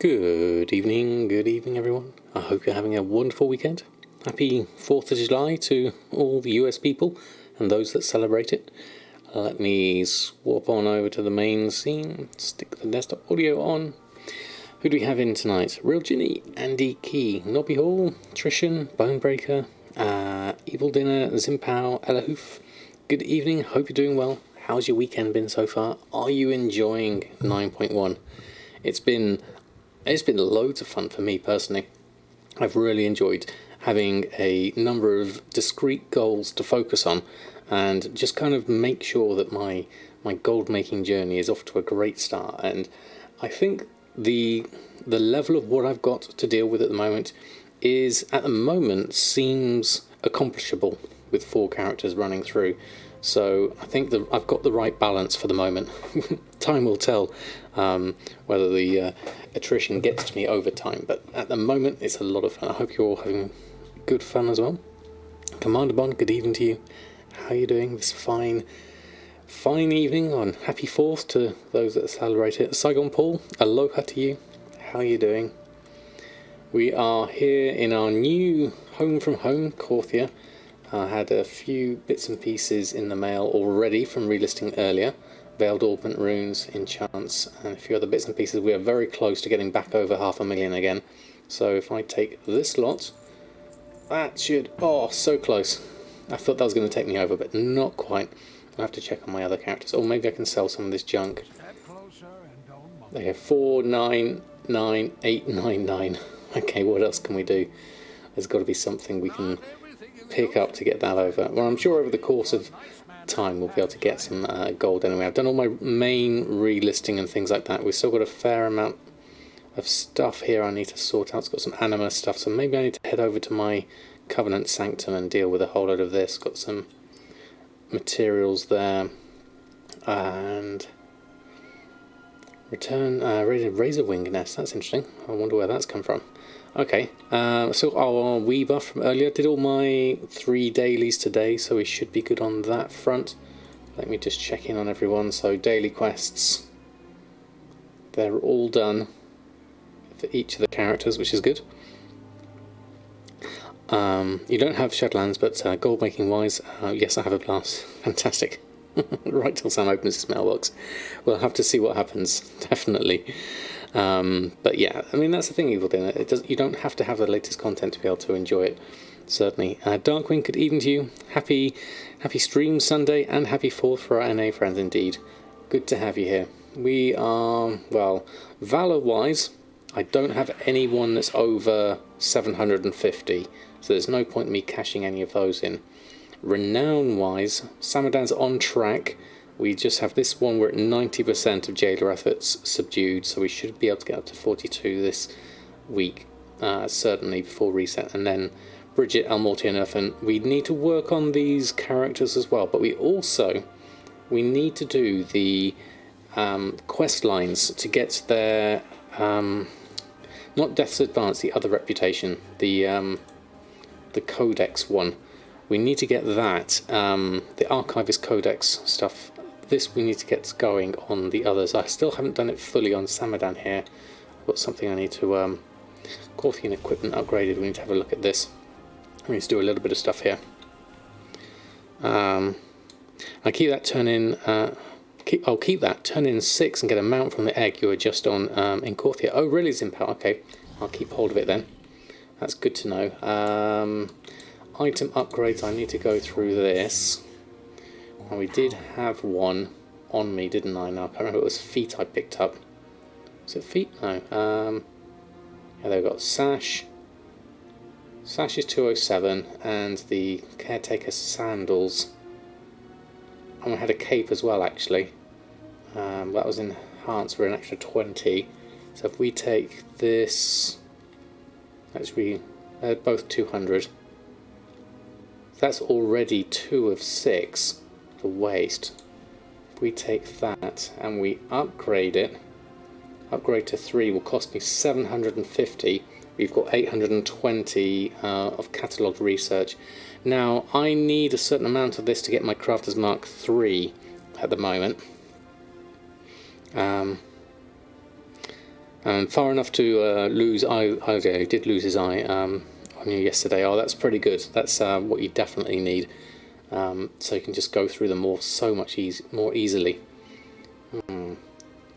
Good evening everyone. I hope you're having a wonderful weekend. Happy 4th of July to all the US people and those that celebrate it. Let me swap on over to the main scene, stick the desktop audio on. Who do we have in tonight? Real Ginny, Andy Key, Nobby Hall, Trishan, Bonebreaker, Evil Dinner, Zimpow, Elahoof. Good evening, hope you're doing well. How's your weekend been so far? Are you enjoying 9.1? It's been loads of fun for me personally. I've really enjoyed having a number of discrete goals to focus on and just kind of make sure that my gold making journey is off to a great start. And I think the level of what I've got to deal with at the moment seems accomplishable with 4 characters running through. So I think that I've got the right balance for the moment. Time will tell whether the attrition gets to me over time, but at the moment it's a lot of fun. I hope you're all having good fun as well. Commander Bond, good evening to you. How are you doing this fine evening on Happy 4th to those that celebrate it? Saigon Paul, aloha to you. How are you doing? We are here in our new home from home, Corthia. I had a few bits and pieces in the mail already from relisting earlier. Veiled Orbment Runes, Enchants, and a few other bits and pieces. We are very close to getting back over 500,000 again. So if I take this lot, that should... oh, so close. I thought that was going to take me over, but not quite. I'll have to check on my other characters. Or maybe I can sell some of this junk. They have 499,899. Okay, what else can we do? There's got to be something we can pick up to get that over. Well, I'm sure over the course of time we'll be able to get some gold anyway. I've done all my main relisting and things like that. We've still got a fair amount of stuff here I need to sort out. It's got some anima stuff, so maybe I need to head over to my Covenant Sanctum and deal with a whole load of this. Got some materials there, and return razor wing nest. That's interesting. I wonder where that's come from. Okay, so our Weaver from earlier did all my 3 dailies today, so we should be good on that front. Let me just check in on everyone. So daily quests, they're all done for each of the characters, which is good. You don't have Shadowlands, but gold making wise, yes, I have a blast. Fantastic. Right till Sam opens his mailbox. We'll have to see what happens, definitely. But yeah, I mean, that's the thing, Evil Dinner. You don't have to have the latest content to be able to enjoy it, certainly. Darkwing, good evening to you. Happy stream Sunday and happy 4th for our NA friends indeed. Good to have you here. We are, well, Valor-wise, I don't have anyone that's over 750, so there's no point in me cashing any of those in. Renown-wise, Samadan's on track. We just have this one. We're at 90% of jailer efforts subdued, so we should be able to get up to 42 this week, certainly before reset. And then Bridget, Almorty and Earthen. We need to work on these characters as well, but we need to do the quest lines to get their not Death's Advance, the other reputation, the Codex one. We need to get that, the Archivist Codex stuff. This we need to get going on the others. I still haven't done it fully on Samadan here. I've got something I need to... Corthian equipment upgraded. We need to have a look at this. We need to do a little bit of stuff here. I keep that turn in... I'll keep that turn in 6 and get a mount from the egg you were just on in Corthia. Oh, really, Zimpow? Okay, I'll keep hold of it then. That's good to know. Item upgrades, I need to go through this. And we did have one on me, didn't I? Now I can't remember, it was feet I picked up. Was it feet? No. Yeah, they've got Sash. Sash is 207, and the Caretaker sandals. And we had a cape as well, actually. That was enhanced for an extra 20. So if we take this, actually, they're both 200. That's already 2 of 6 for waste. If we take that and we upgrade it, upgrade to 3 will cost me 750. We've got 820 of catalogued research. Now, I need a certain amount of this to get my Crafter's Mark 3 at the moment. And far enough to lose eye. Okay, he did lose his eye on you yesterday. Oh, that's pretty good. That's what you definitely need. So you can just go through them so much more easily.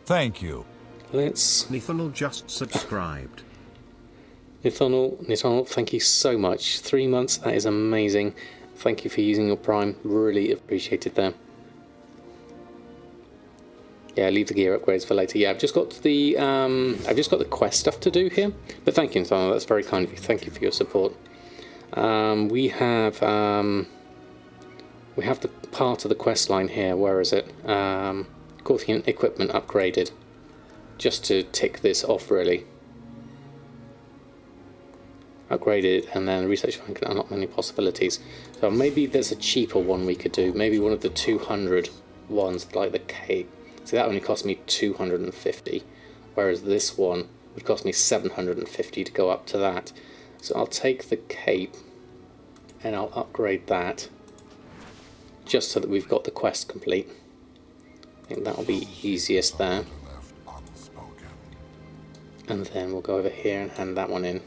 Thank you. Let's... Nithonal just subscribed. Nithonal, thank you so much. 3 months, that is amazing. Thank you for using your Prime. Really appreciated there. Yeah, leave the gear upgrades for later. Yeah, I've just got the quest stuff to do here. But thank you, Nithonal. That's very kind of you. Thank you for your support. We have the part of the quest line here. Where is it? Corthian equipment upgraded. Just to tick this off, really. Upgraded, and then research fan can unlock many possibilities. So maybe there's a cheaper one we could do. Maybe one of the 200 ones, like the cape. So that only cost me 250, whereas this one would cost me 750 to go up to that. So I'll take the cape and I'll upgrade that, just so that we've got the quest complete. I think that'll be easiest there. And then we'll go over here and hand that one in.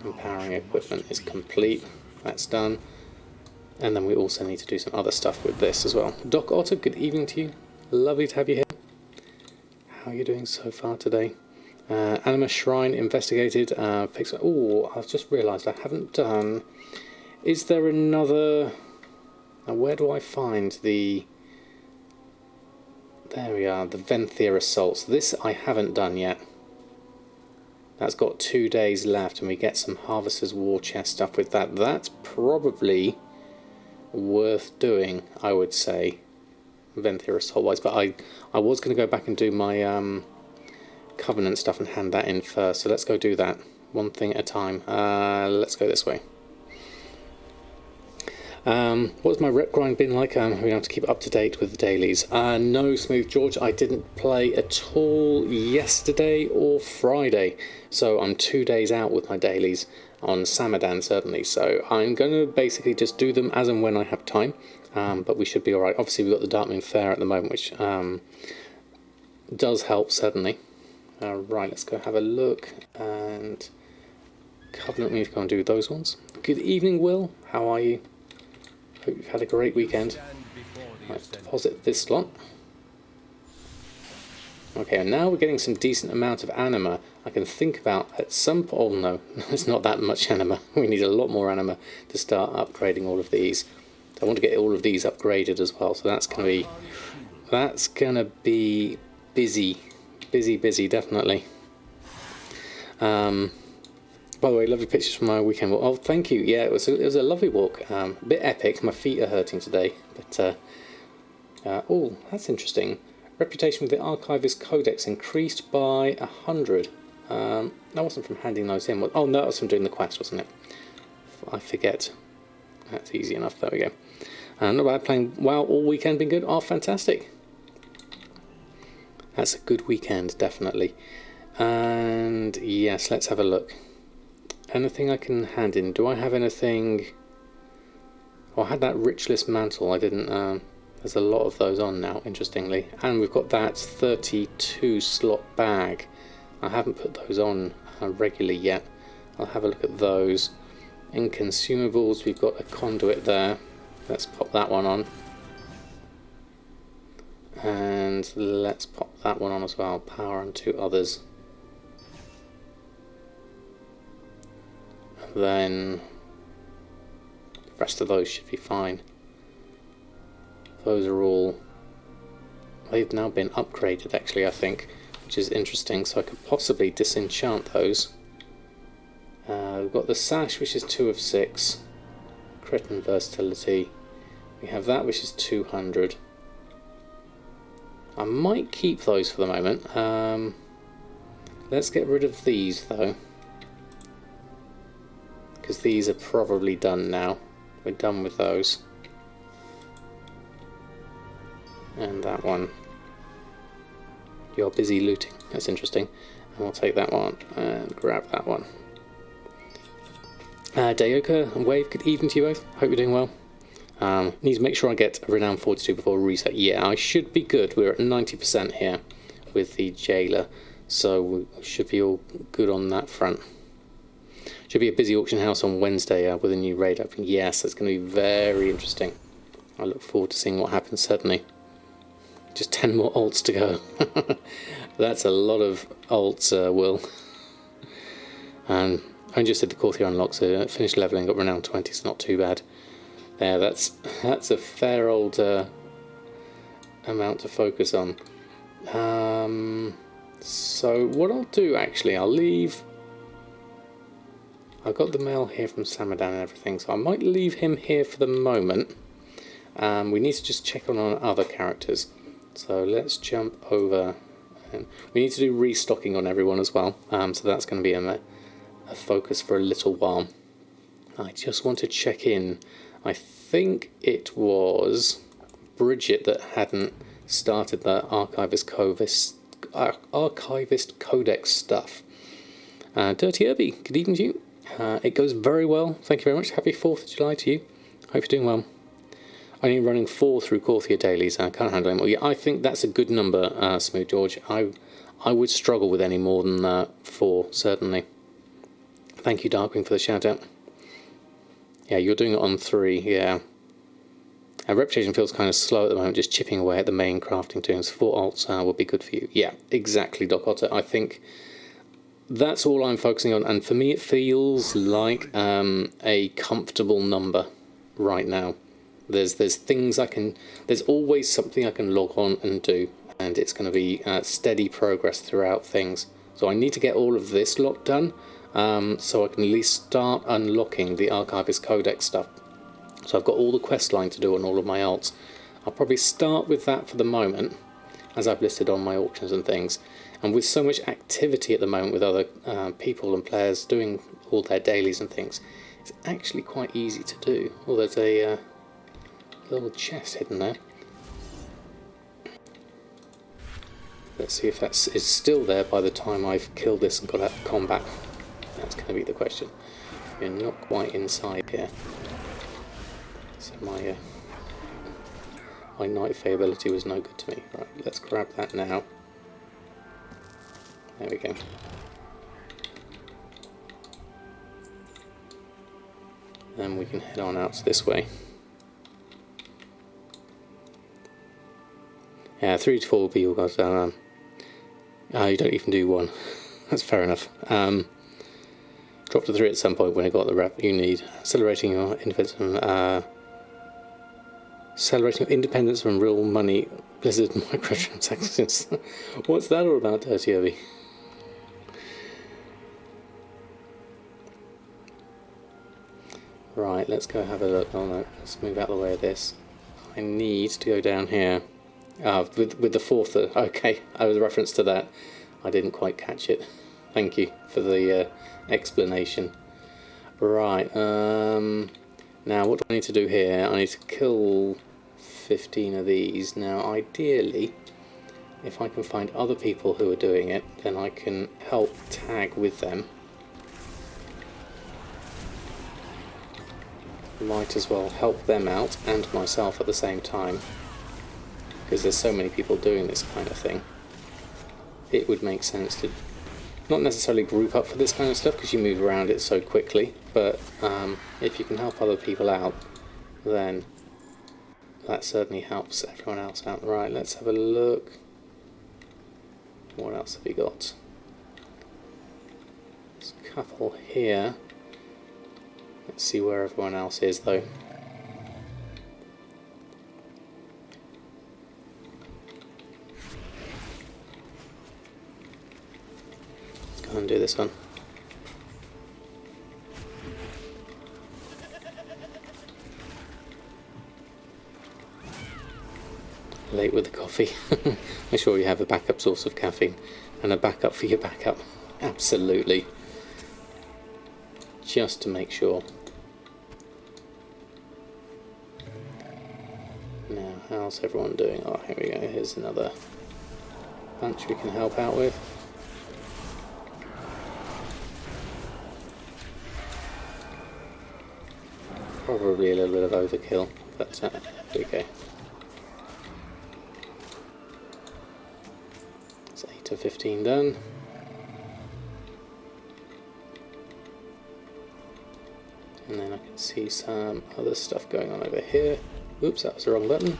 Empowering equipment is complete. That's done. And then we also need to do some other stuff with this as well. Doc Otter, good evening to you. Lovely to have you here. How are you doing so far today? Anima Shrine investigated. Oh, I've just realised I haven't done... Is there another... Now where do I find the... There we are, the Venthir Assaults. This I haven't done yet. That's got 2 days left, and we get some Harvester's War Chest stuff with that. That's probably worth doing, I would say, Venthir Assault wise. But I was going to go back and do my Covenant stuff and hand that in first. So let's go do that, one thing at a time. Let's go this way. What's my rep grind been like? Have been able to keep up to date with the dailies? No, Smooth George, I didn't play at all yesterday or Friday, so I'm 2 days out with my dailies on Samadan certainly. So I'm going to basically just do them as and when I have time, but we should be alright. Obviously we've got the Darkmoon Fair at the moment, which does help certainly. Right, let's go have a look, and Covenant, we need to go and do those ones. Good evening, Will, how are you? Hope you've had a great weekend. Right, deposit this slot. Okay, and now we're getting some decent amount of anima. I can think about at some point... Oh no, it's not that much anima. We need a lot more anima to start upgrading all of these. I want to get all of these upgraded as well, so that's going to be busy, definitely. By the way, lovely pictures from my weekend walk. Oh, thank you. Yeah, it was a lovely walk. A bit epic. My feet are hurting today, but oh, that's interesting. Reputation with the Archivist Codex increased by 100. That wasn't from handing those in. Oh no, that was from doing the quest, wasn't it? I forget. That's easy enough. There we go. Not bad. Playing WoW all weekend. Been good. Oh, fantastic. That's a good weekend, definitely. And yes, let's have a look. Anything I can hand in? Do I have anything? Oh, I had that Richless Mantle. I didn't. There's a lot of those on now, interestingly. And we've got that 32 slot bag. I haven't put those on regularly yet. I'll have a look at those. In consumables, we've got a conduit there. Let's pop that one on. And let's pop that one on as well. Power and 2 others. Then the rest of those should be fine. Those are all... They've now been upgraded actually, I think, which is interesting, so I could possibly disenchant those. We've got the sash, which is 2 of 6. Crit and versatility. We have that, which is 200. I might keep those for the moment. Let's get rid of these though, because these are probably done now. We're done with those. And that one. You're busy looting. That's interesting. And we'll take that one and grab that one. Dayoka and Wave, good evening to you both. Hope you're doing well. Need to make sure I get a Renown 42 before reset. Yeah, I should be good. We're at 90% here with the Jailer. So we should be all good on that front. Should be a busy auction house on Wednesday with a new raid opening. Yes, that's going to be very interesting. I look forward to seeing what happens, certainly. Just 10 more alts to go. That's a lot of alts, Will. And I just did the Courtier unlock, so finished leveling, got renown 20, so not too bad. Yeah, that's a fair old amount to focus on. So what I'll do, actually, I'll leave... I've got the mail here from Samadan and everything, so I might leave him here for the moment. We need to just check on our other characters. So let's jump over. And we need to do restocking on everyone as well. So that's going to be a focus for a little while. I just want to check in. I think it was Bridget that hadn't started the Archivist Codex stuff. Dirty Herbie, good evening to you. It goes very well. Thank you very much. Happy 4th of July to you. Hope you're doing well. Only running 4 through Courtier dailies. I can't handle anymore. Yeah, I think that's a good number, Smooth George. I would struggle with any more than 4, certainly. Thank you, Darkwing, for the shout out. Yeah, you're doing it on 3, yeah. Our reputation feels kind of slow at the moment, just chipping away at the main crafting tunes. 4 alts would be good for you. Yeah, exactly, Doc Otter. I think that's all I'm focusing on, and for me it feels like a comfortable number right now. There's things I can... There's always something I can log on and do, and it's going to be steady progress throughout things. So I need to get all of this lot done, so I can at least start unlocking the Archivist Codex stuff. So I've got all the quest line to do on all of my alts. I'll probably start with that for the moment, as I've listed on my auctions and things. And with so much activity at the moment with other people and players doing all their dailies and things, it's actually quite easy to do. Oh, there's a little chest hidden there. Let's see if that's is still there by the time I've killed this and got out of combat. That's going to be the question. You're not quite inside here. So my night fay ability was no good to me. Right, let's grab that now. There we go. Then we can head on out this way. Yeah, 3 to 4 will be your guys. You don't even do 1. That's fair enough. Drop to 3 at some point when you got the rep you need. Celebrating your independence from real money. Blizzard microtransactions. What's that all about, Dirty Herbie? Right, let's go have a look. Oh no, let's move out of the way of this. I need to go down here. With the 4th. Okay, I was a reference to that. I didn't quite catch it. Thank you for the explanation. Right, now what do I need to do here? I need to kill 15 of these. Now, ideally, if I can find other people who are doing it, then I can help tag with them. Might as well help them out and myself at the same time, because there's so many people doing this kind of thing. It would make sense to not necessarily group up for this kind of stuff because you move around it so quickly, but if you can help other people out, then that certainly helps everyone else out. Right, let's have a look. What else have we got? There's a couple here. Let's see where everyone else is though. Let's go and do this one. Late with the coffee. Make sure you have a backup source of caffeine and a backup for your backup. Absolutely. Just to make sure. Now, how's everyone doing? Oh, here we go. Here's another bunch we can help out with. Probably a little bit of overkill, but there we go. It's 8 of 15 done. And then I can see some other stuff going on over here. Oops, that was the wrong button.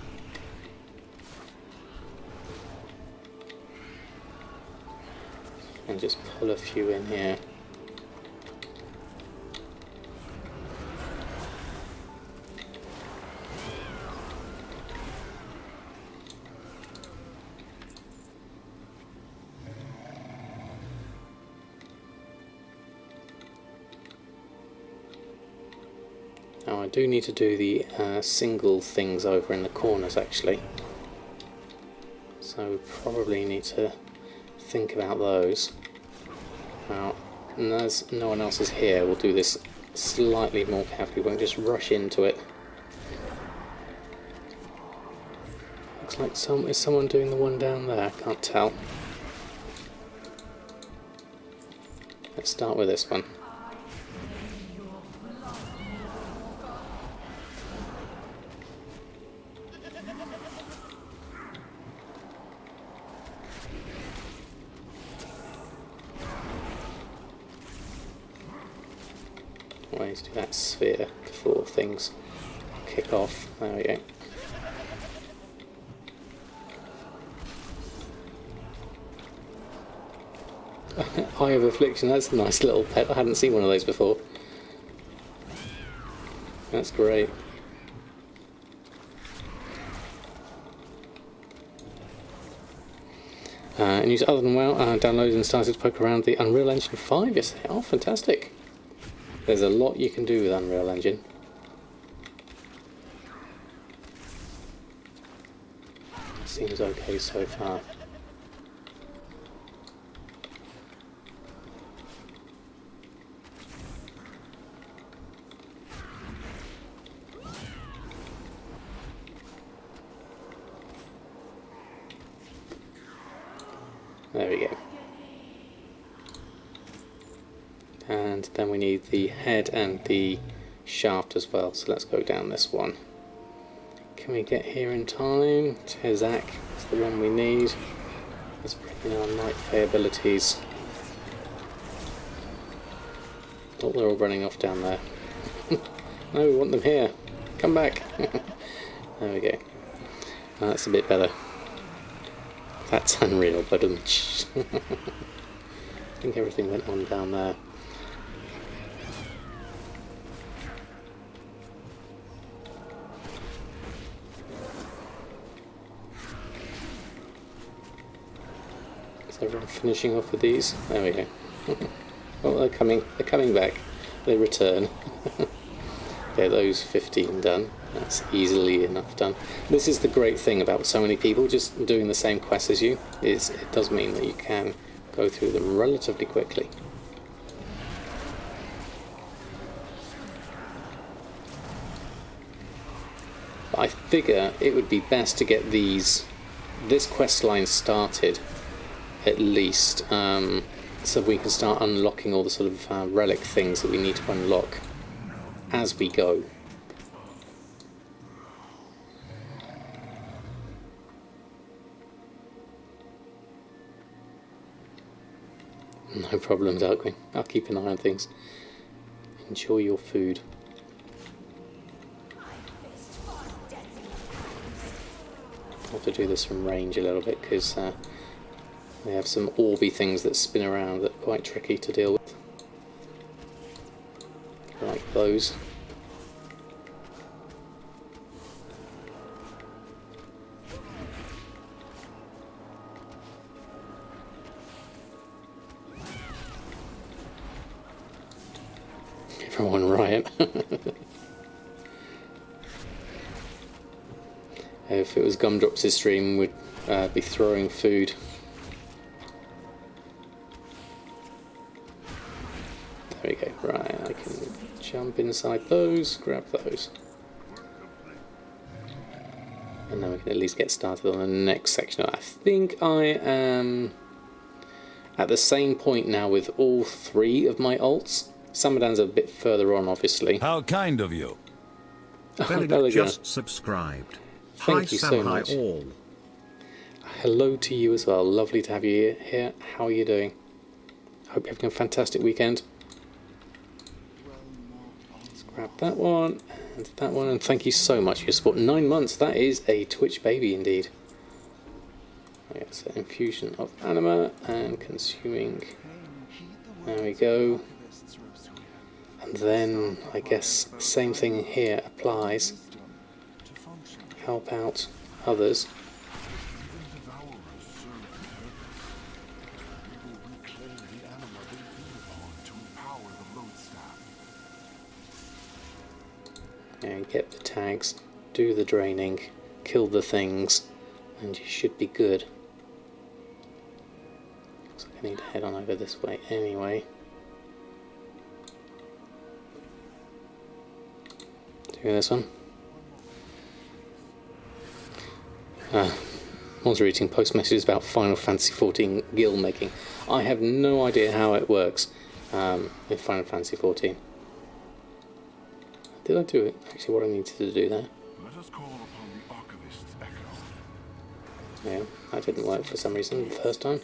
And just pull a few in here. Now I do need to do the single things over in the corners actually. So we probably need to think about those. Now, and as no one else is here, we'll do this slightly more carefully. We won't just rush into it. Looks like is someone doing the one down there? Can't tell. Let's start with this one. Ways to do that sphere before things kick off. There we go. Eye of Affliction, that's a nice little pet. I hadn't seen one of those before. That's great. News other than WoW, downloaded and started to poke around the Unreal Engine 5 yesterday. Oh, fantastic. There's a lot you can do with Unreal Engine. Seems okay so far. There we go. And then we need the head and the shaft as well, so let's go down this one. Can we get here in time? Tezak is the one we need. Let's bring in our Night Fae abilities. Oh, they're all running off down there. No, we want them here. Come back. There we go. That's a bit better. That's unreal, but I think everything went on down there. Is everyone finishing off with these? There we go. Oh, they're coming back. They return. Okay, those 15 done. That's easily enough done. This is the great thing about so many people just doing the same quests as you, is it does mean that you can go through them relatively quickly. But I figure it would be best to get this quest line started at least, so we can start unlocking all the sort of relic things that we need to unlock as we go. No problem, Darkwing. I'll keep an eye on things. Enjoy your food. I'll have to do this from range a little bit because they have some orby things that spin around that are quite tricky to deal with. Like those. Everyone riot. If it was Gumdrops' stream, we'd be throwing food. There we go. Right, I can jump inside those, grab those. And then we can at least get started on the next section. I think I am at the same point now with all 3 of my alts. Samadan's a bit further on, obviously. How kind of you. Beliga just subscribed. Thank you so Hi much. all. Hello to you as well. Lovely to have you here. How are you doing? Hope you're having a fantastic weekend. It's Grab that one, and thank you so much for your support. 9 months, that is a Twitch baby indeed. Yes, infusion of anima and consuming. There we go. And then I guess same thing here applies. Help out others. And get the tags, do the draining, kill the things, and you should be good. Looks like I need to head on over this way anyway. Do this one. Also reading post messages about Final Fantasy XIV guild making. I have no idea how it works in Final Fantasy XIV. Did I do it? Actually, what I needed to do there. Let us call upon the archivist's echo. Yeah, that didn't work for some reason the first time.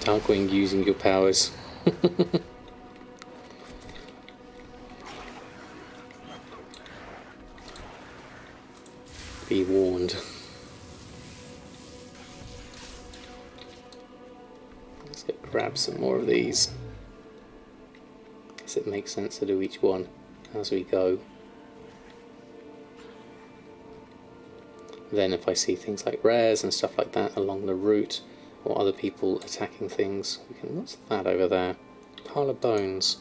Darkwing using your powers. Be warned. Let's grab some more of these. Guess it makes sense to do each one as we go. Then if I see things like rares and stuff like that along the route, or other people attacking things, we can. What's that over there? Pile of bones.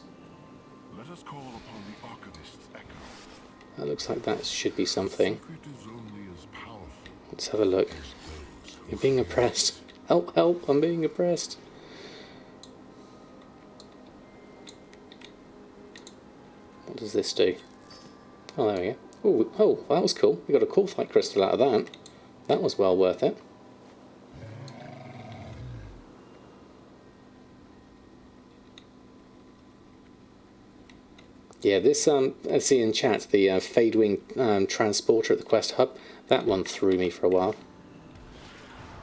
Let us call upon the archivist's echo. That looks like that should be something. Secret is only as powerful. Let's have a look. You're being oppressed. Help, help, I'm being oppressed. What does this do? Oh, there we go. Oh, that was cool. We got a cool fight crystal out of that. That was well worth it. Yeah, this, I see in chat, the Fadewing transporter at the quest hub, that one threw me for a while.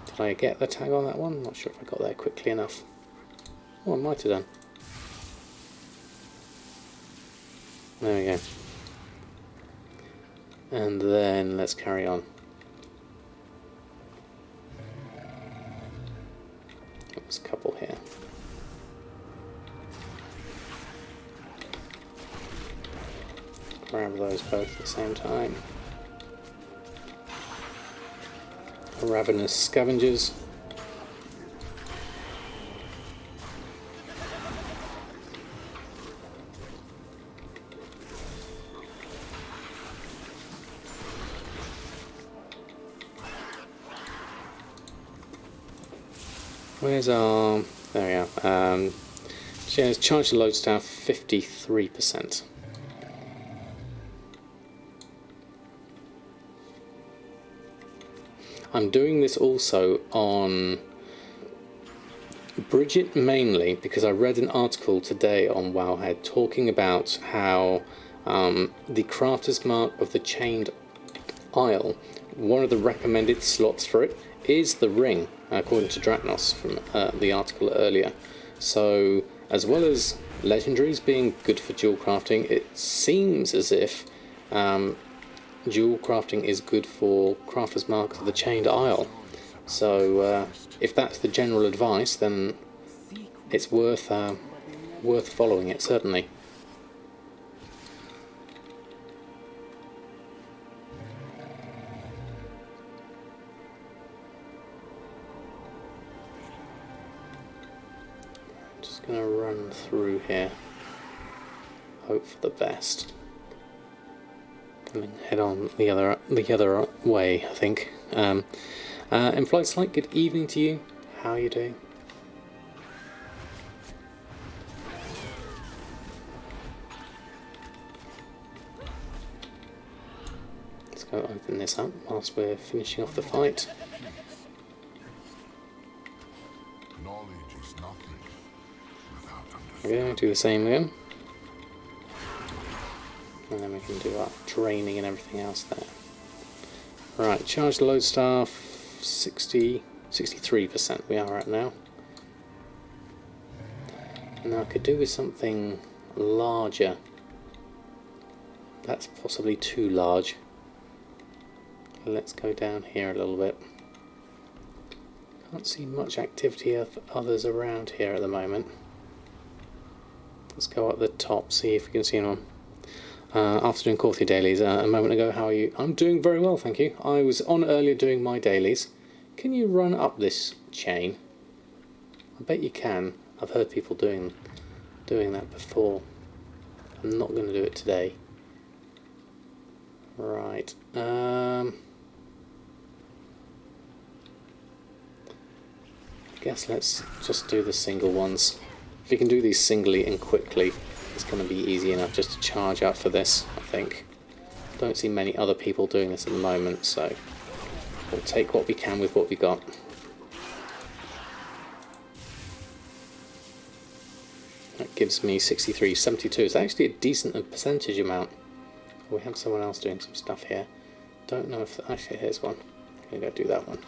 Did I get the tag on that one? I'm not sure if I got there quickly enough. Oh, I might have done. There we go. And then let's carry on. There's a couple here. Grab those both at the same time. Ravenous scavengers. Where's our... there we are. Shares charge the load staff 53%. I'm doing this also on Bridget mainly because I read an article today on Wowhead talking about how the crafter's mark of the chained isle, one of the recommended slots for it is the ring, according to Drachnos from the article earlier. So as well as legendaries being good for dual crafting, it seems as if dual crafting is good for crafter's mark of the chained isle. So if that's the general advice, then it's worth following it, certainly. Just gonna run through here, hope for the best. And then head on the other way, I think. In Flight Slight, good evening to you. How are you doing? Let's go open this up whilst we're finishing off the fight. is nothing without We're going to do the same again. And then we can do our draining and everything else there. Right, charge the load staff, 63% we are at now. Now I could do with something larger. That's possibly too large. Let's go down here a little bit. Can't see much activity of others around here at the moment. Let's go up the top, see if we can see anyone. After doing coffee dailies a moment ago, how are you? I'm doing very well, thank you. I was on earlier doing my dailies. Can you run up this chain? I bet you can. I've heard people doing that before. I'm not going to do it today. Right. I guess let's just do the single ones. If you can do these singly and quickly, it's going to be easy enough just to charge up for this, I think. Don't see many other people doing this at the moment, so we'll take what we can with what we got. That gives me 63, 72. It's actually a decent percentage amount. We have someone else doing some stuff here. Don't know if... Actually, here's one. I'm going to go do that one.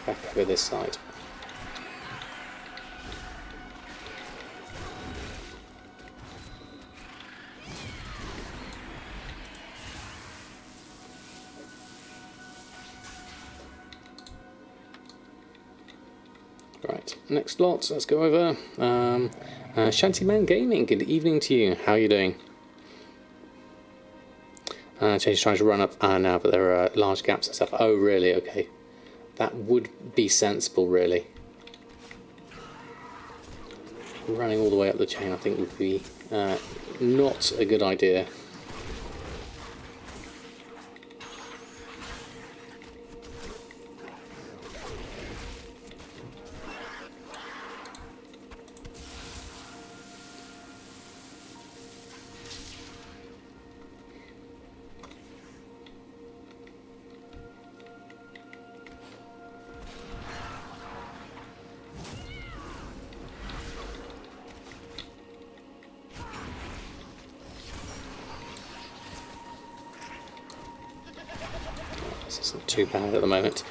Back over this side. Right, next lot, let's go over. Shantyman Gaming, good evening to you. How are you doing? Change trying to run up now, but there are large gaps and stuff. Oh, really? Okay. That would be sensible, really. Running all the way up the chain, I think, would be not a good idea. This isn't too bad at the moment.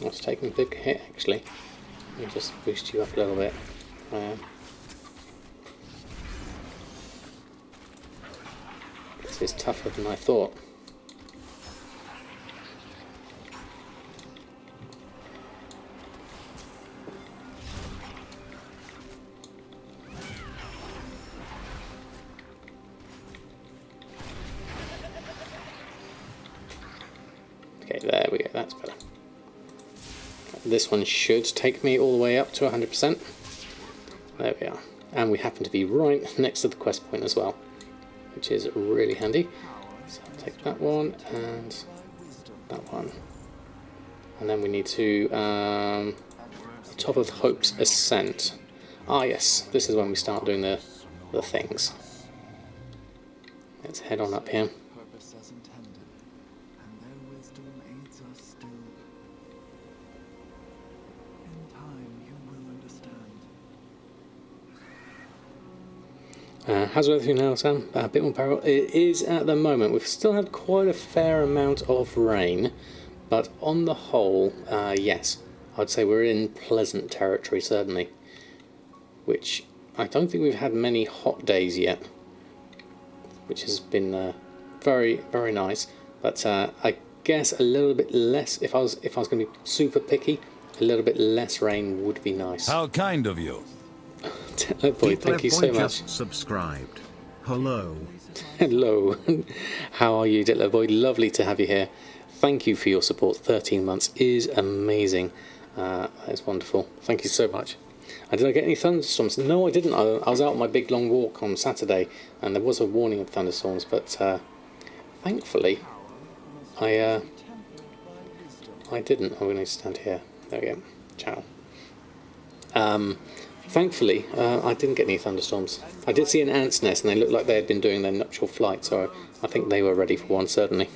That's taking a big hit, actually. Let me just boost you up a little bit. This is tougher than I thought. Okay, there we go, that's better. This one should take me all the way up to 100%. There we are. And we happen to be right next to the quest point as well, which is really handy. So I'll take that one and that one. And then we need to Top of Hope's Ascent. Ah yes, this is when we start doing the things. Let's head on up here. Purpose as intended, and their wisdom aids us still. In time, you will understand. How's everything now, Sam? A bit more power. It is at the moment. We've still had quite a fair amount of rain, but on the whole, yes, I'd say we're in pleasant territory, certainly. Which I don't think we've had many hot days yet, which has been very, very nice. But I guess a little bit less. If I was going to be super picky, a little bit less rain would be nice. How kind of you. Boy, thank you so much. Just subscribed. Hello. Hello. How are you, Ditler Boy? Lovely to have you here. Thank you for your support. 13 months is amazing. That's wonderful. Thank you so much. Did I get any thunderstorms? No, I didn't. I was out on my big long walk on Saturday, and there was a warning of thunderstorms, but thankfully, I didn't. I'm going to stand here. There we go. Ciao. Thankfully, I didn't get any thunderstorms. I did see an ant's nest, and they looked like they had been doing their nuptial flight, so I think they were ready for one, certainly.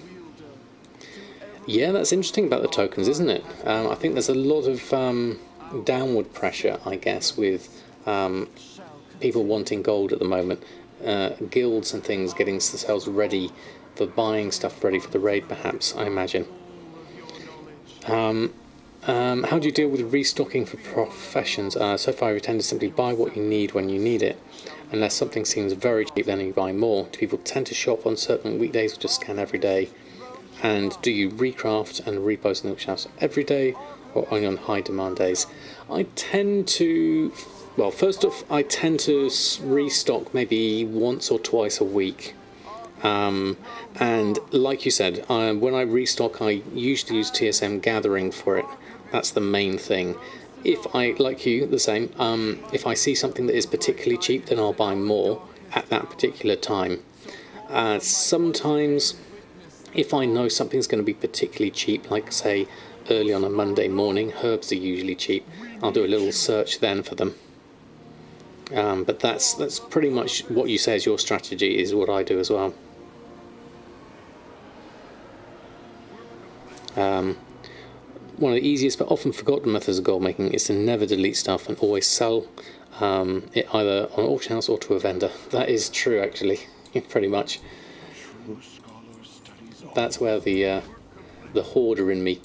Yeah, that's interesting about the tokens, isn't it? I think there's a lot of downward pressure, I guess, with people wanting gold at the moment. Guilds and things getting themselves ready for buying stuff ready for the raid, perhaps, I imagine. How do you deal with restocking for professions? So far, you tend to simply buy what you need when you need it. Unless something seems very cheap, then you buy more. Do people tend to shop on certain weekdays or just scan every day? And do you recraft and repost in the shelves every day or only on high demand days? I tend to, well, first off, I tend to restock maybe once or twice a week. And like you said, when I restock, I usually use TSM Gathering for it. That's the main thing. If I, like you, the same, if I see something that is particularly cheap, then I'll buy more at that particular time. Sometimes, if I know something's going to be particularly cheap, like say early on a Monday morning, herbs are usually cheap, I'll do a little search then for them. But that's pretty much what you say is your strategy, is what I do as well. One of the easiest but often forgotten methods of gold making is to never delete stuff and always sell it either on auction house or to a vendor. That is true, actually, pretty much. That's where the hoarder in me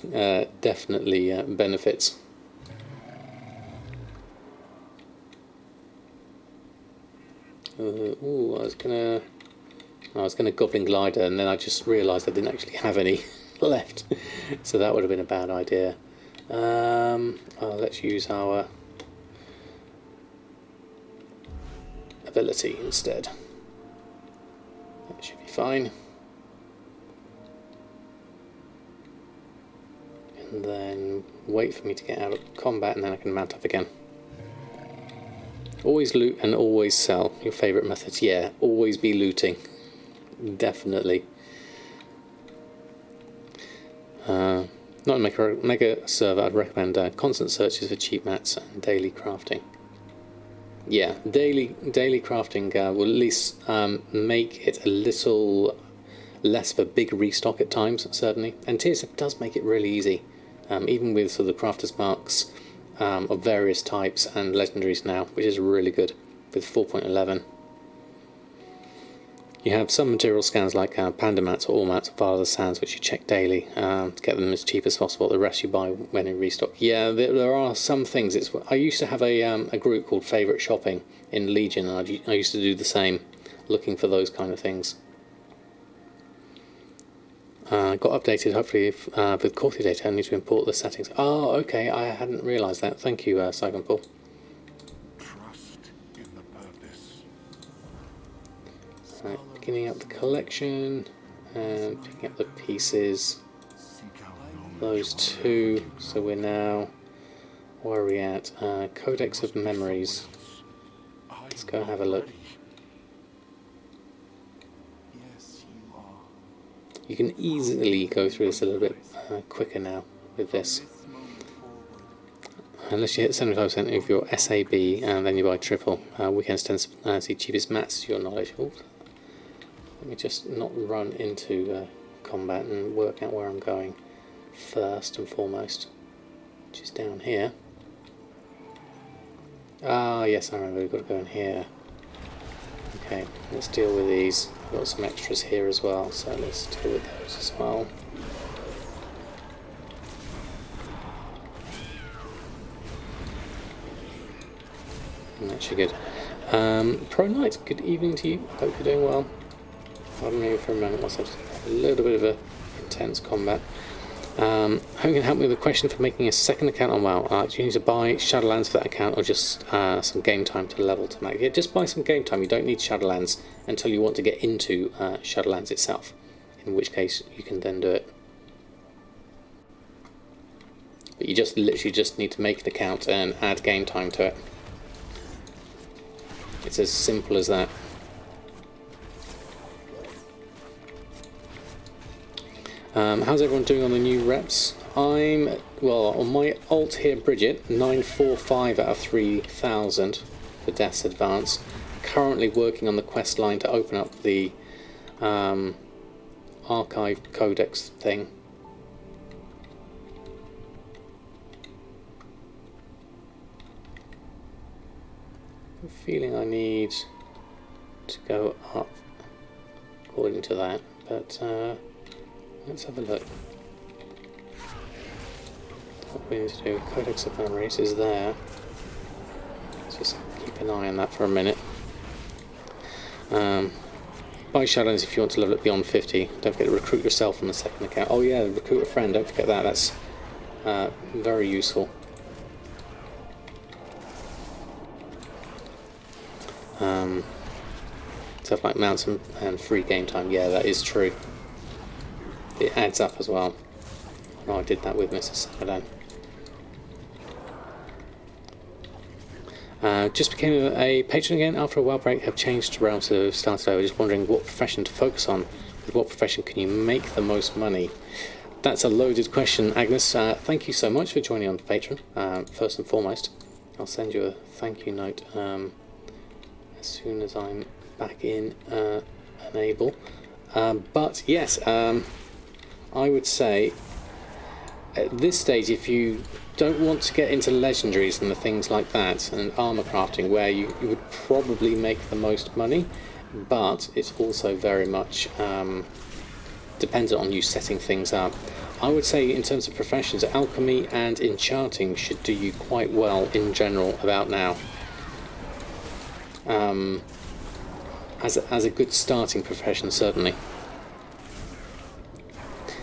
definitely benefits. Ooh, I was gonna Goblin Glider, and then I just realised I didn't actually have any left, so that would have been a bad idea. Let's use our ability instead. That should be fine. And then wait for me to get out of combat, and then I can mount up again. Always loot and always sell. Your favourite methods? Yeah, always be looting. Definitely. Not a mega server, I'd recommend constant searches for cheap mats and daily crafting. Yeah, daily crafting will at least make it a little less of a big restock at times, certainly. And TSF does make it really easy, even with sort of the crafters marks of various types and legendaries now, which is really good with 4.11. You have some material scans like panda mats or all mats or Father Sands, which you check daily to get them as cheap as possible. The rest you buy when in restock. Yeah, there are some things. I used to have a group called Favourite Shopping in Legion, and I used to do the same, looking for those kind of things. Got updated, hopefully, with Courthy data. I need to import the settings. Oh, okay, I hadn't realised that. Thank you, Saigon Paul. Right, beginning up the collection and picking up the pieces. Those two. So we're now, where are we at? Codex of Memories. Let's go have a look. You can easily go through this a little bit quicker now with this. Unless you hit 75% of your SAB and then you buy triple. Weekends tend to see cheapest mats to your knowledge. Oops. Let me just not run into combat and work out where I'm going first and foremost, which is down here. Ah, yes, I remember, we've got to go in here. Okay, let's deal with these. We've got some extras here as well, so let's deal with those as well. And that's good. Pro Knight, good evening to you. Hope you're doing well. Pardon me for a moment, myself a little bit of a intense combat. Who can help me with a question for making a second account on WoW? Do you need to buy Shadowlands for that account, or just some game time to level to max? Yeah, just buy some game time. You don't need Shadowlands until you want to get into Shadowlands itself, in which case you can then do it. But you just literally just need to make an account and add game time to it. It's as simple as that. How's everyone doing on the new reps? well, on my alt here, Bridget, 945 out of 3,000 for Death's Advance. Currently working on the quest line to open up the archive codex thing. I'm feeling I need to go up according to that, but let's have a look. What we need to do, Codex of Memories is there. Let's just keep an eye on that for a minute. Buy Shadowlands if you want to level up beyond 50. Don't forget to recruit yourself on the second account. Oh yeah, recruit a friend, don't forget that. That's very useful. Stuff like mounts and free game time. Yeah, that is true. It adds up as well. Oh, I did that with Mrs. Samadan. Just became a patron again after a while break. Have changed realms, so started over. Just wondering what profession to focus on. With what profession can you make the most money? That's a loaded question, Agnes. Thank you so much for joining on Patreon. First and foremost, I'll send you a thank you note as soon as I'm back in and able. But yes, I would say at this stage, if you don't want to get into legendaries and the things like that, and armor crafting, where you would probably make the most money, but it's also very much dependent on you setting things up. I would say in terms of professions, alchemy and enchanting should do you quite well in general about now. As a good starting profession, certainly.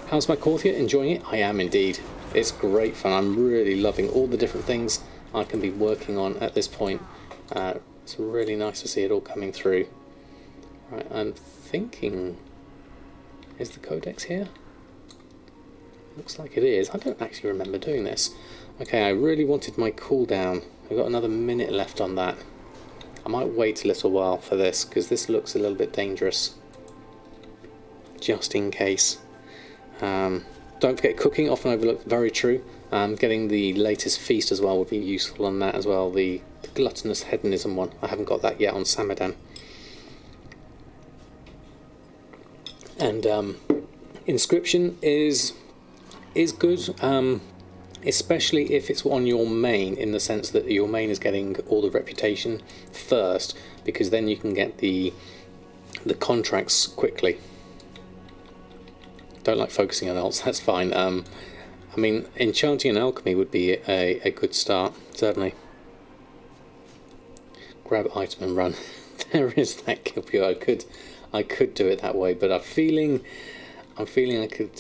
How's my Corthia? Enjoying it? I am indeed. It's great fun. I'm really loving all the different things I can be working on at this point. It's really nice to see it all coming through. Right, I'm thinking... Is the codex here? Looks like it is. I don't actually remember doing this. Okay, I really wanted my cooldown. I've got another minute left on that. I might wait a little while for this, because this looks a little bit dangerous. Just in case. Don't forget cooking, often overlooked, very true. Getting the latest feast as well would be useful on that as well. The gluttonous hedonism one. I haven't got that yet on Samadan. And inscription is good, especially if it's on your main, in the sense that your main is getting all the reputation first, because then you can get the contracts quickly. Don't like focusing on else, that's fine. I mean, enchanting and alchemy would be a good start, certainly. Grab item and run. There is that Kilpio. I could do it that way, but I'm feeling I could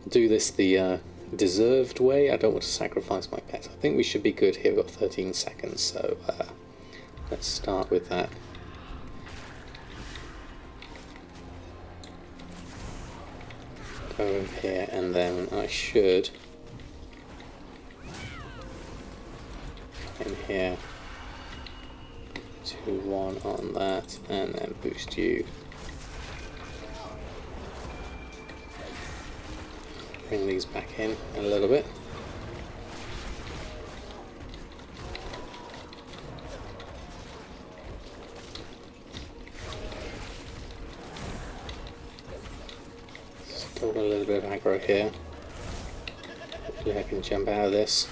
do this the deserved way. I don't want to sacrifice my pets. I think we should be good here. We've got 13 seconds, so let's start with that. Go in here, and then I should in here 2-1 on that, and then boost you. Bring these back in a little bit. Still got a little bit of aggro here. Hopefully I can jump out of this.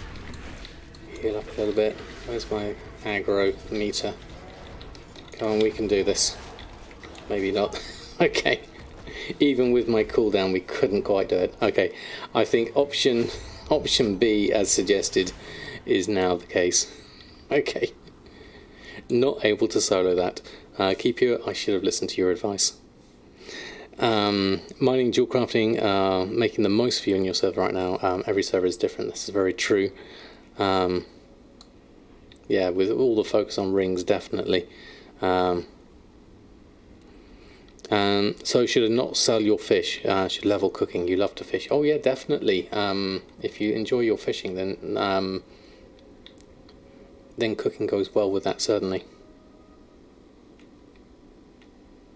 Heal up a little bit. Where's my aggro meter? Come on, we can do this. Maybe not. Okay. Even with my cooldown, we couldn't quite do it. Okay. I think option B, as suggested, is now the case. Okay. Not able to solo that. Keep your... I should have listened to your advice. Mining, dual crafting, making the most for you on your server right now. Every server is different. This is very true. Yeah, with all the focus on rings, definitely. So should not sell your fish. Should level cooking. You love to fish. Oh yeah, definitely. If you enjoy your fishing, then cooking goes well with that, certainly.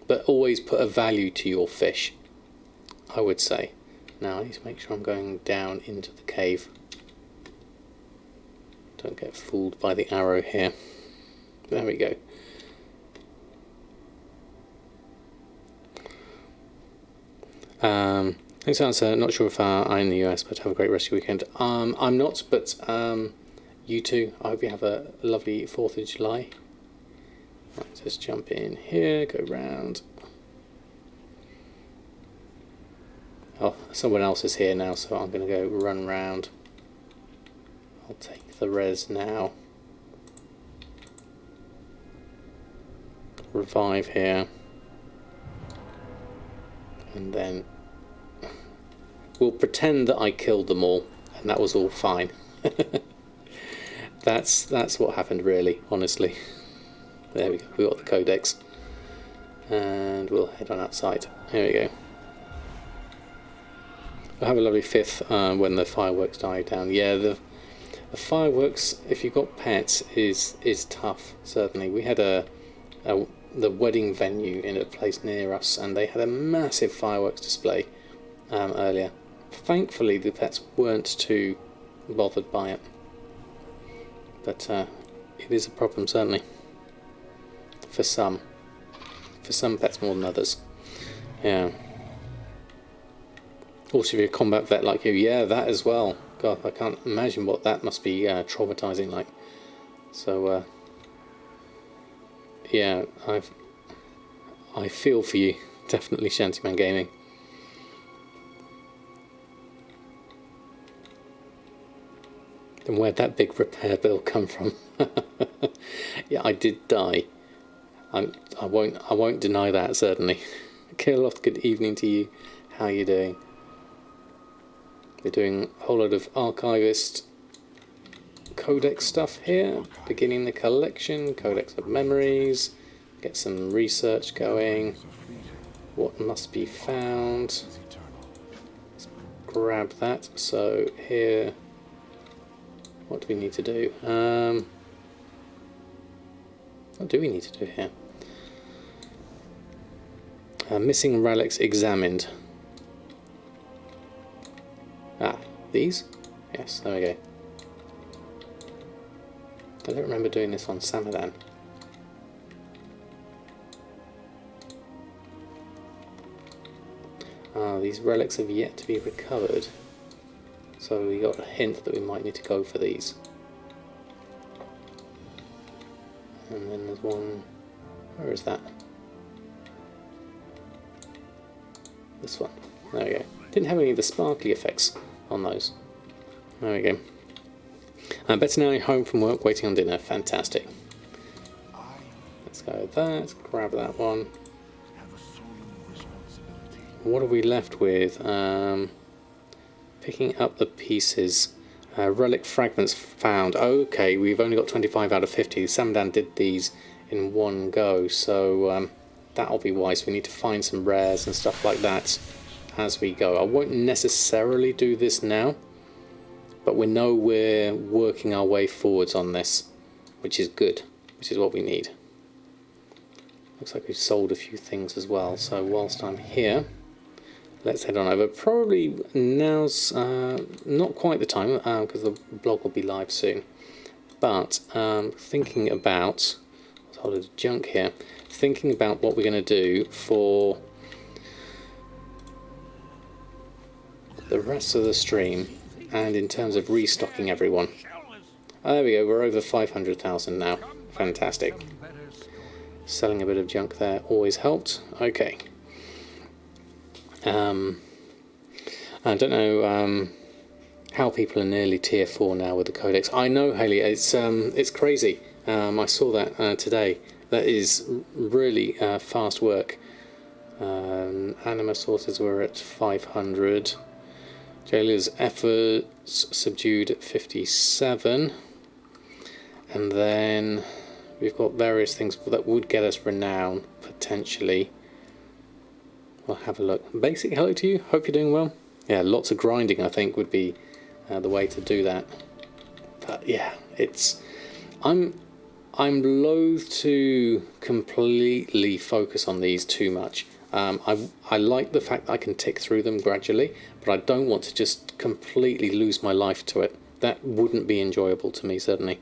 But always put a value to your fish, I would say. Now I need to make sure I'm going down into the cave. Don't get fooled by the arrow here. There we go. Thanks for answer. Not sure if I'm in the US, but have a great rest of your weekend. I'm not, but you too. I hope you have a lovely 4th of July. Right, just jump in here, go round. Oh, someone else is here now, so I'm going to go run round. I'll take the res now. Revive here. And then we'll pretend that I killed them all, and that was all fine. That's what happened, really, honestly. There we go, we got the codex. And we'll head on outside. Here we go. We'll have a lovely 5th when the fireworks die down. Yeah, the fireworks, if you've got pets, is tough, certainly. We had the wedding venue in a place near us, and they had a massive fireworks display earlier. Thankfully, the pets weren't too bothered by it. But it is a problem, certainly. For some pets more than others. Yeah. Also, if you're a combat vet like you, yeah, that as well. God, I can't imagine what that must be traumatizing like. So, yeah, I feel for you, definitely, Shantyman Gaming. Then where'd that big repair bill come from? Yeah, I did die. I won't deny that, certainly. Kirloth, good evening to you. How are you doing? We're doing a whole lot of archivist codex stuff here. Beginning the collection, codex of memories. Get some research going. What must be found? Let's grab that. So here, what do we need to do? What do we need to do here? Missing relics examined. Ah, these? Yes, there we go. I don't remember doing this on Samadan. Ah, these relics have yet to be recovered. So we got a hint that we might need to go for these. And then there's one... Where is that? This one. There we go. Didn't have any of the sparkly effects on those. There we go. Betty now home from work, waiting on dinner. Fantastic. Let's go with that. Grab that one. What are we left with? Picking up the pieces. Relic fragments found. Okay, we've only got 25 out of 50. Samadan did these in one go, so that'll be wise. We need to find some rares and stuff like that as we go. I won't necessarily do this now, but we know we're working our way forwards on this, which is good, which is what we need. Looks like we've sold a few things as well, so whilst I'm here, let's head on over. Probably now's not quite the time, because the blog will be live soon, but thinking about, let's hold it junk here, thinking about what we're going to do for the rest of the stream, and in terms of restocking everyone. There we go, we're over 500,000 now. Fantastic. Selling a bit of junk there always helped. Okay. I don't know how people are nearly tier 4 now with the codex. I know, Haley, it's crazy. I saw that today. That is really fast work. Anima sources were at 500. Jailer's efforts subdued at 57. And then we've got various things that would get us renown, potentially. We'll have a look. Basic, hello to you. Hope you're doing well. Yeah, lots of grinding, I think, would be the way to do that. But yeah, it's... I'm loath to completely focus on these too much. I like the fact that I can tick through them gradually, but I don't want to just completely lose my life to it. That wouldn't be enjoyable to me, certainly.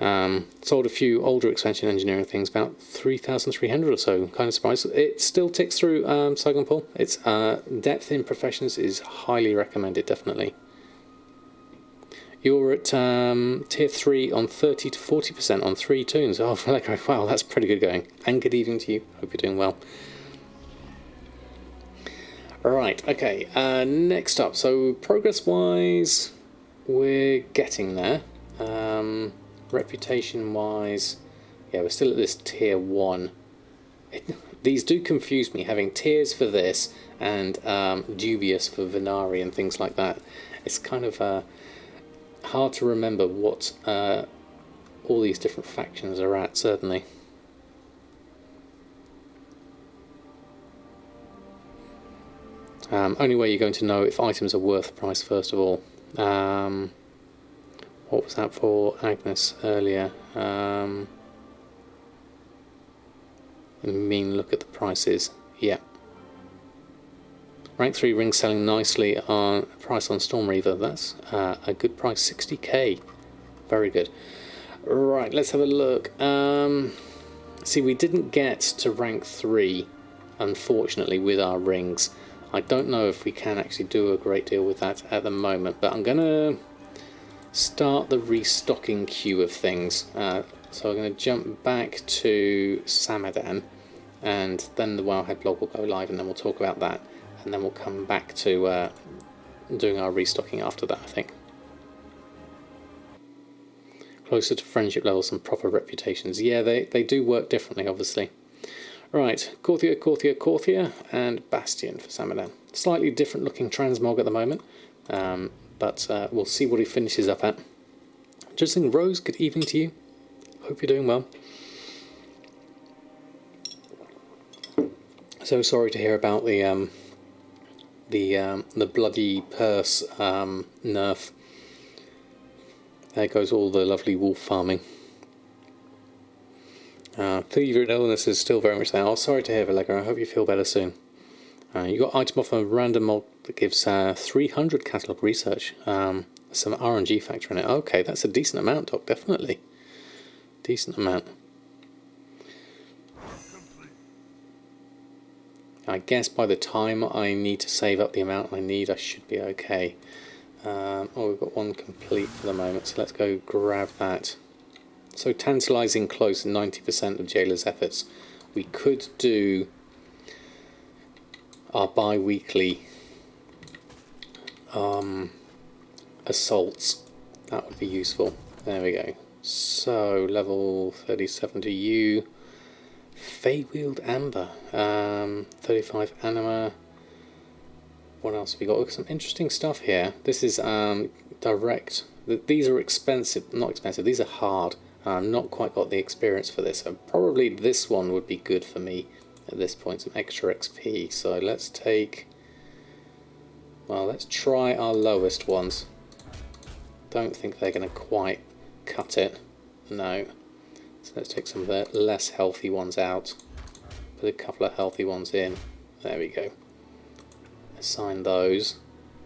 Sold a few older expansion engineering things, about 3,300 or so. Kind of surprised. It still ticks through Saigon Paul. Its depth in professions is highly recommended, definitely. You're at tier 3 on 30 to 40% on 3 tunes. Oh, wow, that's pretty good going. And good evening to you. Hope you're doing well. Right, okay. Next up, so progress-wise, we're getting there. Reputation-wise, yeah, we're still at this tier 1. These do confuse me, having tiers for this and dubious for Venari and things like that. It's kind of hard to remember what all these different factions are at, certainly. Only way you're going to know if items are worth the price, first of all. What was that for Agnes earlier? Look at the prices. Yeah. Rank 3 rings selling nicely on price on Storm Reaver. That's a good price, 60k. Very good. Right, let's have a look. See, we didn't get to rank 3, unfortunately, with our rings. I don't know if we can actually do a great deal with that at the moment, but I'm going to start the restocking queue of things. So I'm going to jump back to Samadan, and then the Wowhead blog will go live, and then we'll talk about that, and then we'll come back to doing our restocking after that, I think. Closer to friendship levels and proper reputations. Yeah, they do work differently, obviously. Right, Korthia, and Bastion for Samadan. Slightly different looking transmog at the moment, but we'll see what he finishes up at. Justin Rose, good evening to you. Hope you're doing well. So sorry to hear about the bloody purse nerf. There goes all the lovely wolf farming. Fever and illness is still very much there. Oh, sorry to hear, Vallegra. I hope you feel better soon. You got item off a random mod that gives 300 catalogue research. Some RNG factor in it. Okay, that's a decent amount, Doc. Definitely. Decent amount. I guess by the time I need to save up the amount I need, I should be okay. Oh, we've got one complete for the moment, so let's go grab that. So tantalising close, 90% of Jailer's efforts. We could do our bi-weekly assaults. That would be useful. There we go. So level 37 to you. Fey-wheeled Amber. 35 Anima. What else have we got? We've got some interesting stuff here. This is direct. These are expensive. Not expensive. These are hard. Not quite got the experience for this. So probably this one would be good for me at this point. Some extra XP. So let's take... Well, let's try our lowest ones. Don't think they're going to quite cut it. No. So let's take some of the less healthy ones out. Put a couple of healthy ones in. There we go. Assign those.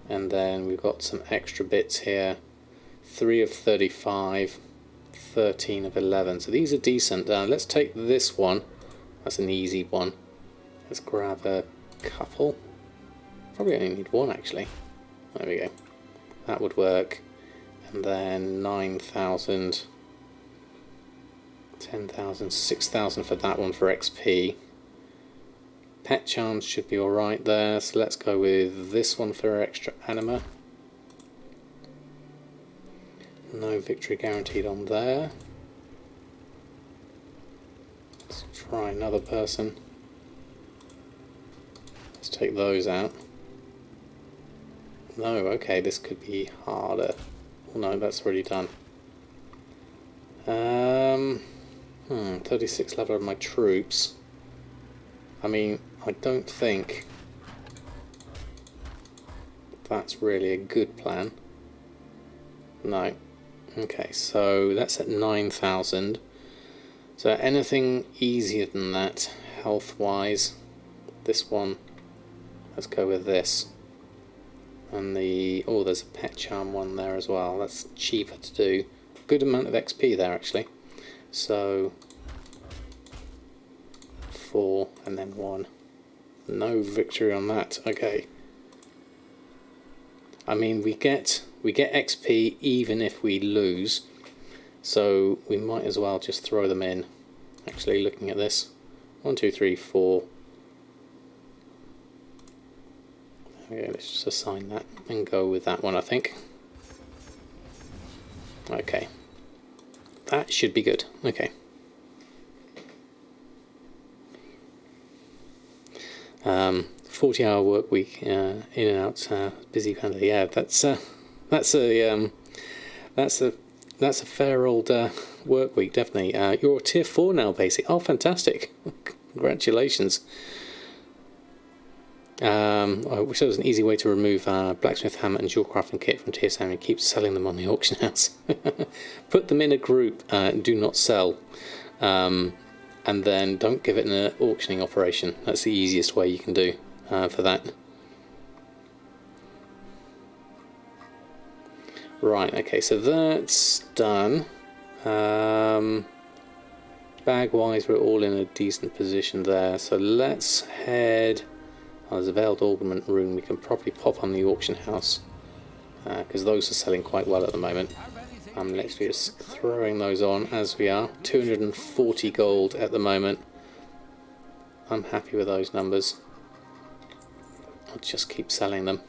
And then we've got some extra bits here. 3 of 35. 13 of 11. So these are decent. Let's take this one. That's an easy one. Let's grab a couple. Probably only need one actually. There we go. That would work. And then 9,000, 10,000, 6,000 for that one for XP. Pet charms should be alright there. So let's go with this one for extra anima. No victory guaranteed on there. Let's try another person. Let's take those out. No, okay, this could be harder. Oh no, that's already done. 36 level of my troops. I mean, I don't think that's really a good plan. No. Okay, so that's at 9,000. So anything easier than that, health-wise? this one. Let's go with this. And there's a pet charm one there as well. That's cheaper to do. Good amount of XP there actually. So 4 and then 1. No victory on that. Okay. I mean, we get XP even if we lose, so we might as well just throw them in. Actually, looking at this, 1, 2, 3, 4. Okay, let's just assign that and go with that one, I think. Okay, that should be good. Okay. 40-hour work week, in and out, busy kind of. Yeah, that's a fair old work week, definitely. You're tier 4 now, basically. Oh, fantastic! Congratulations. I wish there was an easy way to remove blacksmith hammer and jewel crafting kit from tier 7 and keep selling them on the auction house. Put them in a group, do not sell. And then don't give it an auctioning operation. That's the easiest way you can do for that. Right, okay, so that's done. Bag-wise, we're all in a decent position there. So let's head... Oh, there's a veiled ornament rune we can probably pop on the auction house, because those are selling quite well at the moment. I'm literally just throwing those on as we are. 240 gold at the moment. I'm happy with those numbers. I'll just keep selling them.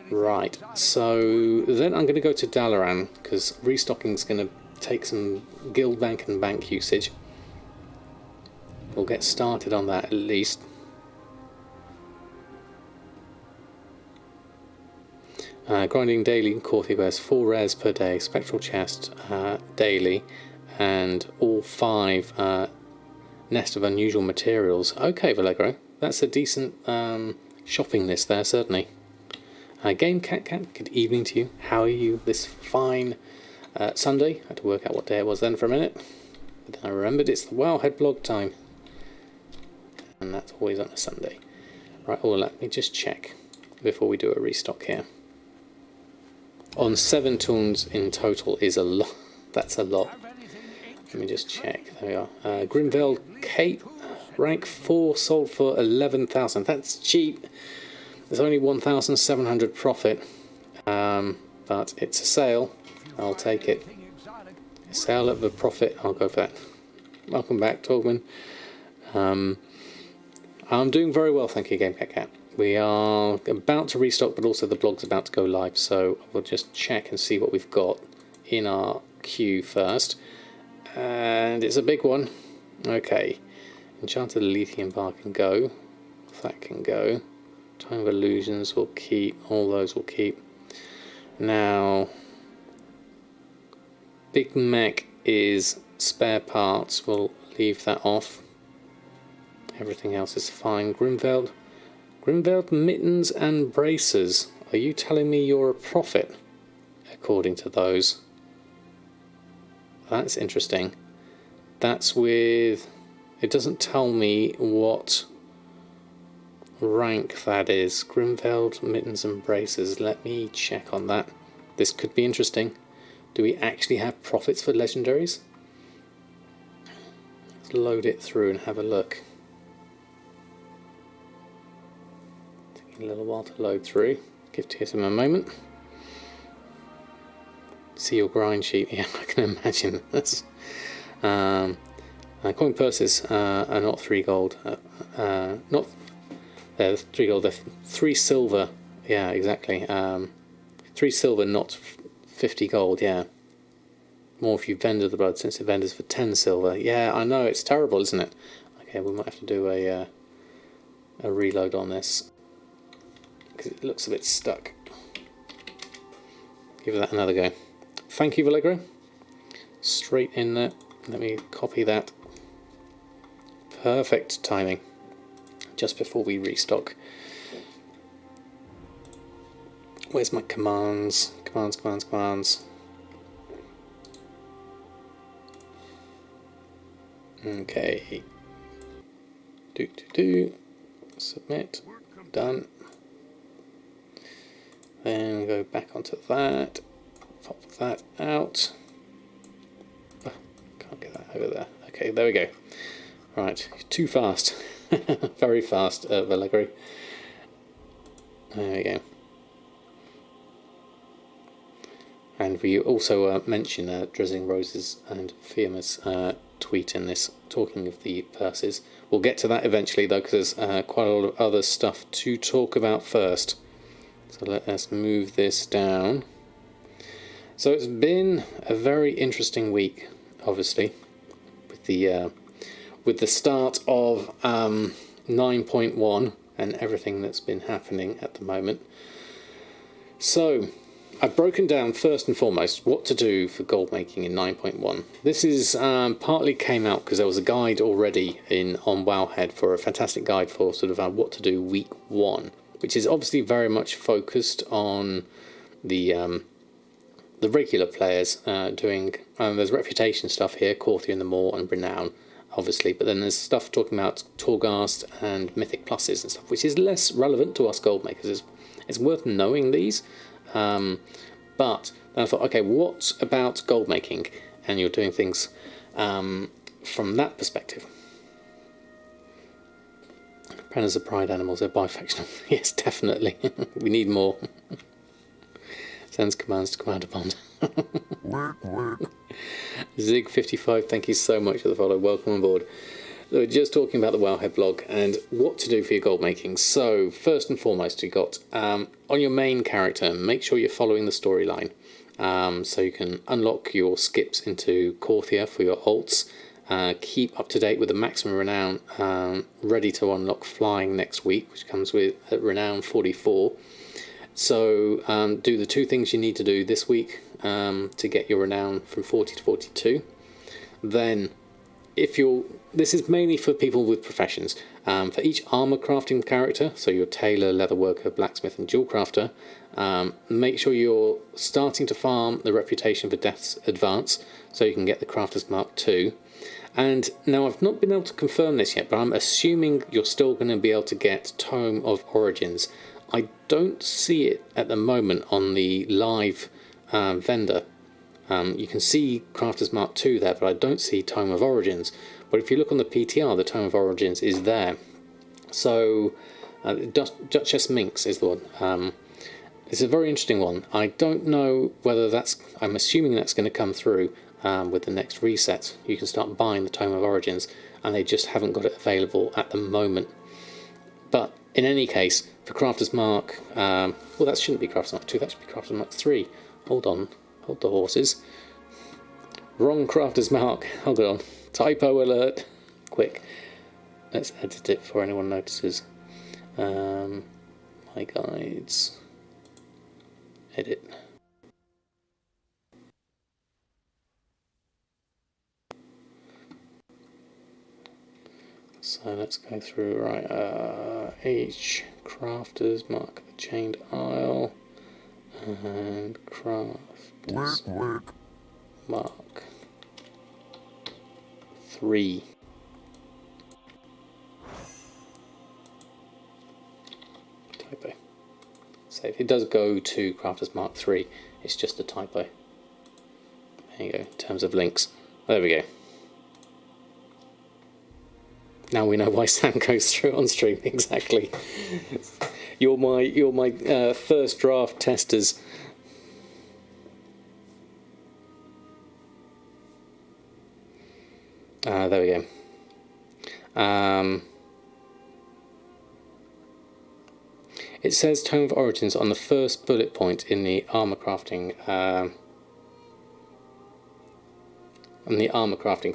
Right, so then I'm going to go to Dalaran, because restocking is going to take some guild bank and bank usage. We'll get started on that at least. Grinding daily quarterly bears 4 rares per day, spectral chest daily, and all 5 nest of unusual materials. Okay, Vallegro, that's a decent shopping list there, certainly. Game Cat, good evening to you. How are you this fine Sunday? I had to work out what day it was then for a minute. But then I remembered it's the Wowhead blog time. And that's always on a Sunday. Right, well, let me just check before we do a restock here. On 7 toons in total is a lot. That's a lot. Let me just check. There we are. Grimveld Cape, rank 4, sold for 11,000. That's cheap. There's only 1,700 profit, but it's a sale. I'll take it. A sale at the profit. I'll go for that. Welcome back, Torgman. I'm doing very well, thank you, Game Cat. We are about to restock, but also the blog's about to go live, so we'll just check and see what we've got in our queue first. And it's a big one. Okay. Enchanted Lithium Bar can go. That can go. Time of Illusions will keep. All those will keep. Now, Big Mech is spare parts. We'll leave that off. Everything else is fine. Grimveld mittens and braces. Are you telling me you're a prophet? According to those. That's interesting. That's with... It doesn't tell me what rank that is. Grimveld mittens and braces. Let me check on that. This could be interesting. Do we actually have profits for legendaries? Let's load it through and have a look. A little while to load through. Give TSM a moment. See your grind sheet. Yeah, I can imagine. That's coin purses are not 3 gold. Not they're 3 gold. They're 3 silver. Yeah, exactly. 3 silver, not 50 gold. Yeah. More if you vendor the blood, since it vendors for 10 silver. Yeah, I know, it's terrible, isn't it? Okay, we might have to do a reload on this, because it looks a bit stuck. Give that another go. Thank you, Vallegro. Straight in there. Let me copy that. Perfect timing. Just before we restock. Where's my commands? Commands. Okay. Submit. Done. Then go back onto that. Pop that out. Oh, can't get that over there. Okay, there we go. Right, too fast. Very fast, Valegri. There we go. And we also mention Drizzling Roses and Fiamma's tweet in this, talking of the verses. We'll get to that eventually, though, because there's quite a lot of other stuff to talk about first. So let us move this down. So it's been a very interesting week, obviously, with the start of 9.1 and everything that's been happening at the moment. So I've broken down first and foremost what to do for gold making in 9.1. This is partly came out because there was a guide already on Wowhead, for a fantastic guide for sort of what to do week 1, which is obviously very much focused on the regular players doing. There's reputation stuff here, Courtier in the Maw and Renown, obviously, but then there's stuff talking about Torghast and Mythic Pluses and stuff, which is less relevant to us gold makers. It's worth knowing these. But then I thought, okay, what about gold making? And you're doing things from that perspective. Brandons are pride animals, they're bifactional. Yes, definitely. We need more. Sends commands to Commander Bond. Zig55, thank you so much for the follow. Welcome on board. So we're just talking about the Wowhead blog and what to do for your gold making. So first and foremost, you got on your main character, make sure you're following the storyline, so you can unlock your skips into Courtier for your ults. Keep up to date with the maximum renown, ready to unlock flying next week, which comes with renown 44. So do the 2 things you need to do this week to get your renown from 40 to 42. Then this is mainly for people with professions. For each armor crafting character, so your tailor, leatherworker, blacksmith and jewel crafter, make sure you're starting to farm the reputation for Death's Advance so you can get the Crafter's Mark 2. And now I've not been able to confirm this yet, but I'm assuming you're still going to be able to get Tome of Origins. I don't see it at the moment on the live vendor. You can see Crafter's Mark 2 there, but I don't see Tome of Origins. But if you look on the PTR, the Tome of Origins is there. So Duchess Minx is the one. It's a very interesting one. I don't know whether I'm assuming that's going to come through with the next reset. You can start buying the Tome of Origins, and they just haven't got it available at the moment. But in any case, for Crafter's Mark, well, that shouldn't be Crafter's Mark 2, that should be Crafter's Mark 3. Hold on, hold the horses. Wrong Crafter's Mark, hold on. Typo alert. Quick. Let's edit it before anyone notices. My guides. Edit. So let's go through, right, H, Crafter's Mark the Chained Isle, and Crafter's Mark 3. Typo. Save. It does go to Crafter's Mark 3, it's just a typo. There you go, in terms of links. There we go. Now we know why Sam goes through on stream. Exactly. You're my first draft testers. There we go. It says Tome of Origins on the first bullet point in the armor crafting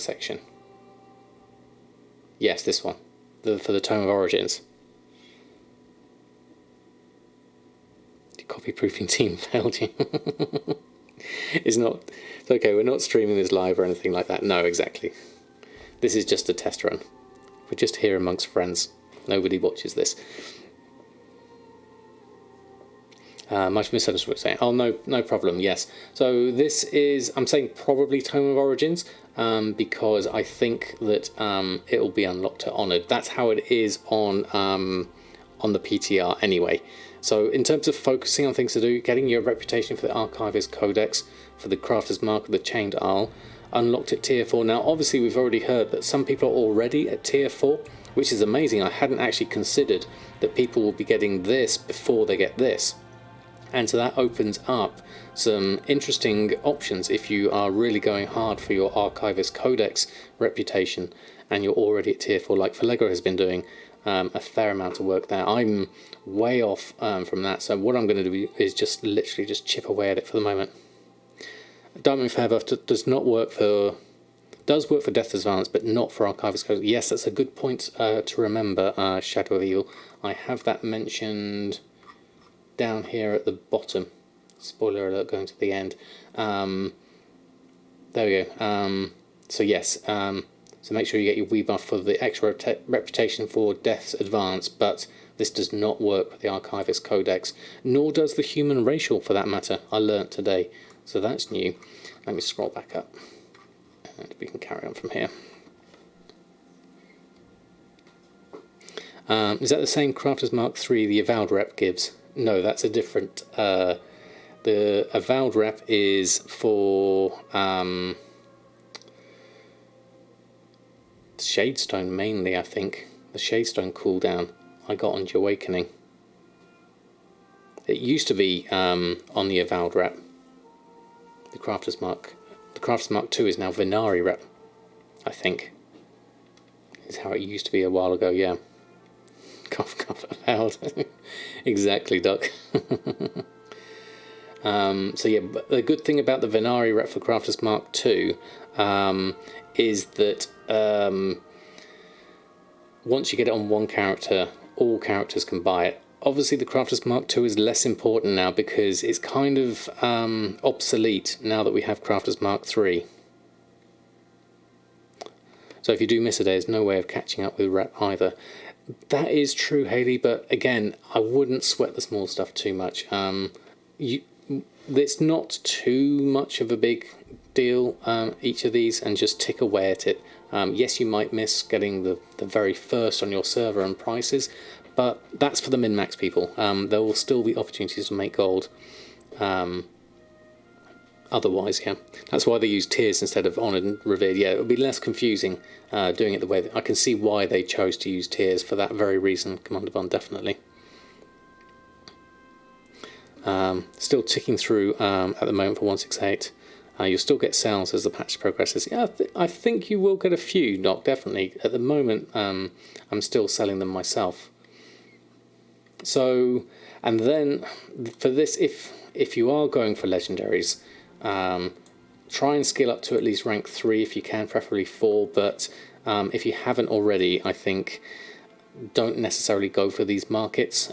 section. Yes, this one, for the Tome of Origins. The copy proofing team failed you. It's okay, we're not streaming this live or anything like that. No, exactly. This is just a test run. We're just here amongst friends. Nobody watches this. Much misunderstood what you're saying. Oh, no problem. Yes. So this is, I'm saying probably Tome of Origins, because I think that it will be unlocked at Honoured. That's how it is on the PTR anyway. So in terms of focusing on things to do, getting your reputation for the Archivist Codex, for the Crafter's Mark of the Chained Isle, unlocked at Tier 4. Now, obviously, we've already heard that some people are already at Tier 4, which is amazing. I hadn't actually considered that people will be getting this before they get this. And so that opens up some interesting options if you are really going hard for your Archivist Codex reputation and you're already at Tier 4, like Vallejo has been doing a fair amount of work there. I'm way off from that, so what I'm going to do is just literally just chip away at it for the moment. Diamond Forever does work for Death Advance, but not for Archivist Codex. Yes, that's a good point to remember, Shadow of Evil. I have that mentioned down here at the bottom. Spoiler alert going to the end. There we go. So yes, so make sure you get your Wii buff for the extra reputation for Death's Advance, but this does not work with the Archivist Codex, nor does the Human Racial for that matter, I learnt today. So that's new. Let me scroll back up and we can carry on from here. Is that the same Crafter's Mark 3 the Avowed rep gives? No, that's a different... the Avowed rep is for... Shadestone mainly, I think. The Shadestone cooldown I got on the Awakening. It used to be on the Avowed rep. The Crafter's Mark 2 is now Venari rep, I think. Is how it used to be a while ago, yeah. Cough, cough, Avowed. Exactly, Duck. So yeah, but the good thing about the Venari rep for Crafter's Mark 2 is that once you get it on one character, all characters can buy it. Obviously the Crafter's Mark 2 is less important now because it's kind of obsolete now that we have Crafter's Mark 3. So if you do miss a day, there's no way of catching up with rep either. That is true, Haley, but again, I wouldn't sweat the small stuff too much. It's not too much of a big deal, each of these, and just tick away at it. Yes, you might miss getting the very first on your server and prices, but that's for the min-max people. There will still be opportunities to make gold. Otherwise, yeah. That's why they use tiers instead of honoured and revered. Yeah, it would be less confusing doing it the way that... I can see why they chose to use tiers for that very reason, Commander Bond, definitely. Still ticking through at the moment for 168. You'll still get sales as the patch progresses. Yeah, I think you will get a few, Doc, definitely. At the moment, I'm still selling them myself. So, and then for this, if you are going for legendaries, try and scale up to at least rank 3 if you can, preferably 4. But if you haven't already, I think don't necessarily go for these markets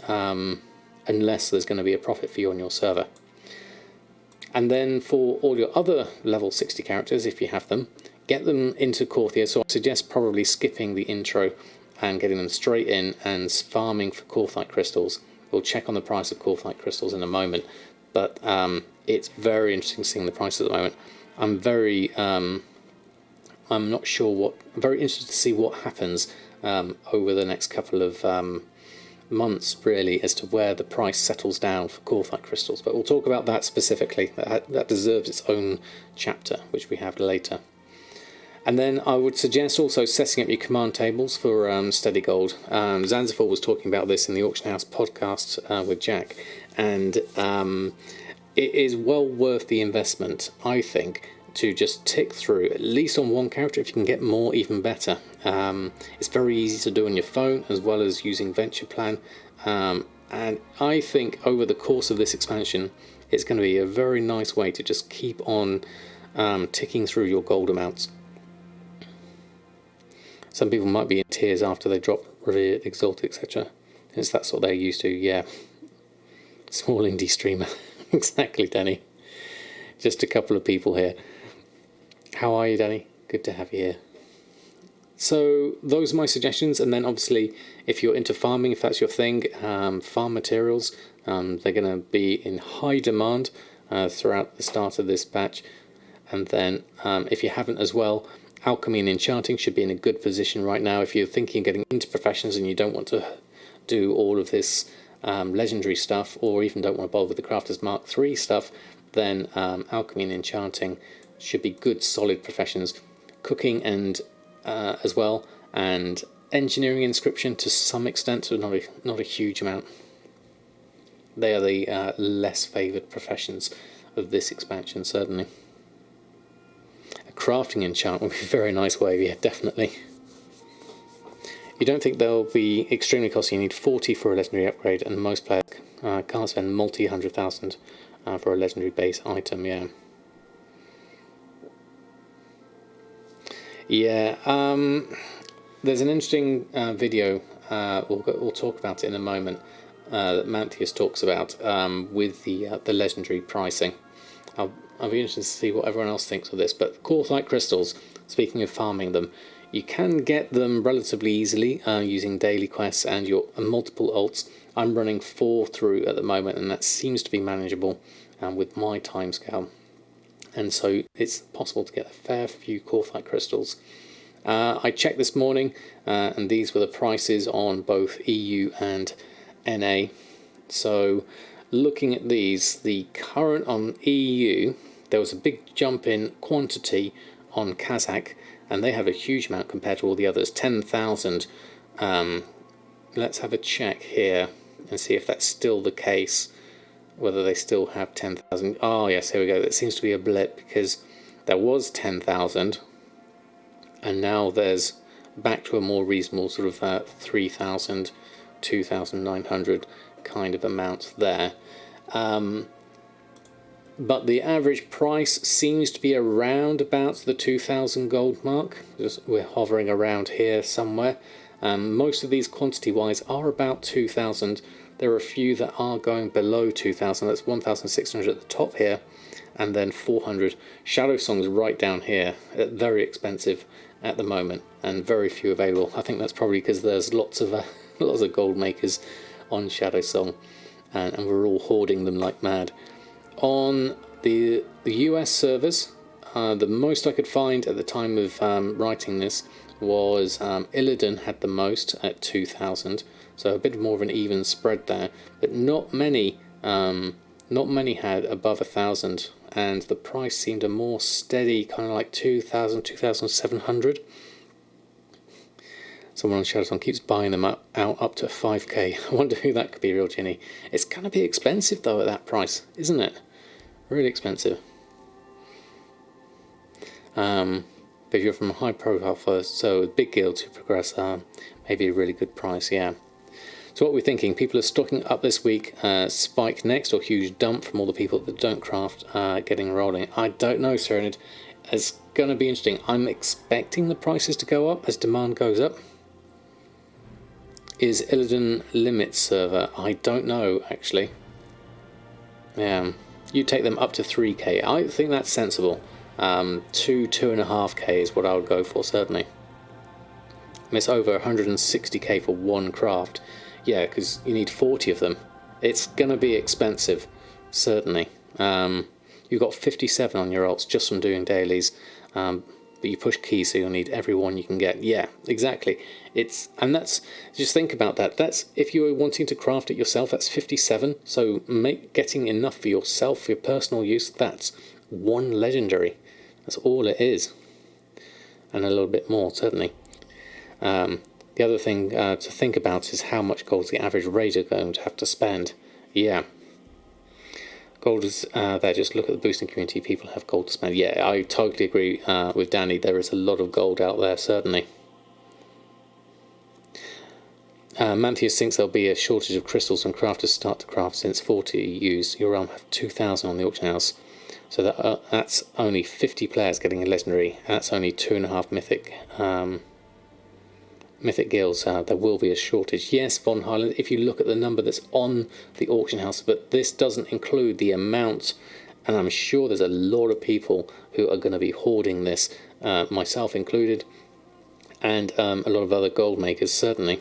unless there's going to be a profit for you on your server. And then for all your other level 60 characters, if you have them, get them into Korthia. So I suggest probably skipping the intro and getting them straight in and farming for Korthite crystals. We'll check on the price of Korthite crystals in a moment, but it's very interesting seeing the prices at the moment. I'm not sure I'm very interested to see what happens over the next couple of months, really, as to where the price settles down for Korthite crystals, but we'll talk about that specifically. That deserves its own chapter, which we have later. And then I would suggest also setting up your command tables for Steady Gold. Zanzibar was talking about this in the Auction House podcast with Jack, and it is well worth the investment, I think, to just tick through, at least on one character. If you can get more, even better. It's very easy to do on your phone as well as using Venture Plan, and I think over the course of this expansion it's going to be a very nice way to just keep on ticking through your gold amounts. Some people might be in tears after they drop Revered, Exalted, etc. Since that's what they're used to, yeah. Small indie streamer. Exactly, Danny. Just a couple of people here. How are you, Danny? Good to have you here. So those are my suggestions, and then obviously if you're into farming, if that's your thing, farm materials, They're going to be in high demand throughout the start of this batch. And then if you haven't as well, Alchemy and Enchanting should be in a good position right now. If you're thinking of getting into professions and you don't want to do all of this legendary stuff, or even don't want to bother with the Crafter's Mark III stuff, then Alchemy and Enchanting should be good solid professions. Cooking and as well, and Engineering Inscription to some extent, so not a huge amount. They are the less favoured professions of this expansion, certainly. A crafting enchant would be a very nice wave, yeah, definitely. You don't think they'll be extremely costly. You need 40 for a legendary upgrade, and most players can't spend multi-100,000 for a legendary base item, yeah. Yeah, there's an interesting video, we'll talk about it in a moment, that Manthius talks about with the legendary pricing. I'll be interested to see what everyone else thinks of this, but Quartzite crystals, speaking of farming them, you can get them relatively easily using daily quests and your multiple ults. I'm running 4 through at the moment, and that seems to be manageable with my timescale. And so it's possible to get a fair few Quartzite crystals. I checked this morning, and these were the prices on both EU and NA. So looking at these, the current on EU, there was a big jump in quantity on Kazakh, and they have a huge amount compared to all the others, 10,000. Let's have a check here and see if that's still the case, whether they still have 10,000. Oh yes, here we go. That seems to be a blip, because there was 10,000 and now there's back to a more reasonable sort of 3,000, 2,900 kind of amount there. But the average price seems to be around about the 2,000 gold mark. We're hovering around here somewhere. Most of these quantity-wise are about 2,000. There are a few that are going below 2,000. That's 1,600 at the top here, and then 400. Shadow Song's right down here, very expensive at the moment, and very few available. I think that's probably because there's lots of gold makers on Shadow Song, and we're all hoarding them like mad. On the US servers, the most I could find at the time of writing this was Illidan had the most at 2,000, so a bit more of an even spread there, but not many had above 1,000, and the price seemed a more steady kind of like 2,000, 2,700. Someone on Shadowsong keeps buying them out up to 5k. I wonder who that could be, real Ginny. It's going to be expensive though at that price, isn't it? Really expensive. But if you're from a high profile first, so big guilds who progress, maybe a really good price, yeah. So what we're thinking, people are stocking up this week, spike next, or huge dump from all the people that don't craft getting rolling. I don't know, Serenid. It's going to be interesting. I'm expecting the prices to go up as demand goes up. Is Illidan limit server? I don't know, actually. Yeah, you take them up to 3k. I think that's sensible. 2.5k is what I would go for, certainly. And it's over 160k for one craft. Yeah, because you need 40 of them. It's going to be expensive, certainly. You've got 57 on your alts just from doing dailies, but you push keys, so you'll need every one you can get. Yeah, exactly. And that's, just think about that. That's, if you're wanting to craft it yourself, that's 57. So getting enough for yourself, for your personal use, that's one legendary. That's all it is, and a little bit more, certainly. The other thing to think about is how much gold the average raider going to have to spend. Yeah, gold is there. Just look at the boosting community. People have gold to spend. Yeah, I totally agree with Danny. There is a lot of gold out there, certainly. Manthius thinks there'll be a shortage of crystals when crafters start to craft, since 40 used. Your realm have 2,000 on the auction house. So that's only 50 players getting a legendary. That's only 2.5 mythic guilds. There will be a shortage. Yes, Von Highland, if you look at the number that's on the auction house, but this doesn't include the amount, and I'm sure there's a lot of people who are going to be hoarding this, myself included, and a lot of other gold makers, certainly.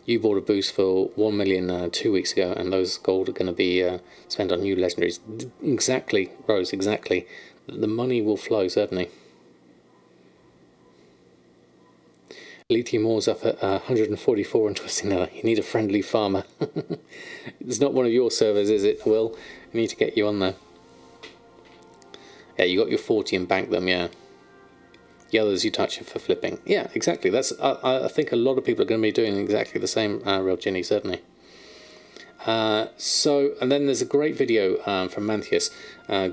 You bought a boost for 1 million 2 weeks ago, and those gold are going to be spent on new legendaries. Exactly, Rose, exactly. The money will flow, certainly. Lithium ore's up at 144 and twisting another. You need a friendly farmer. It's not one of your servers, is it, Will? I need to get you on there. Yeah, you got your 40 and bank them, yeah. The others you touch it for flipping. Yeah, exactly. That's I think a lot of people are going to be doing exactly the same, Real Ginny, certainly. And then there's a great video from Manthius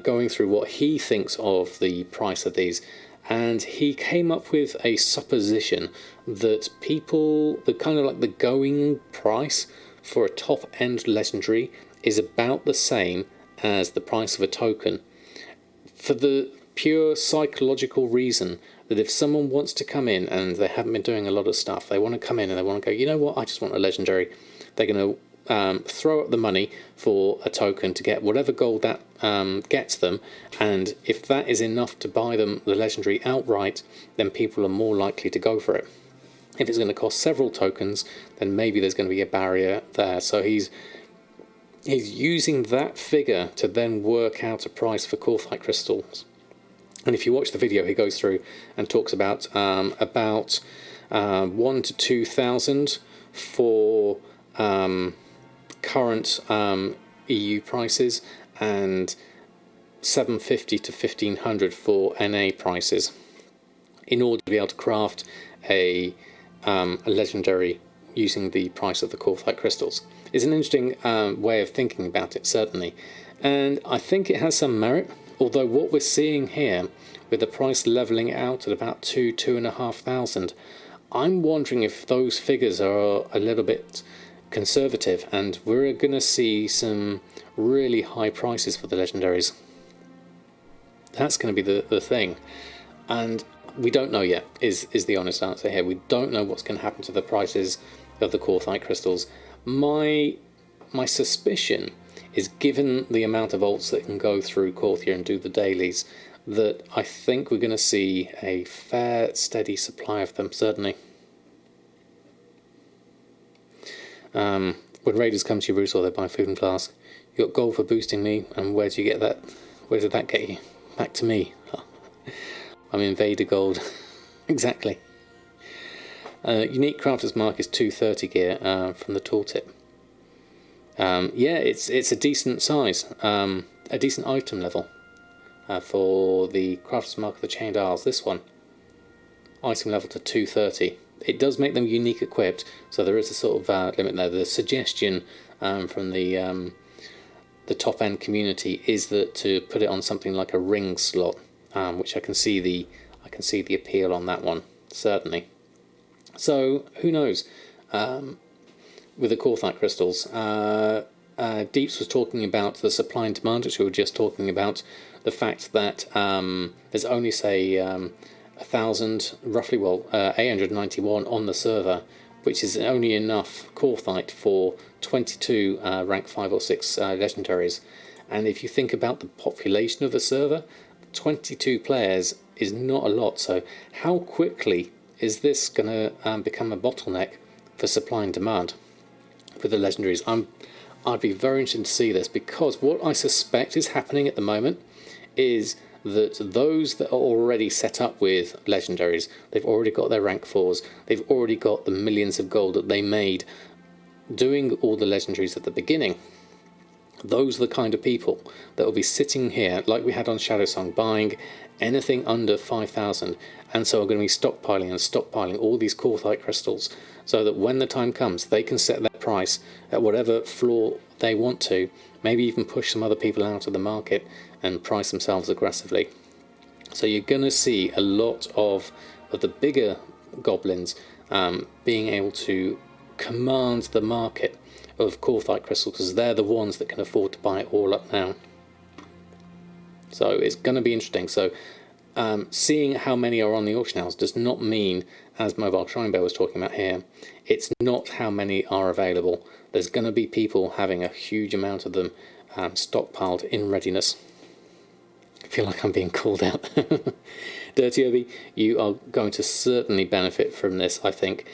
going through what he thinks of the price of these. And he came up with a supposition that the kind of like the going price for a top end legendary is about the same as the price of a token, for the pure psychological reason that if someone wants to come in and they haven't been doing a lot of stuff, they want to come in and they want to go, you know what, I just want a legendary, they're going to throw up the money for a token to get whatever gold that gets them, and if that is enough to buy them the legendary outright, then people are more likely to go for it. If it's going to cost several tokens, then maybe there's going to be a barrier there. So he's using that figure to then work out a price for Korthite crystals. And if you watch the video, he goes through and talks about 1 to 2,000 for current EU prices, and 750 to 1,500 for NA prices, in order to be able to craft a legendary using the price of the Korthite crystals. It's an interesting way of thinking about it, certainly, and I think it has some merit. Although what we're seeing here, with the price levelling out at about 2,500, I'm wondering if those figures are a little bit conservative, and we're going to see some really high prices for the legendaries. That's going to be the thing, and we don't know yet, is the honest answer here. We don't know what's going to happen to the prices of the Korthite crystals. My suspicion is, given the amount of alts that can go through Korthia and do the dailies, that I think we're going to see a fair, steady supply of them, certainly. When raiders come to your roost, or they buy food and flask, you got gold for boosting me, and where do you get that? Where did that get you? Back to me. I'm Invader Gold. Exactly. Unique Crafter's Mark is 230 gear from the tooltip. Yeah, it's a decent size, a decent item level for the Crafter's Mark of the Chained Isles. This one, item level to 230. It does make them unique equipped, so there is a sort of limit there. The suggestion from the top end community is that to put it on something like a ring slot, which I can see the appeal on that one, certainly. So who knows? With the Korthite crystals, Deeps was talking about the supply and demand, which we were just talking about. The fact that there's only, say, 1,000, roughly, 891 on the server, which is only enough Korthite for 22 rank 5 or 6 legendaries. And if you think about the population of the server, 22 players is not a lot. So how quickly is this going to become a bottleneck for supply and demand with the legendaries? I'd be very interested to see this, because what I suspect is happening at the moment is that those that are already set up with legendaries, they've already got their rank 4s, they've already got the millions of gold that they made doing all the legendaries at the beginning. Those are the kind of people that will be sitting here, like we had on Shadow Song, buying anything under 5,000, and so are going to be stockpiling all these Korthite crystals, so that when the time comes, they can set their price at whatever floor they want to, maybe even push some other people out of the market and price themselves aggressively. So you're going to see a lot of the bigger goblins being able to command the market of Korthite crystals, because they're the ones that can afford to buy it all up now. So it's going to be interesting. So seeing how many are on the auction house does not mean, as Mobile Shrine Bear was talking about here, it's not how many are available. There's going to be people having a huge amount of them stockpiled in readiness feel like I'm being called out. Dirty Obi, you are going to certainly benefit from this, I think,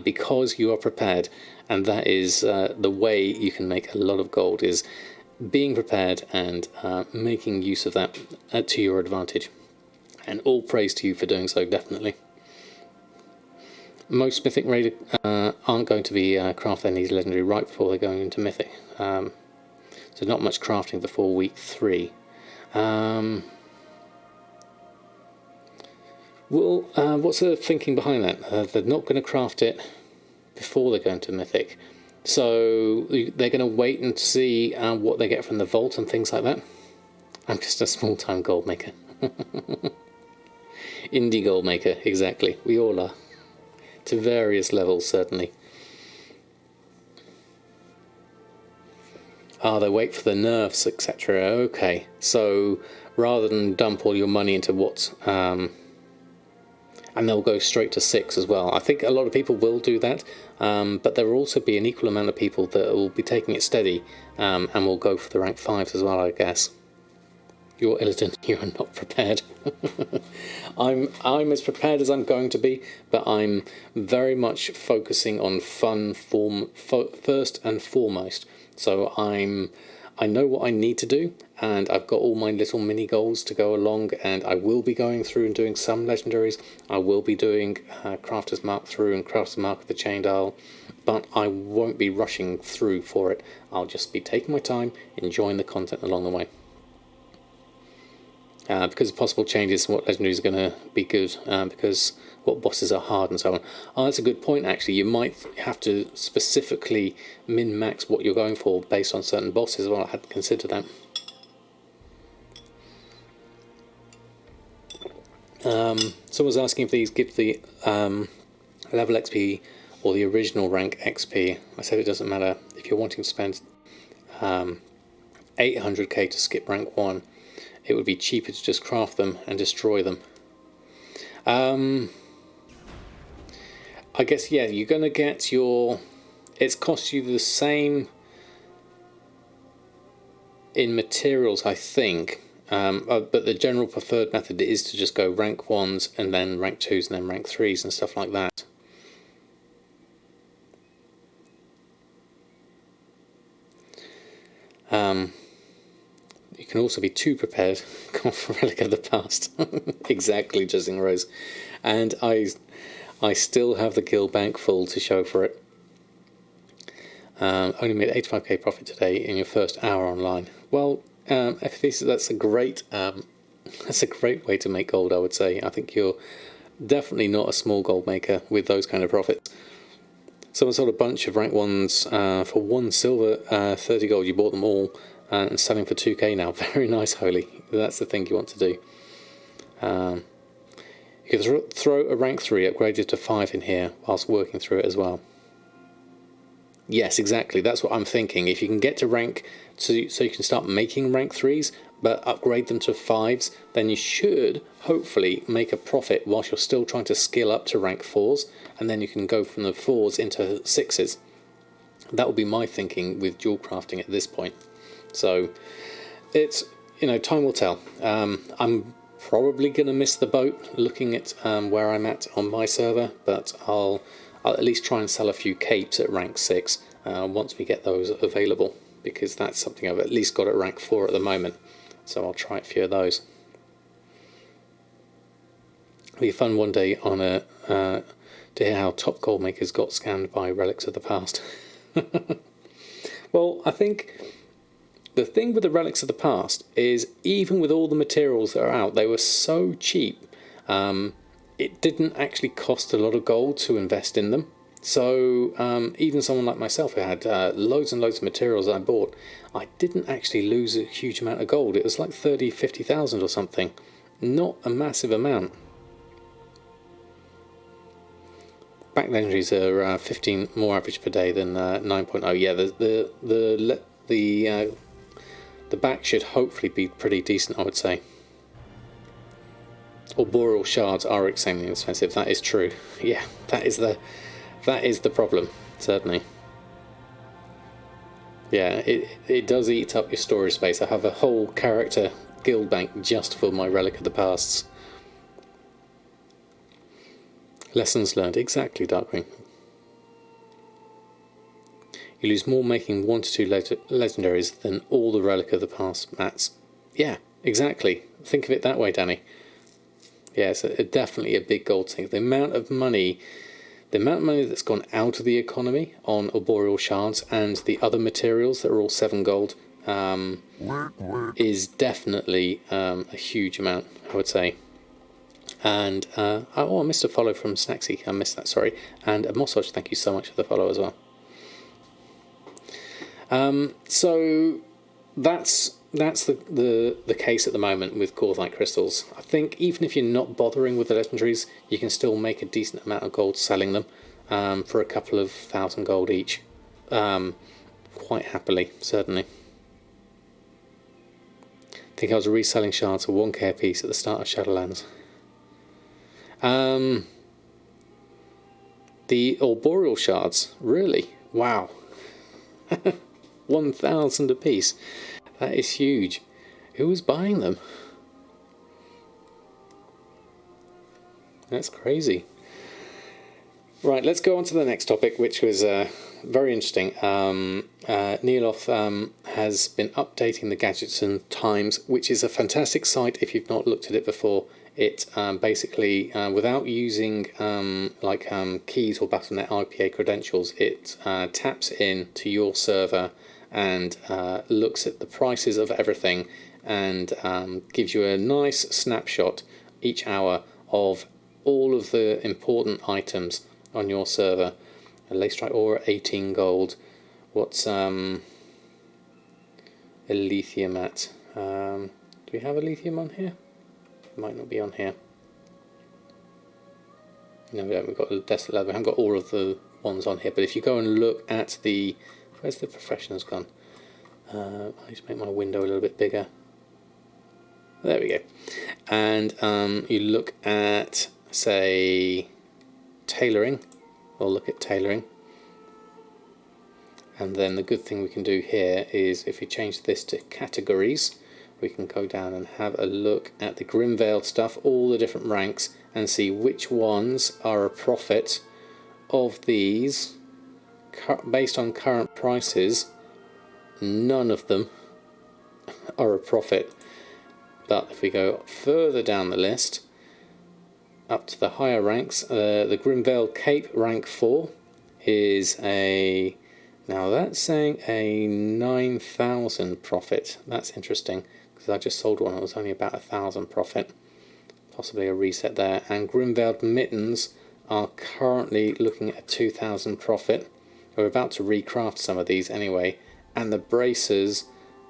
because you are prepared, and that is the way you can make a lot of gold, is being prepared and making use of that to your advantage. And all praise to you for doing so, definitely. Most Mythic Raid aren't going to be craft their needs legendary right before they're going into Mythic. So not much crafting before week 3. Well, what's the thinking behind that? They're not going to craft it before they go into Mythic. So they're going to wait and see what they get from the vault and things like that. I'm just a small-time gold maker. Indie gold maker, exactly. We all are. To various levels, certainly. They wait for the nerfs, etc. Okay, so rather than dump all your money into what... and they'll go straight to 6 as well. I think a lot of people will do that, but there will also be an equal amount of people that will be taking it steady and will go for the rank 5s as well, I guess. You're Illidan, you are not prepared. I'm as prepared as I'm going to be, but I'm very much focusing on fun form first and foremost. So I know what I need to do, and I've got all my little mini goals to go along, and I will be going through and doing some legendaries. I will be doing Crafter's Mark through and Crafter's Mark of the Chain Dial, but I won't be rushing through for it. I'll just be taking my time, enjoying the content along the way. Because of possible changes, what legendaries are going to be good, because what bosses are hard and so on. Oh, that's a good point, actually. You might have to specifically min-max what you're going for based on certain bosses. Well, I hadn't considered that. Someone's asking if these give the level XP or the original rank XP. I said it doesn't matter. If you're wanting to spend 800k to skip rank 1, it would be cheaper to just craft them and destroy them. I guess, yeah, you're going to get your... It's cost you the same in materials, I think. But the general preferred method is to just go rank 1s and then rank 2s and then rank 3s and stuff like that. You can also be too prepared. Come for Relic of the Past. Exactly, Jizzing Rose. And I still have the guild bank full to show for it. Only made 85k profit today in your first hour online. Well, FTC, that's a great way to make gold, I would say. I think you're definitely not a small gold maker with those kind of profits. Someone sold a bunch of rank 1s for 1 silver, 30 gold. You bought them all and selling for 2k now. Very nice, Holy. That's the thing you want to do. You can throw a rank 3 upgraded to 5 in here whilst working through it as well. Yes, exactly. That's what I'm thinking. If you can get to rank, so you can start making rank 3s, but upgrade them to 5s, then you should hopefully make a profit whilst you're still trying to skill up to rank 4s, and then you can go from the 4s into 6s. That would be my thinking with dual crafting at this point. So it's, time will tell. I'm probably going to miss the boat looking at where I'm at on my server, but I'll at least try and sell a few capes at rank 6 once we get those available, because that's something I've at least got at rank 4 at the moment, so I'll try a few of those. It'll be fun one day on to hear how top gold makers got scammed by relics of the past. Well, I think the thing with the relics of the past is, even with all the materials that are out, they were so cheap. It didn't actually cost a lot of gold to invest in them. So even someone like myself who had loads and loads of materials that I bought, I didn't actually lose a huge amount of gold. It was like 50,000 or something. Not a massive amount. Back legendaries are 15 more average per day than 9.0. Yeah, the back should hopefully be pretty decent, I would say. Arboreal shards are extremely expensive. That is true. Yeah, that is the problem, certainly. Yeah, it does eat up your storage space. I have a whole character guild bank just for my Relic of the Pasts. Lessons learned. Exactly, Darkwing. You lose more making 1 to 2 legendaries than all the Relic of the Past mats. Yeah, exactly. Think of it that way, Danny. Yeah, it's definitely a big gold sink. The amount of money that's gone out of the economy on arboreal shards and the other materials that are all 7 gold is definitely a huge amount, I would say. And I missed a follow from Snacksy. I missed that, sorry. And Mossage, thank you so much for the follow as well. So that's the case at the moment with Gorthite crystals. I think even if you're not bothering with the legendaries, you can still make a decent amount of gold selling them for a couple of 1,000 gold each. Quite happily, certainly. I think I was reselling shards for 1k a piece at the start of Shadowlands. The arboreal shards, really? Wow. 1,000 a piece. That is huge. Who was buying them? That's crazy. Right, let's go on to the next topic, which was very interesting. Neoloth has been updating the Gadgets and Times, which is a fantastic site if you've not looked at it before. It basically, without using keys or Battle.net IPA credentials, it taps in to your server and looks at the prices of everything and gives you a nice snapshot each hour of all of the important items on your server. A Leystrike ore, 18 gold. What's a lithium at? Do we have a lithium on here? It might not be on here. No, we don't. We've got a Desolate Leather. We haven't got all of the ones on here. But if you go and look at the... Where's the Professionals gone? I need to make my window a little bit bigger. There we go. And you look at, say, tailoring. We'll look at tailoring. And then the good thing we can do here is if we change this to categories, we can go down and have a look at the Grimveiled stuff, all the different ranks, and see which ones are a profit of these. Based on current prices, none of them are a profit. But if we go further down the list, up to the higher ranks, the Grimveiled Cape rank 4 is a... Now that's saying a 9,000 profit. That's interesting, because I just sold one. It was only about 1,000 profit. Possibly a reset there. And Grimveiled Mittens are currently looking at 2,000 profit. We're about to recraft some of these anyway. And the bracers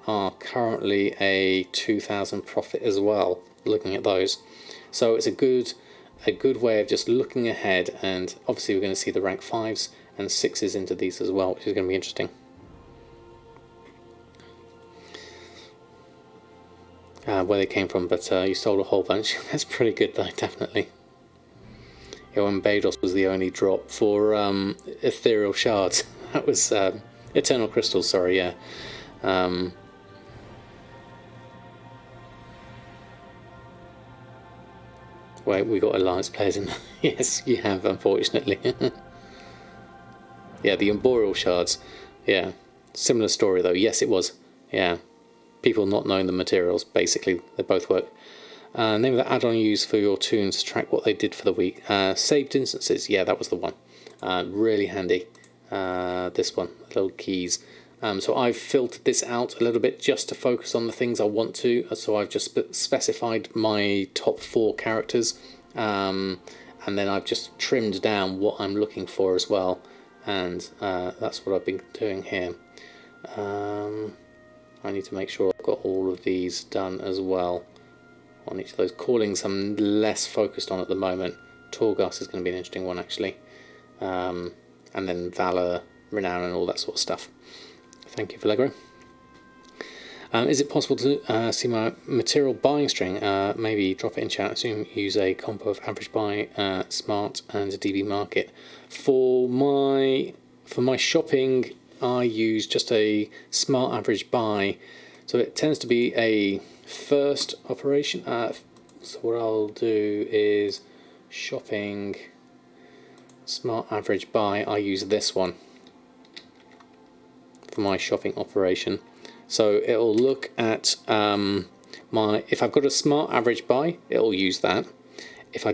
are currently a 2,000 profit as well, looking at those. So it's a good way of just looking ahead, and obviously we're going to see the rank 5s and 6s into these as well, which is going to be interesting. Where they came from, but you sold a whole bunch. That's pretty good though, definitely. Yeah, when Bados was the only drop for ethereal shards. That was eternal crystals, sorry, yeah. Wait, we got alliance players in. Yes, you have, unfortunately. Yeah, the arboreal shards. Yeah, similar story though. Yes, it was. Yeah, people not knowing the materials. Basically, they both work. Name of the add-on you use for your tunes to track what they did for the week. Saved instances. Yeah, that was the one. Really handy. This one, little keys. So I've filtered this out a little bit just to focus on the things I want to. So I've just specified my top 4 characters, and then I've just trimmed down what I'm looking for as well. And that's what I've been doing here. I need to make sure I've got all of these done as well on each of those. Callings I'm less focused on at the moment. Torghast is going to be an interesting one actually. And then Valor, Renown and all that sort of stuff. Thank you, Vallegro. Is it possible to see my material buying string? Maybe drop it in chat. I assume you use a combo of average buy, smart and a DB market. For my shopping, I use just a smart average buy. So it tends to be a first operation. So what I'll do is shopping, smart average buy. I use this one for my shopping operation. So it'll look at if I've got a smart average buy, it'll use that. If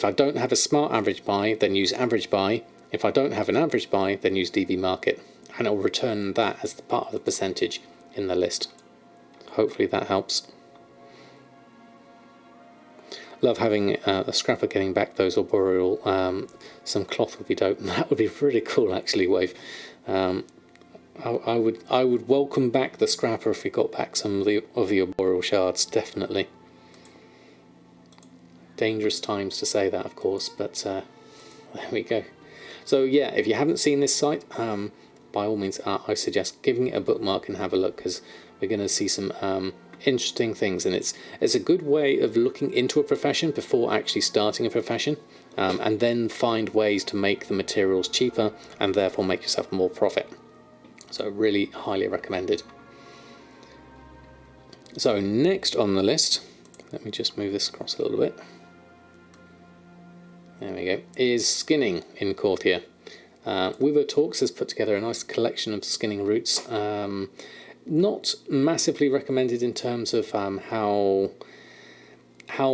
I don't have a smart average buy, then use average buy. If I don't have an average buy, then use DV market, and it'll return that as the part of the percentage in the list. Hopefully that helps. Love having a scrapper getting back those arboreal. Some cloth would be dope. That would be really cool, actually, Wave. I would welcome back the scrapper if we got back some of the arboreal shards, definitely. Dangerous times to say that, of course, but there we go. So yeah, if you haven't seen this site, by all means, I suggest giving it a bookmark and have a look, because we're going to see some interesting things, and it's a good way of looking into a profession before actually starting a profession, and then find ways to make the materials cheaper and therefore make yourself more profit. So really highly recommended. So next on the list, let me just move this across a little bit. There we go. Is skinning in Courtier. Weaver Talks has put together a nice collection of skinning routes. Not massively recommended in terms of how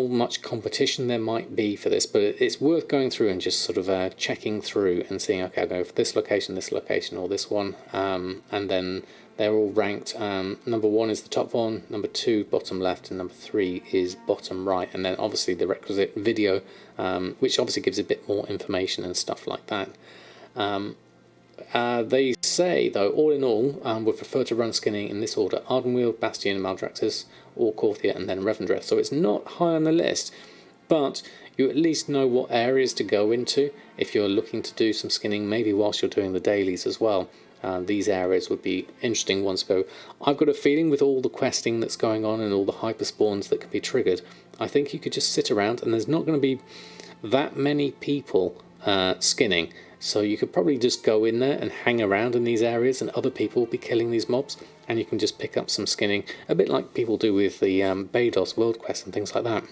much competition there might be for this, but it's worth going through and just sort of checking through and seeing, okay, I'll go for this location, or this one, and then they're all ranked. Number 1 is the top one, number 2 bottom left, and number 3 is bottom right, and then obviously the requisite video, which obviously gives a bit more information and stuff like that. They say, though, all in all, would prefer to run skinning in this order: Ardenweald, Bastion, Maldraxxus, or Courtier, and then Revendreth. So it's not high on the list, but you at least know what areas to go into if you're looking to do some skinning, maybe whilst you're doing the dailies as well. These areas would be interesting ones to go. I've got a feeling with all the questing that's going on and all the hyper spawns that can be triggered, I think you could just sit around and there's not going to be that many people skinning. So you could probably just go in there and hang around in these areas, and other people will be killing these mobs, and you can just pick up some skinning, a bit like people do with the Baidos World Quest and things like that.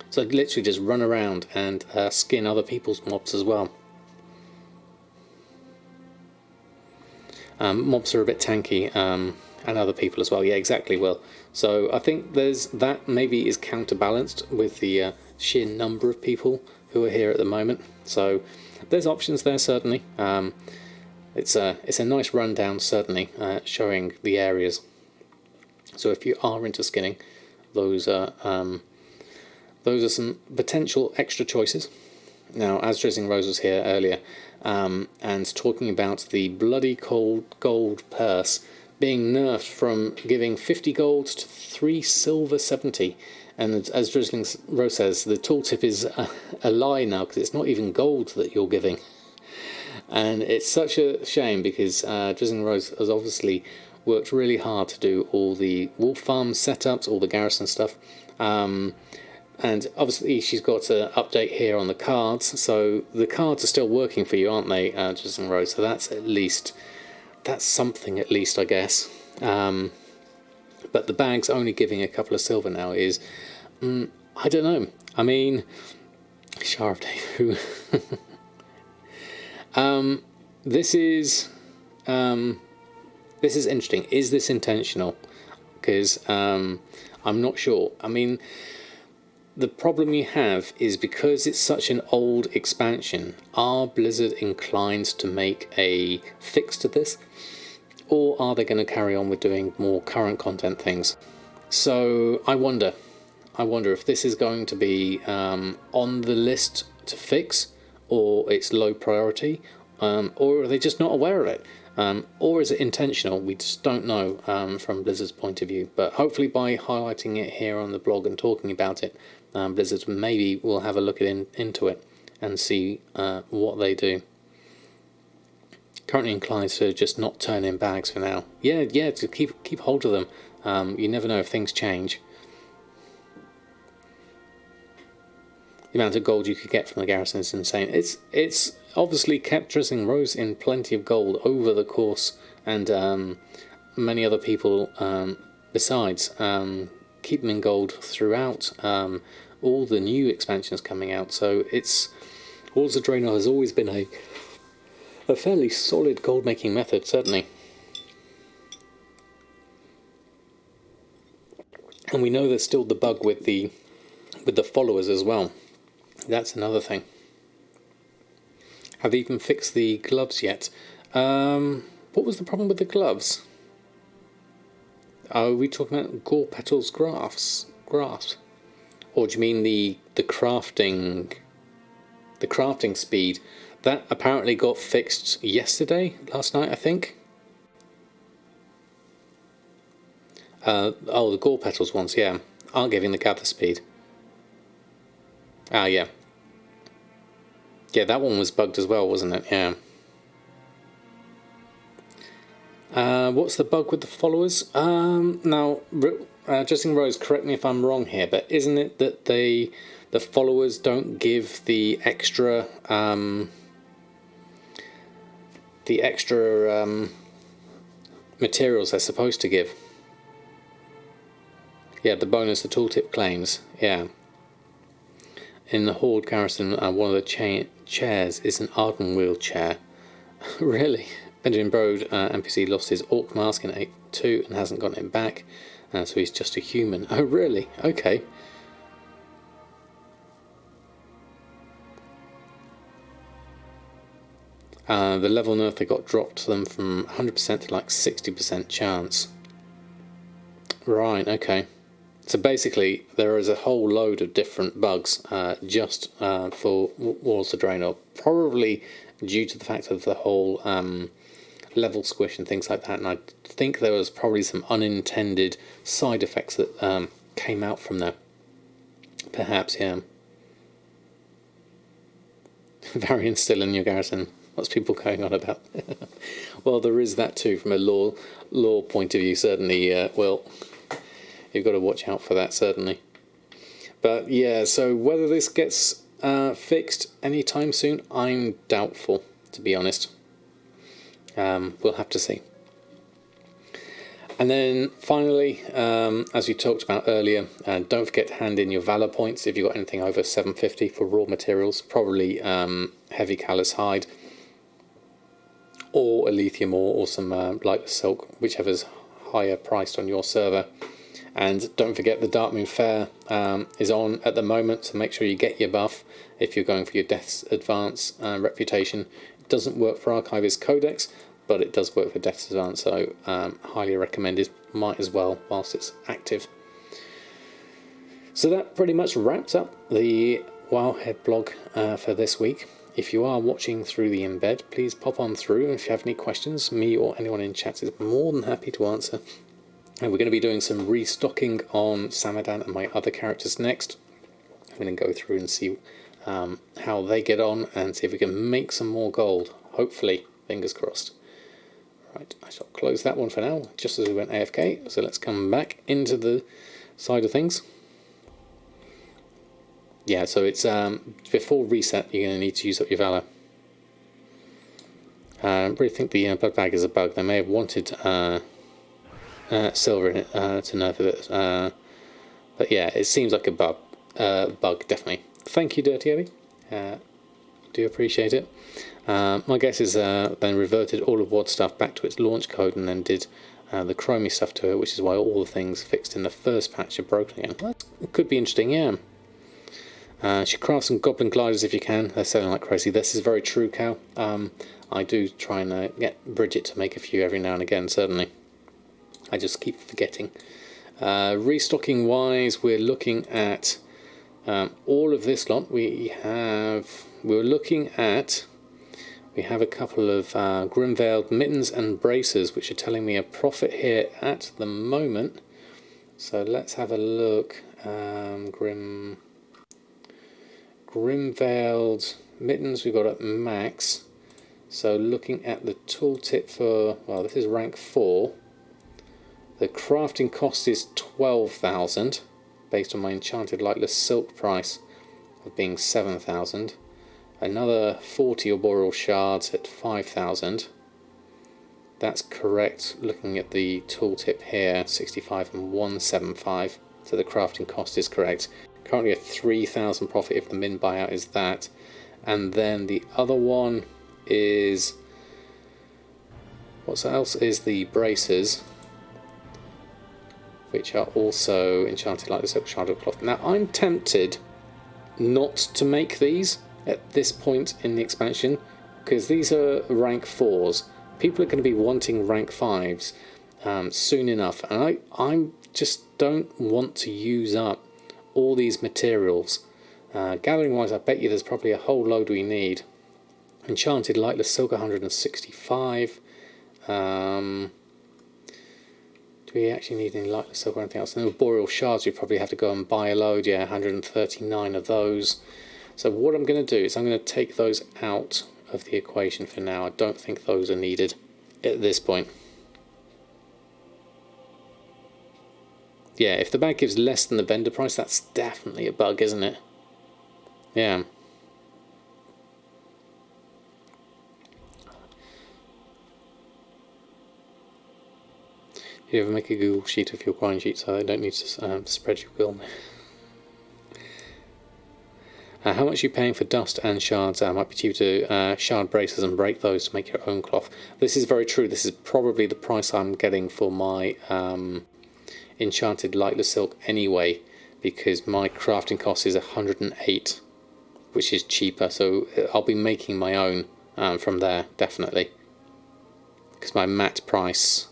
So literally just run around and skin other people's mobs as well. Mobs are a bit tanky, and other people as well. Yeah, exactly, Will. So I think that maybe is counterbalanced with the sheer number of people who are here at the moment. So there's options there, certainly. It's a nice rundown, certainly, showing the areas. So if you are into skinning, those are some potential extra choices. Now, as Drizzling Rose was here earlier, and talking about the bloody cold gold purse being nerfed from giving 50 gold to 3 silver 70. And as Drizzling Rose says, the tooltip is a lie now, because it's not even gold that you're giving. And it's such a shame, because Drizzling Rose has obviously worked really hard to do all the wolf farm setups, all the garrison stuff. And obviously she's got an update here on the cards. So the cards are still working for you, aren't they, Drizzling Rose? So that's something at least, I guess. But the bag's only giving a couple of silver now is, I don't know. I mean, Shah of Devu. This is interesting. Is this intentional? Because I'm not sure. I mean, the problem you have is because it's such an old expansion, are Blizzard inclined to make a fix to this? Or are they going to carry on with doing more current content things? So I wonder if this is going to be on the list to fix, or it's low priority, or are they just not aware of it? Or is it intentional? We just don't know from Blizzard's point of view. But hopefully by highlighting it here on the blog and talking about it, Blizzard maybe will have a look into it and see what they do. Currently inclined to just not turn in bags for now. Yeah, to keep hold of them. You never know if things change. The amount of gold you could get from the garrison is insane. It's obviously kept Drizzling Rose in plenty of gold over the course, and many other people besides. Keep them in gold throughout all the new expansions coming out. So it's Walls of Draenor has always been a fairly solid gold making method, certainly. And we know there's still the bug with the followers as well. That's another thing. Have they even fixed the gloves yet? What was the problem with the gloves? Are we talking about Gore Petals graphs? Or do you mean the crafting speed? That apparently got fixed last night, I think. The Gore Petals ones, yeah, aren't giving the gather speed. Yeah. Yeah, that one was bugged as well, wasn't it? Yeah. What's the bug with the followers? Now, Justin Rose, correct me if I'm wrong here, but isn't it that the followers don't give the extra materials they're supposed to give? Yeah, the bonus the tooltip claims. Yeah. In the Horde garrison, one of the chairs is an Arden wheelchair. Really? Benjamin Brode, NPC, lost his orc mask in 8.2 and hasn't gotten it back, so he's just a human. Oh, really? Okay. The level nerf they got dropped to them from 100% to like 60% chance. Right, okay. So basically, there is a whole load of different bugs just for Walls of Draenor, probably due to the fact of the whole level squish and things like that. And I think there was probably some unintended side effects that came out from there. Perhaps, yeah. Variants still in your garrison. What's people going on about? Well, there is that too, from a law point of view, certainly. Well, you've got to watch out for that, certainly. But yeah, so whether this gets fixed anytime soon, I'm doubtful, to be honest. We'll have to see. And then finally, as we talked about earlier, don't forget to hand in your Valor points if you've got anything over 750 for raw materials, probably heavy callous hide, or a lithium ore, or some light silk, whichever's higher priced on your server. And don't forget the Darkmoon Fair is on at the moment, so make sure you get your buff if you're going for your Death's Advance reputation. It doesn't work for Archivist Codex, but it does work for Death's Advance, so highly recommended. Might as well whilst it's active. So that pretty much wraps up the Wowhead blog for this week. If you are watching through the embed, please pop on through, and if you have any questions, me or anyone in chat is more than happy to answer. And we're going to be doing some restocking on Samadan and my other characters next. I'm going to go through and see how they get on and see if we can make some more gold. Hopefully, fingers crossed. Right, I shall close that one for now, just as we went AFK. So let's come back into the side of things. Yeah, so it's before reset, you're going to need to use up your Valor. I really think the blood bag is a bug. They may have wanted silver in it to nerf it, but yeah, it seems like a bug, definitely. Thank you, Dirty Eddie. Do appreciate it. My guess is then reverted all of WOD stuff back to its launch code and then did the Chromie stuff to it, which is why all the things fixed in the first patch are broken again. That could be interesting, yeah. Should craft some goblin gliders if you can. They're selling like crazy. This is very true, Cal. I do try and get Bridget to make a few every now and again, certainly. I just keep forgetting. Restocking wise, we're looking at all of this lot. We have a couple of Grimveiled mittens and bracers, which are telling me a profit here at the moment. So let's have a look. Grimveiled mittens we've got at max. So looking at the tooltip for, well, this is rank 4. The crafting cost is 12,000, based on my enchanted lightless silk price of being 7,000. Another 40 arboreal shards at 5,000. That's correct. Looking at the tooltip here, 65 and 175. So the crafting cost is correct. Currently a 3,000 profit if the min buyout is that. And then the other one is, what else is the braces, which are also enchanted like the silk shrouded cloth. Now I'm tempted not to make these at this point in the expansion, because these are rank 4s. People are going to be wanting rank 5s soon enough, and I just don't want to use up all these materials. Gathering wise, I bet you there's probably a whole load we need. Enchanted lightless silk 165. Do we actually need any lightless silk or anything else? And the boreal shards, we probably have to go and buy a load. Yeah, 139 of those. So what I'm going to do is I'm going to take those out of the equation for now. I don't think those are needed at this point. Yeah, if the bag gives less than the vendor price, that's definitely a bug, isn't it? Yeah. You ever make a Google sheet of your grind sheet so I don't need to spread your wheel? How much are you paying for dust and shards? Might be cheaper to shard braces and break those to make your own cloth. This is very true. This is probably the price I'm getting for my enchanted lightless silk anyway, because my crafting cost is 108, which is cheaper. So I'll be making my own from there, definitely, because my matte price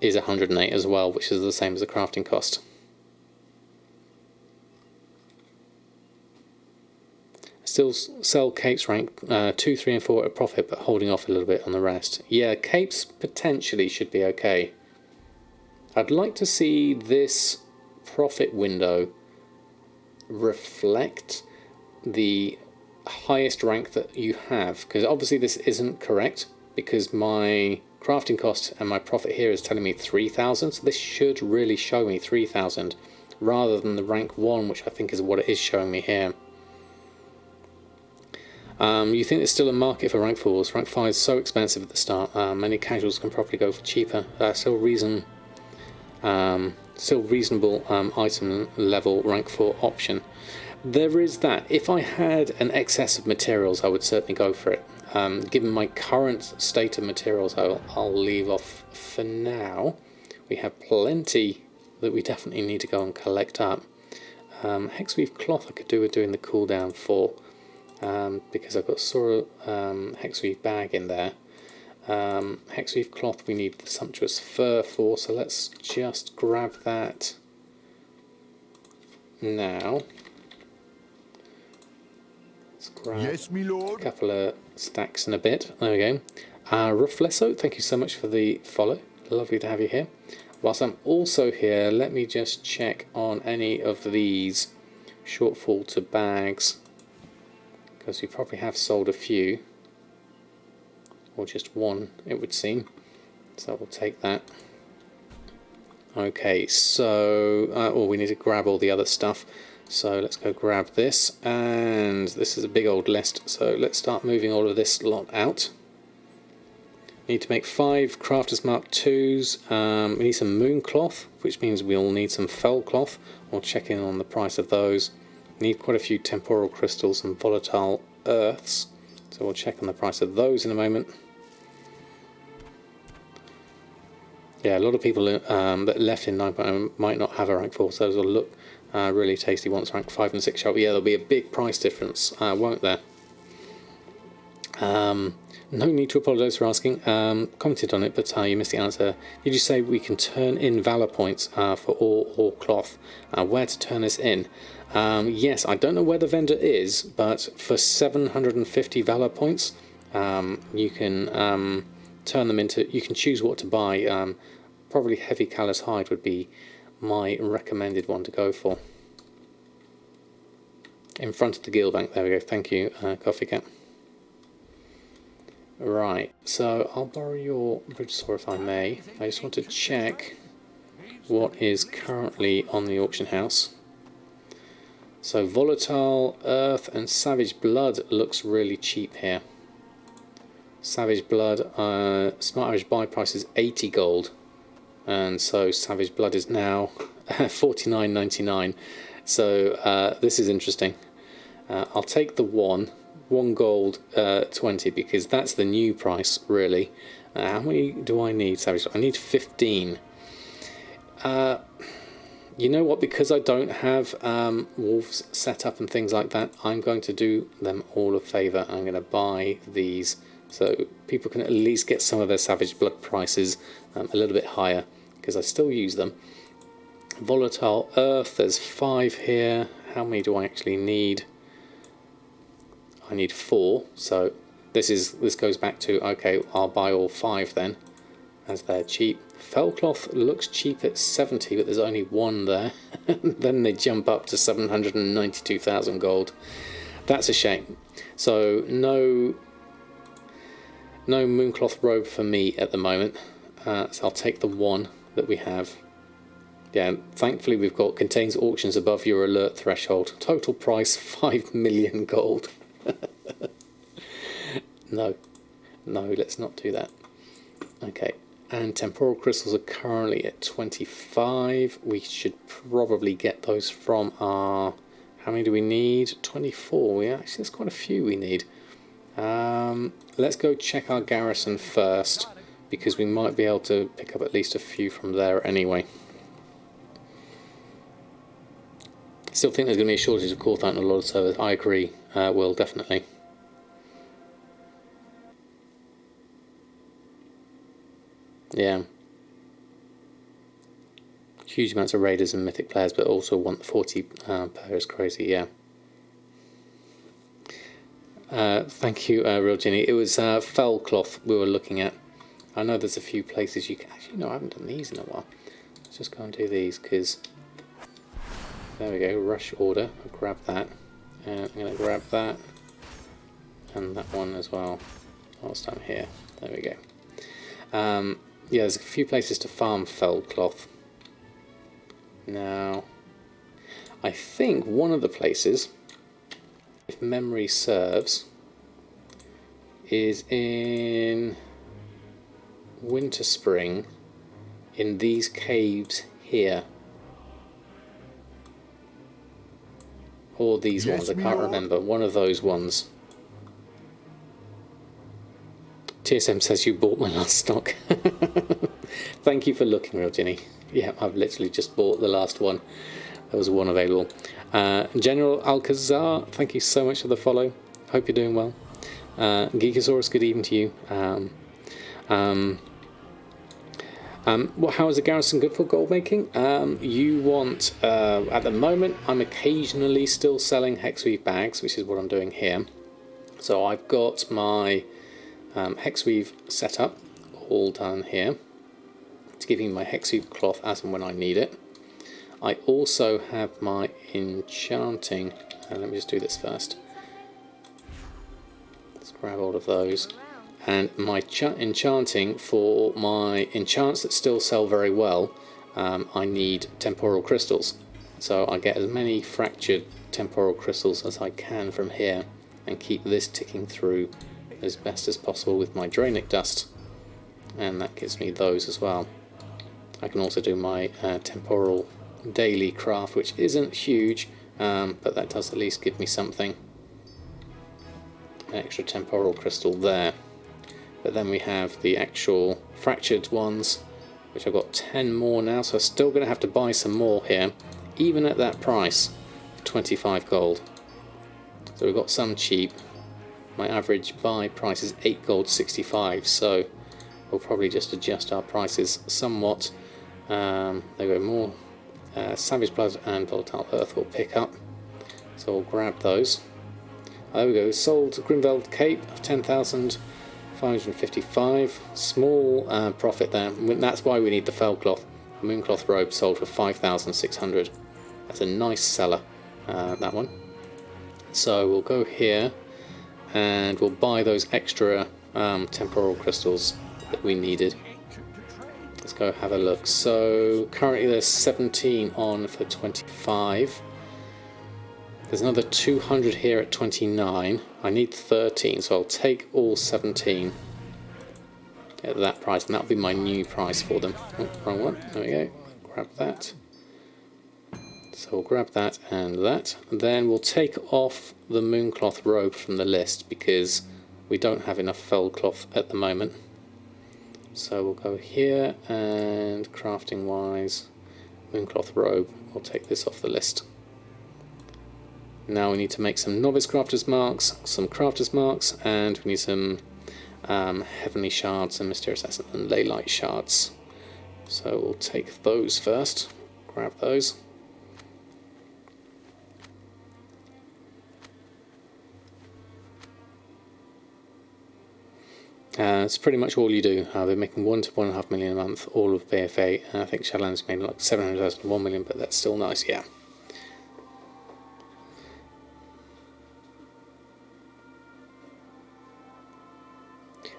is 108 as well, which is the same as the crafting cost. Still sell capes rank 2, 3 and 4 at a profit, but holding off a little bit on the rest. Yeah, capes potentially should be okay. I'd like to see this profit window reflect the highest rank that you have, because obviously this isn't correct, because my crafting cost and my profit here is telling me 3,000, so this should really show me 3,000 rather than the rank 1, which I think is what it is showing me here. You think there's still a market for rank 4s? Rank 5 is so expensive at the start. Many casuals can probably go for cheaper. Still reasonable item level rank 4 option. There is that. If I had an excess of materials, I would certainly go for it. Given my current state of materials, I'll leave off for now. We have plenty that we definitely need to go and collect up. Hexweave cloth I could do with doing the cooldown for. Because I've got Sora Hexweave bag in there. Hexweave cloth we need the sumptuous fur for, so let's just grab that now. Let's grab Yes, me lord. a couple of stacks in a bit. There we go. Rufflesso, thank you so much for the follow. Lovely to have you here. Whilst I'm also here, let me just check on any of these shortfall to bags, because we probably have sold a few, or just one it would seem, so we'll take that. Okay, so we need to grab all the other stuff, so let's go grab this, and this is a big old list, so let's start moving all of this lot out. Need to make 5 Crafters Mark 2s. We need some moon cloth, which means we'll need some fell cloth. We'll check in on the price of those. Need quite a few temporal crystals and volatile earths, so we'll check on the price of those in a moment. Yeah, a lot of people that left in 9.0 might not have a rank 4, so those will look really tasty once rank 5 and 6 show up. Yeah, there'll be a big price difference, won't there? No need to apologise for asking. Commented on it, but you missed the answer. Did you say we can turn in Valor points for all cloth? Where to turn this in? Yes, I don't know where the vendor is, but for 750 Valor points, you can turn them into. You can choose what to buy. Probably heavy callous hide would be my recommended one to go for. In front of the guild bank. There we go. Thank you, Coffee Cat. Right, so I'll borrow your bridge saw if I may. I just want to check what is currently on the auction house. So volatile earth and savage blood looks really cheap here. Savage Blood, smart average buy price is 80 gold, and so Savage Blood is now 49.99. So this is interesting. I'll take the one gold 20, because that's the new price really. How many do I need, Savage? I need 15. You know what, because I don't have wolves set up and things like that, I'm going to do them all a favour. I'm going to buy these so people can at least get some of their Savage Blood prices a little bit higher, because I still use them. Volatile Earth, there's 5 here. How many do I actually need? I need 4, so this goes back to, okay, I'll buy all 5 then, as they're cheap. Fellcloth looks cheap at 70, but there's only 1 there. Then they jump up to 792,000 gold. That's a shame. So no Mooncloth robe for me at the moment. So I'll take the 1 that we have. Yeah, thankfully we've got contains auctions above your alert threshold. Total price 5 million gold. No, let's not do that. Okay, and temporal crystals are currently at 25. We should probably get those from our... How many do we need? 24. Yeah, actually, there's quite a few we need. Let's go check our garrison first, because we might be able to pick up at least a few from there anyway. Still think there's going to be a shortage of Corthite on a lot of servers. I agree, Will, definitely. Yeah. Huge amounts of raiders and mythic players, but also want the 40 players crazy, yeah. Thank you, Real Ginny. It was Fellcloth we were looking at. I know there's a few places you can... Actually, no, I haven't done these in a while. Let's just go and do these, because... There we go, rush order. I'll grab that. And I'm going to grab that. And that one as well. Whilst I'm here. There we go. Yeah, there's a few places to farm Fellcloth. Now, I think one of the places, if memory serves, is in Winter Spring, in these caves here. Or these ones, I can't remember. One of those ones. TSM says you bought my last stock. Thank you for looking, Real Ginny. Yeah, I've literally just bought the last one. There was one available. General Alcazar, thank you so much for the follow. Hope you're doing well. Geekosaurus, good evening to you. How is the garrison good for gold making? You want, at the moment, I'm occasionally still selling hexweave bags, which is what I'm doing here. So I've got my hexweave set up, all done here. It's giving my hexweave cloth as and when I need it. I also have my enchanting, let me just do this first. Let's grab all of those. And my enchanting, for my enchants that still sell very well, I need temporal crystals. So I get as many fractured temporal crystals as I can from here, and keep this ticking through as best as possible with my Draenic dust. And that gives me those as well. I can also do my temporal daily craft, which isn't huge, but that does at least give me something. An extra temporal crystal there. But then we have the actual fractured ones, which I've got 10 more now, so I'm still going to have to buy some more here, even at that price, 25 gold. So we've got some cheap. My average buy price is 8 gold 65, so we'll probably just adjust our prices somewhat. There we go, more Savage Blood and Volatile Earth will pick up, so we'll grab those. There we go, sold Grimveld Cape of 10,555, small profit there. That's why we need the Fellcloth. Mooncloth robe sold for 5,600. That's a nice seller, that one. So we'll go here and we'll buy those extra temporal crystals that we needed. Let's go have a look. So currently there's 17 on for 25. There's another 200 here at 29. I need 13, so I'll take all 17. at that price, and that'll be my new price for them. Oh, wrong one. There we go. Grab that. So we'll grab that and that. Then we'll take off the mooncloth robe from the list because we don't have enough felled cloth at the moment. So we'll go here, and crafting wise, mooncloth robe, we'll take this off the list. Now we need to make some novice crafters marks, some crafters marks, and we need some heavenly shards and mysterious essence and ley light shards. So we'll take those first, grab those. It's pretty much all you do. They're making 1 to 1.5 million a month, all of BFA. I think Shadowlands made like 700,000 to 1 million, but that's still nice, yeah.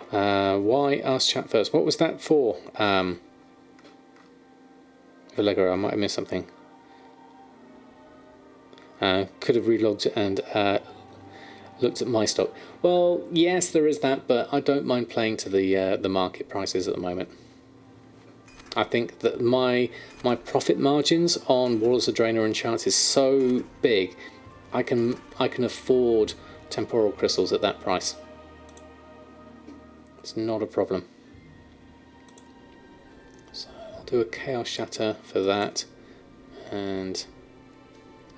Why ask chat first? What was that for? Valego, I might have missed something. Could have relogged and looked at my stock. Well, yes, there is that, but I don't mind playing to the market prices at the moment. I think that my profit margins on Warlords of Draenor and charts is so big, I can afford temporal crystals at that price. It's not a problem. So I'll do a Chaos Shatter for that, and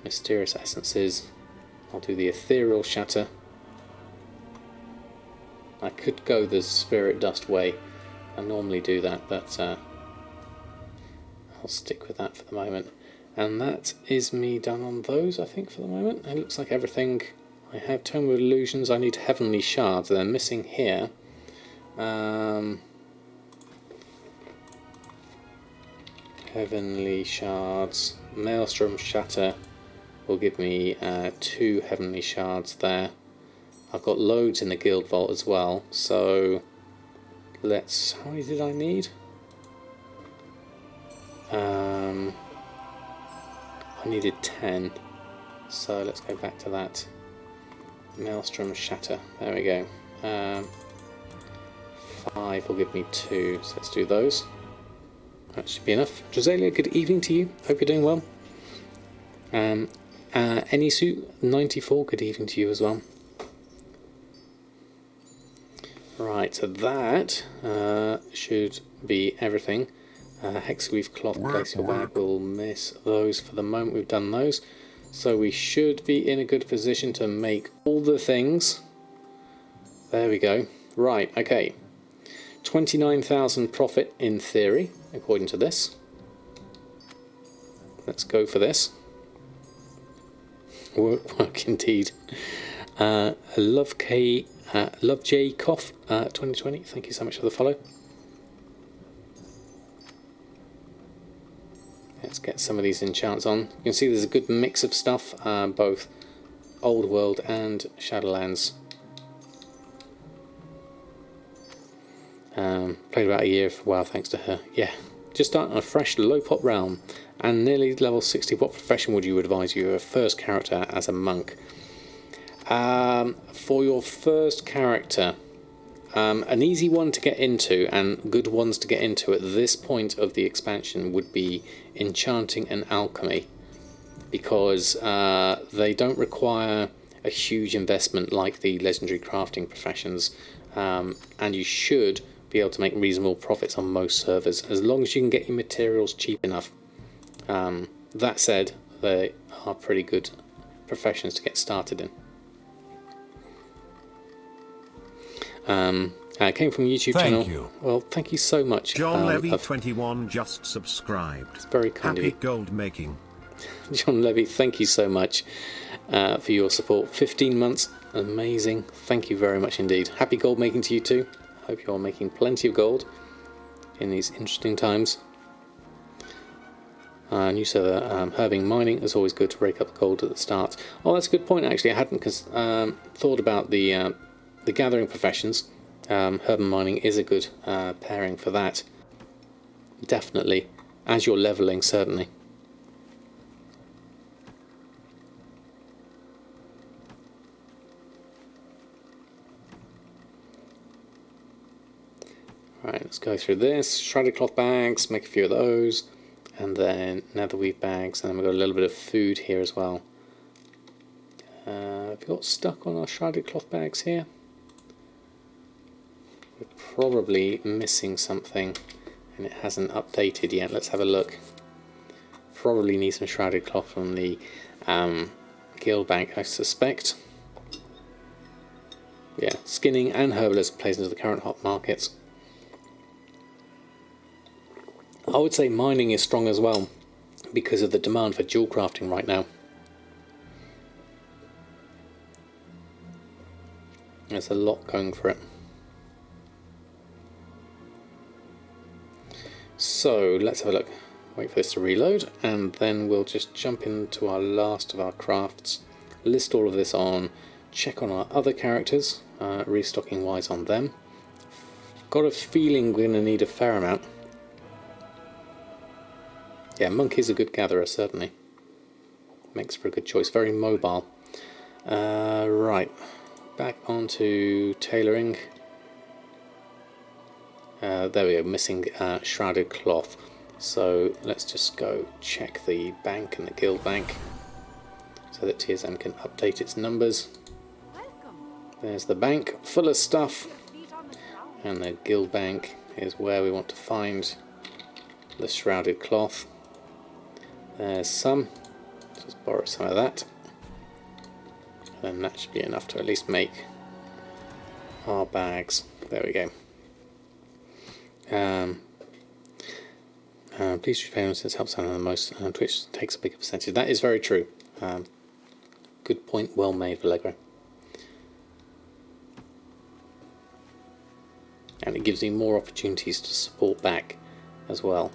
Mysterious Essences. I'll do the Ethereal Shatter. I could go the Spirit Dust way. I normally do that, but I'll stick with that for the moment. And that is me done on those, I think, for the moment. It looks like everything. I have Tome of Illusions. I need Heavenly Shards. They're missing here. Heavenly Shards. Maelstrom Shatter will give me 2 Heavenly Shards there. I've got loads in the Guild Vault as well, so let's... how many did I need? I needed 10, so let's go back to that. Maelstrom Shatter, there we go. 5 will give me 2, so let's do those. That should be enough. Joselia, good evening to you, hope you're doing well. Anysuit94, good evening to you as well. Right, so that should be everything. Hexaweave cloth, glacial bag, we'll miss those for the moment. We've done those, so we should be in a good position to make all the things. There we go. Right, okay. 29,000 profit in theory, according to this. Let's go for this. Work indeed. Love J Cough 2020. Thank you so much for the follow. Let's get some of these enchants on. You can see there's a good mix of stuff, both Old World and Shadowlands. Played about a year of WoW thanks to her. Yeah, just starting a fresh low pop realm and nearly level 60. What profession would you advise your first character as a monk? For your first character, an easy one to get into and good ones to get into at this point of the expansion would be enchanting and alchemy, because they don't require a huge investment like the legendary crafting professions, and you should be able to make reasonable profits on most servers as long as you can get your materials cheap enough. That said, they are pretty good professions to get started in. Came from a YouTube channel. Thank you. Well, thank you so much. John Levy 21 just subscribed. It's very kind of Happy you. gold making. John Levy, thank you so much for your support. 15 months, amazing. Thank you very much indeed. Happy gold making to you too. Hope you're making plenty of gold in these interesting times. New server, herbing mining is always good to rake up the gold at the start. Oh, that's a good point actually. I hadn't thought about the gathering professions. Herb and mining is a good pairing for that. Definitely, as you're leveling, certainly. Alright, let's go through this. Shrouded cloth bags, make a few of those. And then netherweave bags, and then we've got a little bit of food here as well. Have we got stuck on our shrouded cloth bags here? We're probably missing something and it hasn't updated yet. Let's have a look. Probably need some shrouded cloth from the guild bank, I suspect. Yeah, skinning and herbalist plays into the current hot markets. I would say mining is strong as well because of the demand for jewel crafting right now. There's a lot going for it. So let's have a look. Wait for this to reload and then we'll just jump into our last of our crafts. List all of this on. Check on our other characters, restocking wise on them. Got a feeling we're going to need a fair amount. Yeah, Monk is a good gatherer, certainly. Makes for a good choice. Very mobile. Right. Back onto tailoring. There we go. Missing shrouded cloth. So let's just go check the bank and the guild bank so that TSM can update its numbers. There's the bank full of stuff. And the guild bank is where we want to find the shrouded cloth. There's some. Just borrow some of that. And that should be enough to at least make our bags. There we go. Please choose payments since it helps out the most. Twitch takes a bigger percentage. That is very true. Good point, well made, Vallegro. And it gives you more opportunities to support back as well.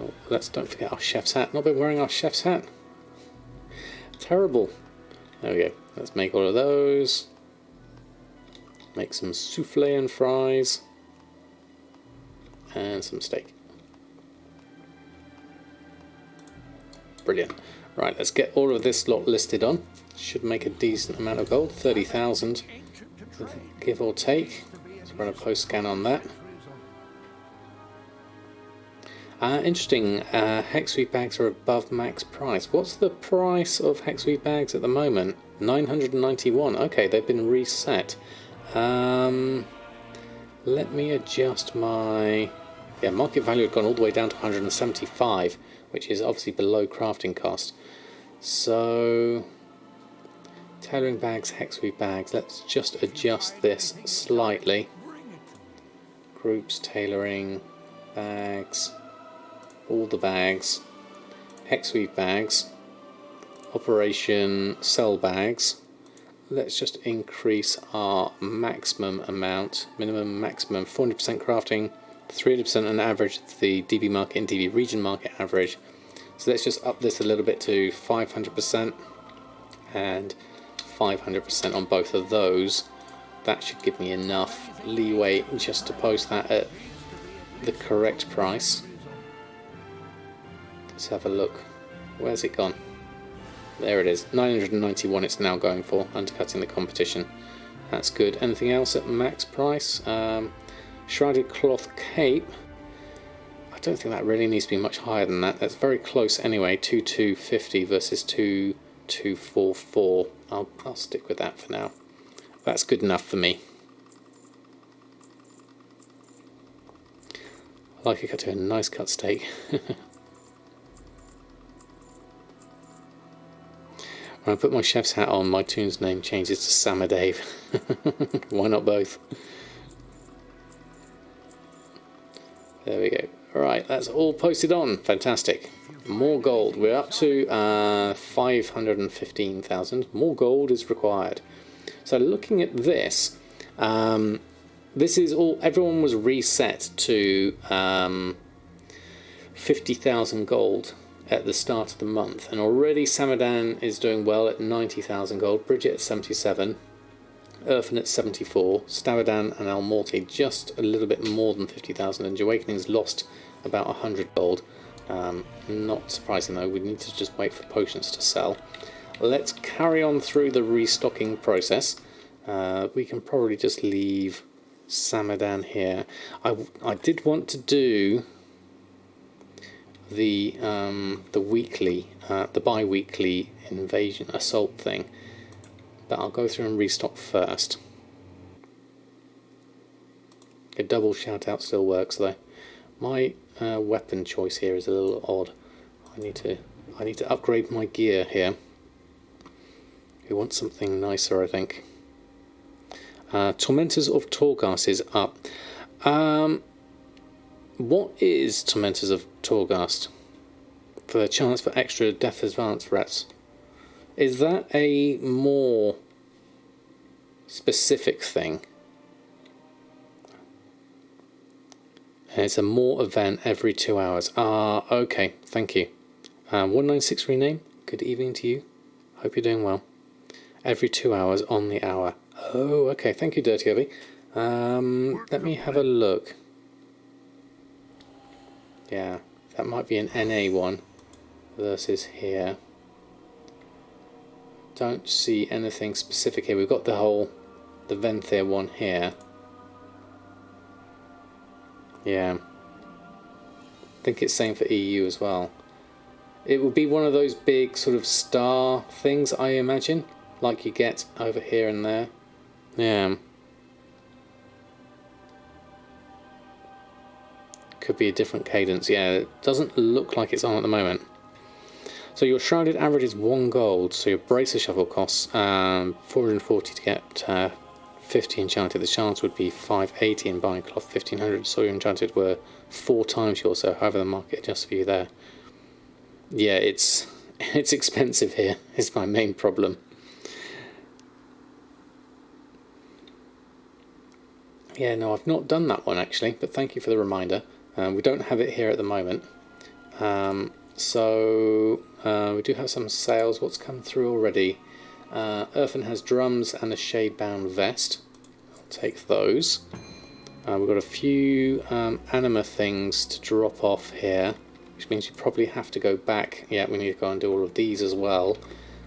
Oh, don't forget our chef's hat. Not been wearing our chef's hat. Terrible. There we go. Let's make all of those. Make some souffle and fries. And some steak. Brilliant. Right, let's get all of this lot listed on. Should make a decent amount of gold. 30,000. Give or take. Let's run a post scan on that. Interesting, hexweed bags are above max price. What's the price of hexweed bags at the moment? 991. Okay, they've been reset. Let me adjust my... Yeah, market value had gone all the way down to 175, which is obviously below crafting cost. So, tailoring bags, hexweed bags. Let's just adjust this slightly. Groups, tailoring, bags... all the bags, hexweed bags, operation sell bags. Let's just increase our maximum amount, minimum, maximum, 400% crafting, 300% on average, the DB market and DB region market average. So let's just up this a little bit to 500% and 500% on both of those. That should give me enough leeway just to post that at the correct price. Let's have a look. Where's it gone? There it is. 991 it's now going for, undercutting the competition. That's good. Anything else at max price? Shrouded cloth cape. I don't think that really needs to be much higher than that. That's very close anyway. 2250 versus 2244. I'll stick with that for now. That's good enough for me. I like it cut to a nice cut steak. When I put my chef's hat on, my tune's name changes to Sammer Dave. Why not both? There we go. Alright, that's all posted on. Fantastic. More gold. We're up to 515,000. More gold is required. So looking at this, this is all, everyone was reset to 50,000 gold at the start of the month, and already Samadan is doing well at 90,000 gold, Bridget at 77, Urfin at 74, Stavadan and Almorty just a little bit more than 50,000, and Awakening's lost about 100 gold. Not surprising though, we need to just wait for potions to sell. Let's carry on through the restocking process. We can probably just leave Samadan here. I did want to do the weekly, the bi-weekly invasion assault thing, but I'll go through and restock first. A double shout out still works though. My weapon choice here is a little odd. I need to upgrade my gear here. We want something nicer, I think. Tormentors of Torghast is up. What is Tormentors of Torghast? For a chance for extra death advance threats. Is that a more specific thing? It's a more event every 2 hours. Okay, thank you. 196 rename. Good evening to you. Hope you're doing well. Every 2 hours on the hour. Oh, okay. Thank you, Dirty Obi. Let me have a look. Yeah, that might be an NA one versus here. Don't see anything specific here. We've got the Venthyr one here. Yeah. I think it's same for EU as well. It would be one of those big sort of star things, I imagine, like you get over here and there. Yeah. Could be a different cadence. Yeah, it doesn't look like it's on at the moment. So your shrouded average is 1 gold. So your bracer shuffle costs 440 to get 50 enchanted. The chance would be 580 in buying cloth, 1500. So your enchanted were 4 times yours. So however the market adjusts for you there. Yeah, it's expensive here. Is my main problem. Yeah, no, I've not done that one actually, but thank you for the reminder. We don't have it here at the moment. So we do have some sales. What's come through already? Earthen has drums and a shade-bound vest. I'll take those. We've got a few anima things to drop off here, which means you probably have to go back. Yeah, we need to go and do all of these as well.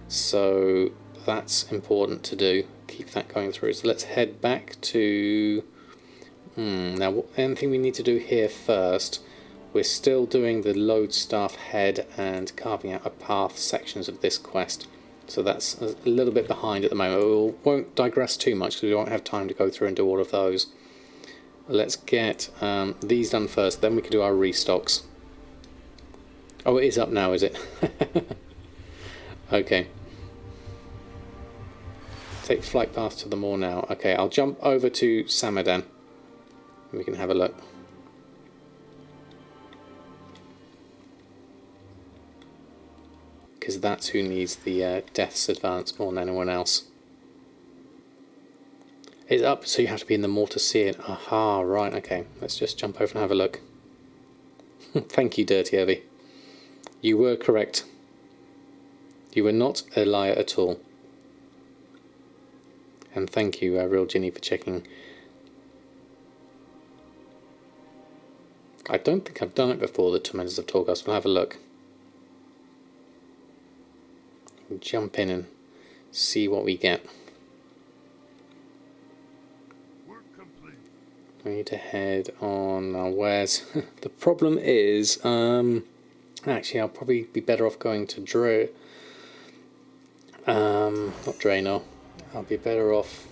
So that's important to do. Keep that going through. So let's head back to... Now, anything we need to do here first? We're still doing the Lodestaff head and carving out a path sections of this quest. So that's a little bit behind at the moment. We won't digress too much because we won't have time to go through and do all of those. Let's get these done first, then we can do our restocks. Oh, it is up now, is it? Okay. Take flight path to the moor now. Okay, I'll jump over to Samadan. We can have a look. Because that's who needs the death's advance more than anyone else. It's up, so you have to be in the moor to see it. Aha, right, okay. Let's just jump over and have a look. Thank you, Dirty Heavy. You were correct. You were not a liar at all. And thank you, Real Ginny, for checking. I don't think I've done it before, the Tormentors of Torghast. We'll have a look. We'll jump in and see what we get. We need to head on. Where's the problem is? Actually, I'll probably be better off going to not Draenor. I'll be better off.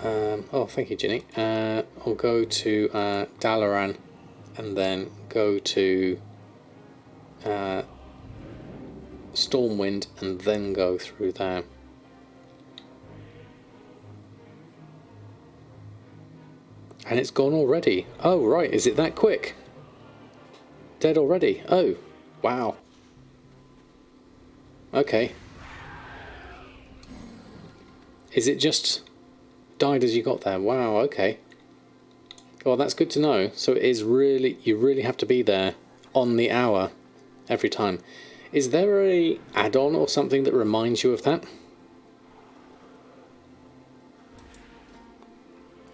Oh, thank you, Ginny. I'll go to Dalaran, and then go to Stormwind, and then go through there. And it's gone already. Oh, right. Is it that quick? Dead already? Oh, wow. Okay. Is it just died as you got there? Wow, okay. Well, that's good to know. So it is really, you really have to be there on the hour every time. Is there a add-on or something that reminds you of that?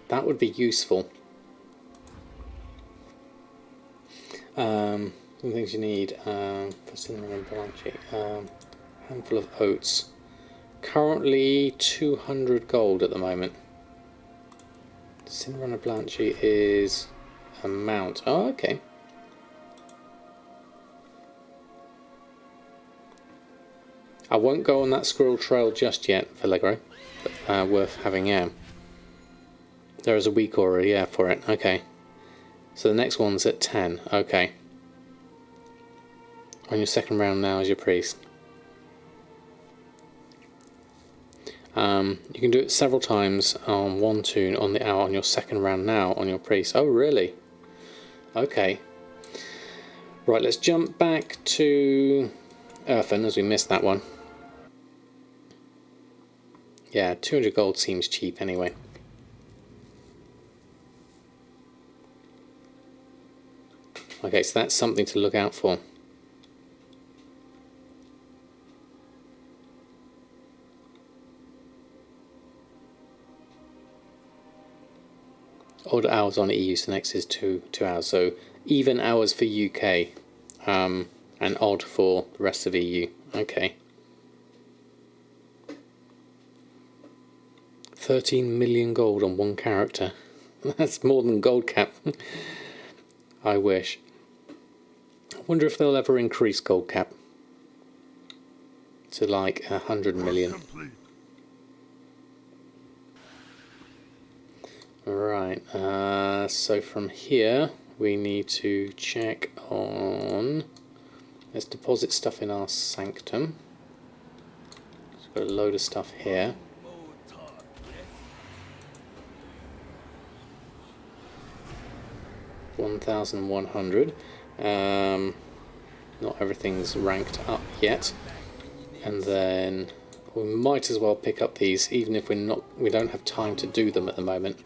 That would be useful. Some things you need for cinnamon and blanchy. Handful of oats. Currently 200 gold at the moment. Cinderella Blanchy is a mount. Oh, okay. I won't go on that squirrel trail just yet for Allegro, but worth having, yeah. There is a week already, yeah, for it. Okay. So the next one's at 10. Okay. On your second round now as your priest. You can do it several times on one tune on the hour on your second round now on your priest. Oh, really? Okay. Right, let's jump back to Earthen as we missed that one. Yeah, 200 gold seems cheap anyway. Okay, so that's something to look out for. Odd hours on EU, so next is two hours. So even hours for UK, and odd for the rest of EU. Okay. 13 million gold on one character. That's more than gold cap. I wish. I wonder if they'll ever increase gold cap to like 100 million. Complete. Right, so from here we need to check on, let's deposit stuff in our sanctum. So we've got a load of stuff here. 1,100. Not everything's ranked up yet, and then we might as well pick up these, even if we don't have time to do them at the moment.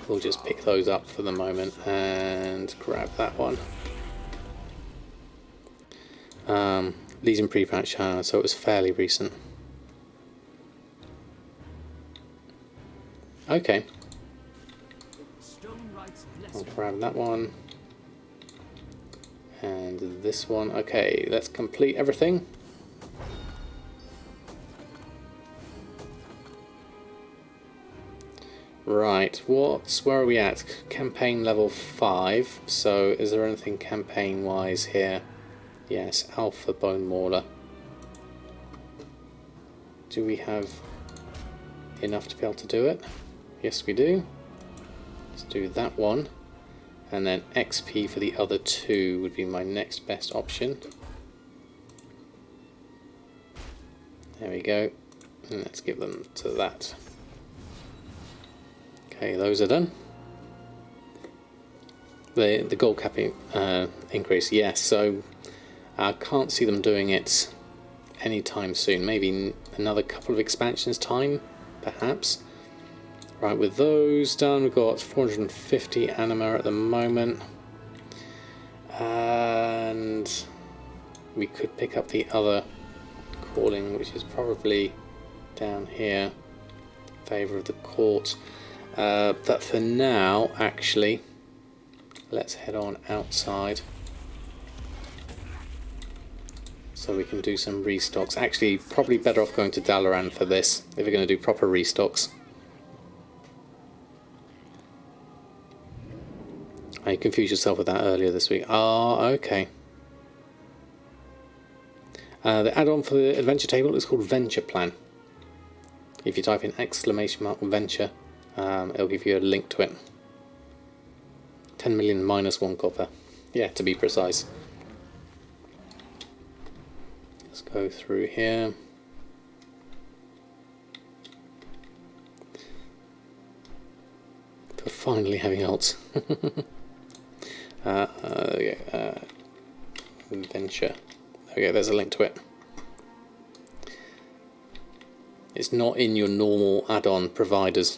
We'll just pick those up for the moment and grab that one. Legion pre-patch, so it was fairly recent. Okay. I'll grab that one. And this one. Okay, let's complete everything. Right, where are we at? Campaign level 5. So is there anything campaign wise here? Yes, Alpha Bone Mauler. Do we have enough to be able to do it? Yes, we do. Let's do that one. And then XP for the other two would be my next best option. There we go. And let's give them to that. Okay, those are done. The gold capping increase, yes. So I can't see them doing it anytime soon. Maybe another couple of expansions time, perhaps. Right, with those done, we've got 450 anima at the moment, and we could pick up the other calling, which is probably down here, in favour of the court. But for now, actually, let's head on outside so we can do some restocks. Actually, probably better off going to Dalaran for this if we're going to do proper restocks. You confused yourself with that earlier this week. Ah, okay. The add-on for the adventure table is called Venture Plan. If you type in !venture, it'll give you a link to it. 10 million minus 1 copper. Yeah, to be precise. Let's go through here. For finally having alts. Venture. There we go, there's a link to it. It's not in your normal add-on providers.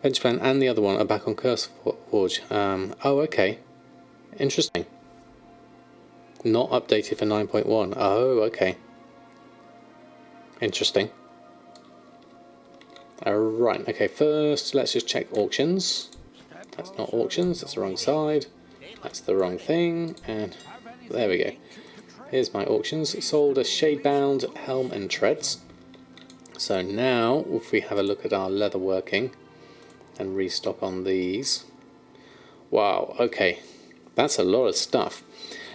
Venture Plan and the other one are back on Curse Forge. Oh, okay. Interesting. Not updated for 9.1. Oh, okay. Interesting. Right, okay, first let's just check auctions. That's not auctions, that's the wrong side. That's the wrong thing, and there we go. Here's my auctions. Sold a Shadebound Helm and Treads So now, if we have a look at our leather working and restock on these, wow, okay, that's a lot of stuff.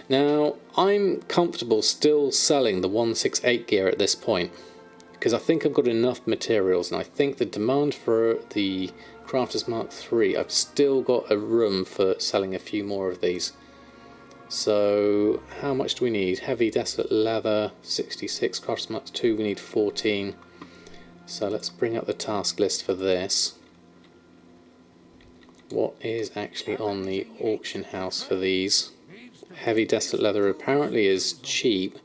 Now, I'm comfortable still selling the 168 gear at this point, because I think I've got enough materials, and I think the demand for the Crafters Mark III, I've still got a room for selling a few more of these. So how much do we need? Heavy Desolate Leather, 66, Crafters Mark II, we need 14. So let's bring up the task list for this. What is actually on the auction house for these? Heavy Desolate Leather apparently is cheap.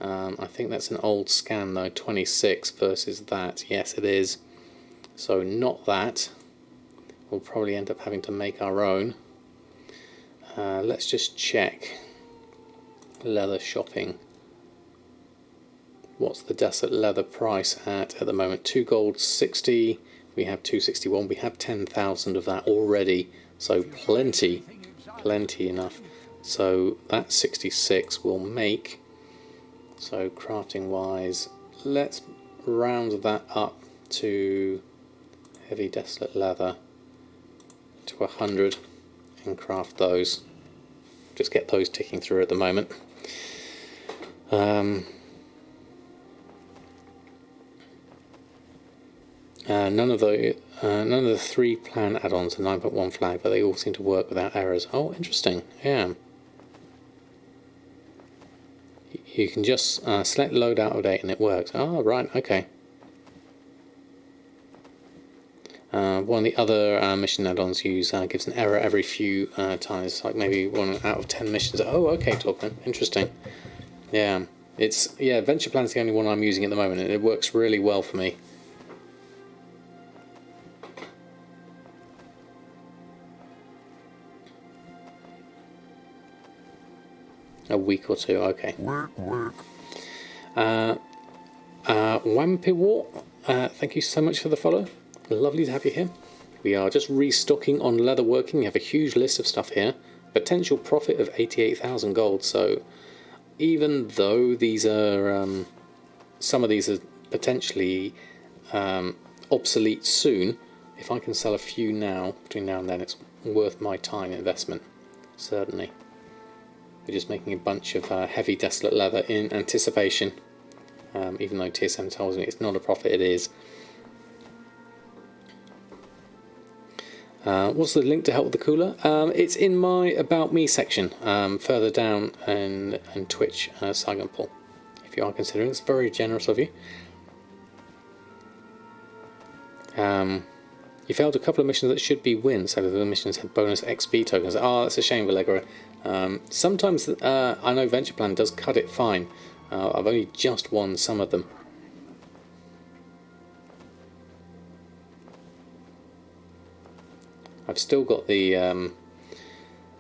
I think that's an old scan though, 26 versus that. Yes, it is. So not that. We'll probably end up having to make our own. Let's just check leather shopping. What's the Desolate Leather price at the moment? 2 gold 60. We have 261. We have 10,000 of that already. So plenty enough. So that 66 will make. So crafting wise, let's round that up to Heavy Desolate Leather to 100 and craft those. Just get those ticking through at the moment. None of the 3 plan add-ons are 9.1 flag, but they all seem to work without errors. Oh, interesting. Yeah. You can just select load out of date and it works. Oh, right, okay. One of the other mission add-ons gives an error every few times, like maybe 1 out of 10 missions. Oh, okay, Talkman. Interesting. Yeah, Venture Plan's the only one I'm using at the moment, and it works really well for me. A week or two, okay. Work. Wampiwart, thank you so much for the follow. Lovely to have you here. We are just restocking on leatherworking. We have a huge list of stuff here. Potential profit of 88,000 gold. So even though these are some of these are potentially obsolete soon, if I can sell a few now, between now and then, it's worth my time investment. Certainly. We're just making a bunch of heavy desolate leather in anticipation. Even though TSM tells me it's not a profit, it is. What's the link to help with the cooler? It's in my About Me section, further down in Twitch, Saigon Paul. If you are considering, it's very generous of you. You failed a couple of missions that should be wins, so the missions had bonus XP tokens. Oh, that's a shame, Vallegra. Sometimes I know Venture Plan does cut it fine. I've only just won some of them. I've still got the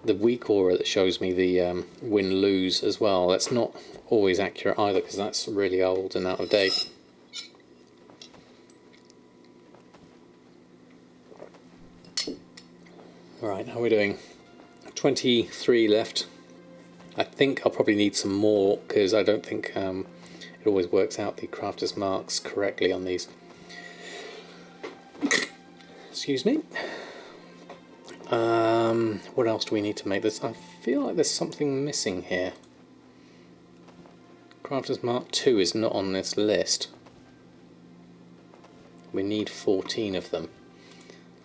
weak aura that shows me the win-lose as well. That's not always accurate either, because that's really old and out of date. Right, how are we doing? 23 left. I think I'll probably need some more, because I don't think it always works out the crafter's marks correctly on these. Excuse me. What else do we need to make this? I feel like there's something missing here. Crafter's Mark 2 is not on this list. We need 14 of them.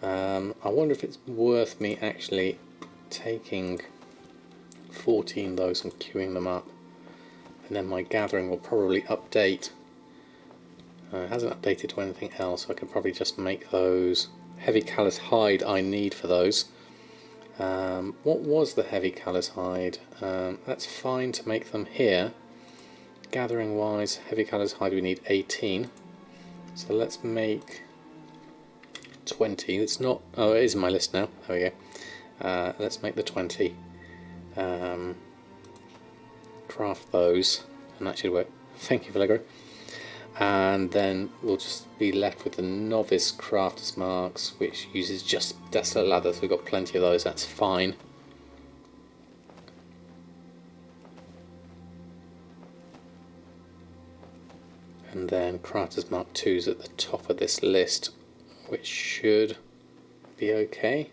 I wonder if it's worth me actually taking 14 of those and queuing them up, and then my gathering will probably update. It hasn't updated to anything else, so I can probably just make those. Heavy callous hide I need for those. What was the heavy callous hide? That's fine to make them here. Gathering wise, heavy callous hide we need 18. So let's make 20. It's not. Oh, it is in my list now. There we go. Let's make the 20. Craft those, and that should work. Thank you, Vallegro. And then we'll just be left with the novice crafter's marks, which uses just desolate leather, so we've got plenty of those. That's fine. And and then Crafters Mark II's at the top of this list, which should be okay.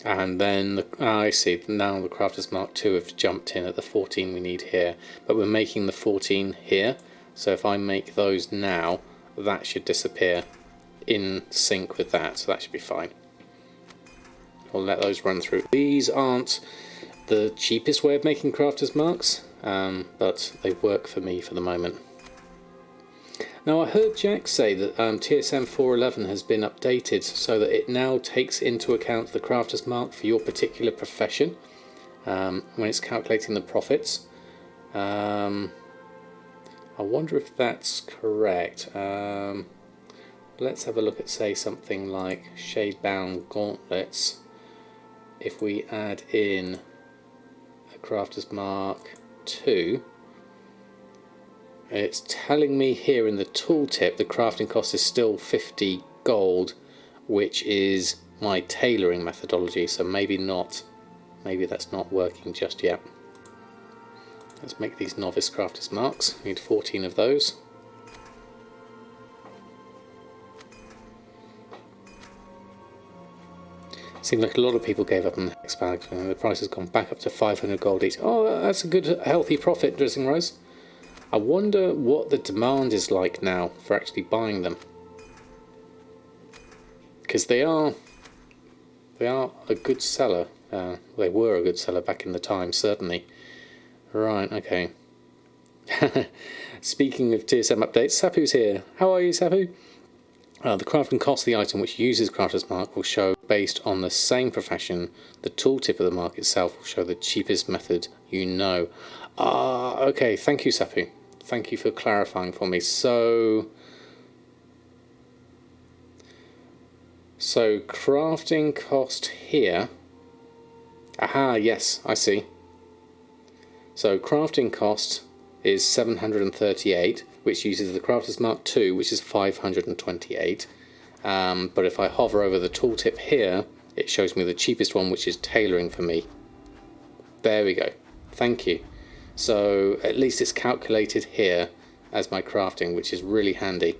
And then, I see, now the Crafters Mark II have jumped in at the 14 we need here. But we're making the 14 here, so if I make those now, that should disappear in sync with that, so that should be fine. We'll let those run through. These aren't the cheapest way of making Crafters Marks, but they work for me for the moment. Now I heard Jack say that TSM 411 has been updated so that it now takes into account the Crafter's Mark for your particular profession when it's calculating the profits. I wonder if that's correct. Let's have a look at, say, something like Shadebound Gauntlets. If we add in a Crafter's Mark 2, it's telling me here in the tooltip the crafting cost is still 50 gold, which is my tailoring methodology, so maybe that's not working just yet. Let's make these novice crafters marks. We need 14 of those. Seems like a lot of people gave up on the hex bag. The price has gone back up to 500 gold each. Oh, that's a good healthy profit, Dressing Rose. I wonder what the demand is like now for actually buying them, because they are a good seller. They were a good seller back in the time, certainly. Right, okay. Speaking of TSM updates, Sapu's here. How are you, Sapu? The crafting cost of the item which uses Crafter's Mark will show based on the same profession. The tooltip of the mark itself will show the cheapest method you know. Okay, thank you, Sapu. Thank you for clarifying for me. So crafting cost here. Aha, yes, I see. So crafting cost is 738, which uses the Crafter's Mark II, which is 528. But if I hover over the tooltip here, it shows me the cheapest one, which is tailoring for me. There we go. Thank you. So at least it's calculated here as my crafting, which is really handy.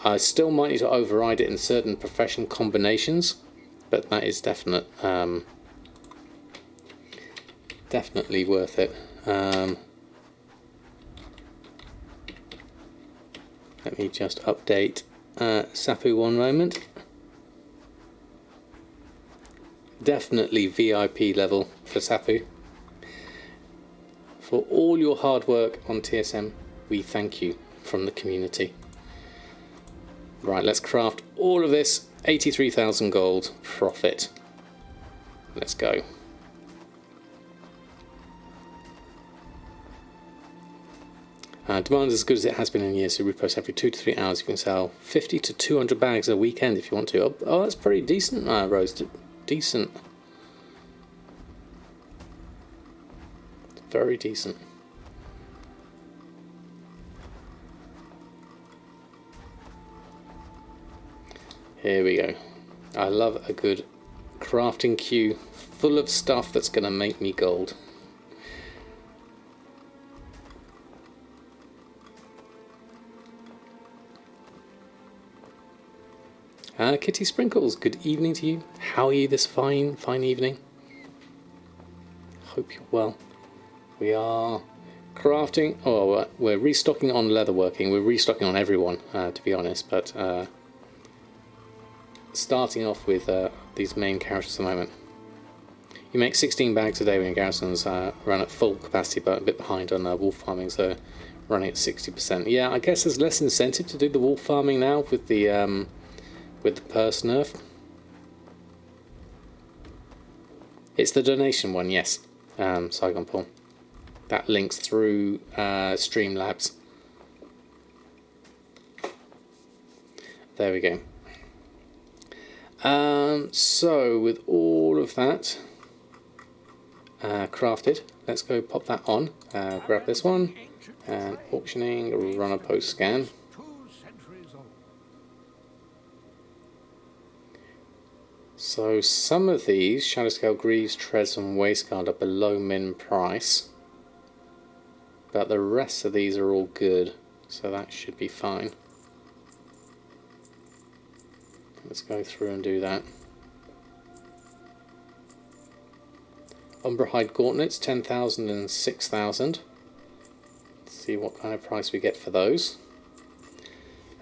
I still might need to override it in certain profession combinations, but that is definitely worth it. Let me just update Sapu one moment. Definitely VIP level for Sapu. For all your hard work on TSM, we thank you from the community. Right, let's craft all of this. 83,000 gold profit. Let's go. Demand is as good as it has been in years, so repost every 2 to 3 hours. You can sell 50 to 200 bags a weekend if you want to. Oh, that's pretty decent, Rose. Decent. Very decent. Here we go. I love a good crafting queue full of stuff that's going to make me gold. Kitty Sprinkles, good evening to you. How are you this fine evening? Hope you're well. We are crafting, we're restocking on leatherworking. We're restocking on everyone, to be honest, but starting off with these main characters at the moment. You make 16 bags a day when your garrisons run at full capacity, but a bit behind on wolf farming, so running at 60%. Yeah, I guess there's less incentive to do the wolf farming now with the purse nerf. It's the donation one, yes, Saigon Paul. That links through Streamlabs. There we go. So with all of that crafted, let's go pop that on. Grab this one and auctioning, run a post scan. So some of these, Shadowscale, Greaves, Trez and Wasteguard, are below min price. But the rest of these are all good, so that should be fine. Let's go through and do that. Umbrahide Gauntlets, 10,000 and 6,000. Let's see what kind of price we get for those.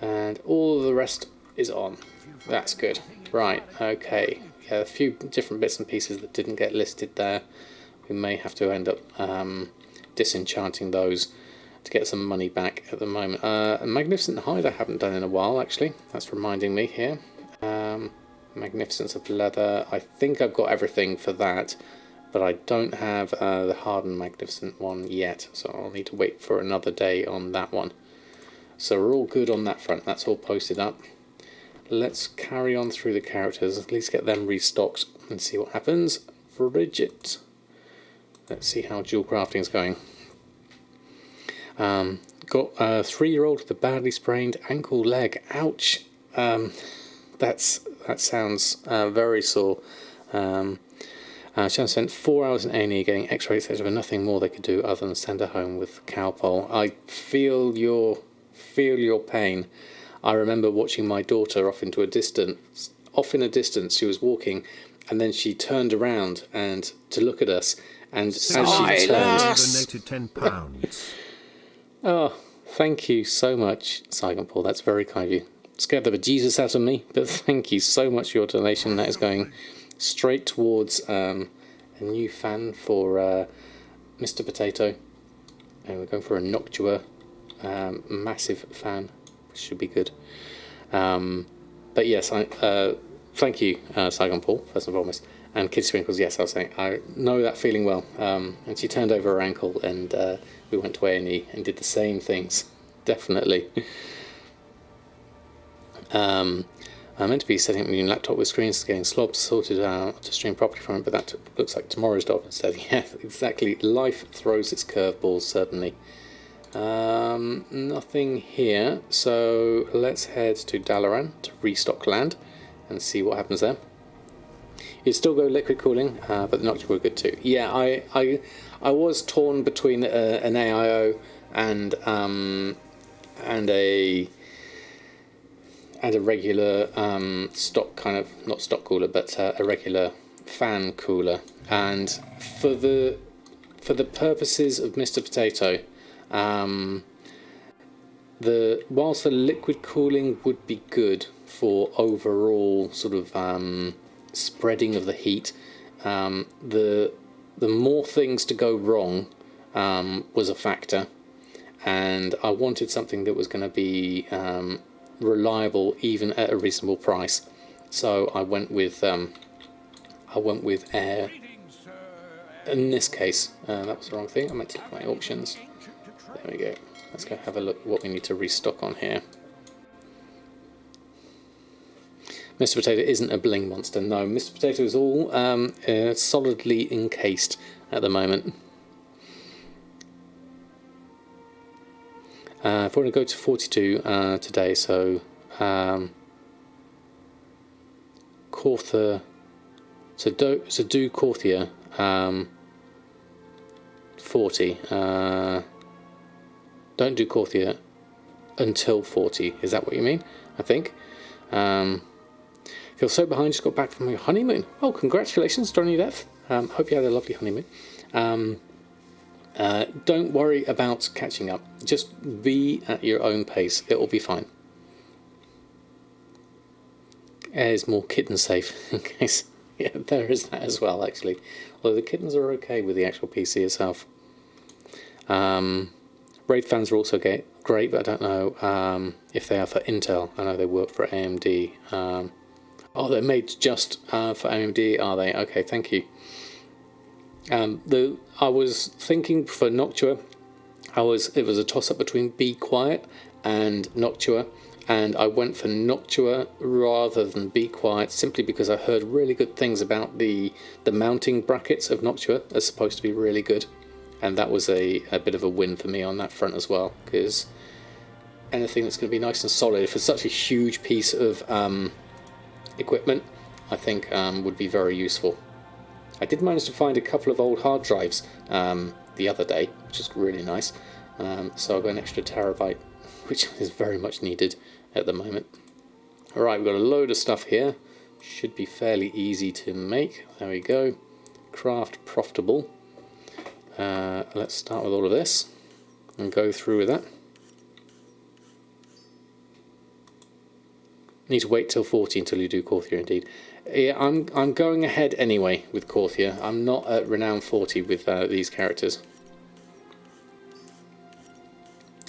And all of the rest is on. That's good. Right, okay. Yeah, a few different bits and pieces that didn't get listed there. We may have to end up disenchanting those to get some money back at the moment. Magnificent Hide I haven't done in a while, actually. That's reminding me here. Magnificence of Leather. I think I've got everything for that, but I don't have the Hardened Magnificent one yet, so I'll need to wait for another day on that one. So we're all good on that front. That's all posted up. Let's carry on through the characters, at least get them restocked and see what happens. Bridget. Let's see how dual crafting is going. Got a 3-year-old with a badly sprained ankle leg. Ouch. That sounds very sore. Shannon spent 4 hours in A&E getting x-rays over nothing more they could do other than send her home with cowpole. I feel your pain. I remember watching my daughter off in a distance. She was walking, and then she turned around and to look at us, and as she turned, donated £10. Oh, thank you so much, Saigon Paul. That's very kind of you. Scared the bejesus out of me, but thank you so much for your donation. That is going straight towards a new fan for Mr. Potato, and we're going for a Noctua massive fan, which should be good. But yes, thank you, Saigon Paul, first and foremost. And Kid Sprinkles, yes, I was saying, I know that feeling well. And she turned over her ankle, and we went to A&E and did the same things, definitely. I'm meant to be setting up a new laptop with screens, getting slobs sorted out to stream properly from it, but that looks like tomorrow's job instead. Yeah, exactly. Life throws its curveballs, certainly. Nothing here, so let's head to Dalaran to restock land and see what happens there. You'd still go liquid cooling, but the Noctua were good too. Yeah, I was torn between an AIO and a regular stock kind of, not stock cooler, but a regular fan cooler. And for the purposes of Mr. Potato, whilst the liquid cooling would be good for overall sort of spreading of the heat, the more things to go wrong was a factor, and I wanted something that was going to be reliable even at a reasonable price. So I went with air. In this case, that was the wrong thing. I meant to look at my auctions. There we go. Let's go have a look at what we need to restock on here. Mr. Potato isn't a bling monster. No, Mr. Potato is all solidly encased at the moment. If we're going to go to 42 today, so Cortha, so do Corthia 40. Don't do Corthia until 40. Is that what you mean? I think. Feel so behind. Just got back from your honeymoon. Oh, congratulations, Johnny Death. Hope you had a lovely honeymoon. Don't worry about catching up. Just be at your own pace. It will be fine. Air is more kitten safe in case. Yeah, there is that as well, actually. Although the kittens are okay with the actual PC itself. Wraith fans are also great, but I don't know if they are for Intel. I know they work for AMD. Oh, they're made just for AMD, are they? Okay, thank you. I was thinking for Noctua, it was a toss-up between Be Quiet and Noctua, and I went for Noctua rather than Be Quiet simply because I heard really good things about the mounting brackets of Noctua are supposed to be really good, and that was a bit of a win for me on that front as well, because anything that's going to be nice and solid for such a huge piece of equipment, I think would be very useful. I did manage to find a couple of old hard drives the other day, which is really nice. So I've got an extra terabyte, which is very much needed at the moment. Alright, we've got a load of stuff here. Should be fairly easy to make. There we go. Craft profitable. Let's start with all of this and go through with that. Need to wait till 40 until you do Corthier indeed. Yeah, I'm going ahead anyway with Corthier. I'm not at renown 40 with these characters.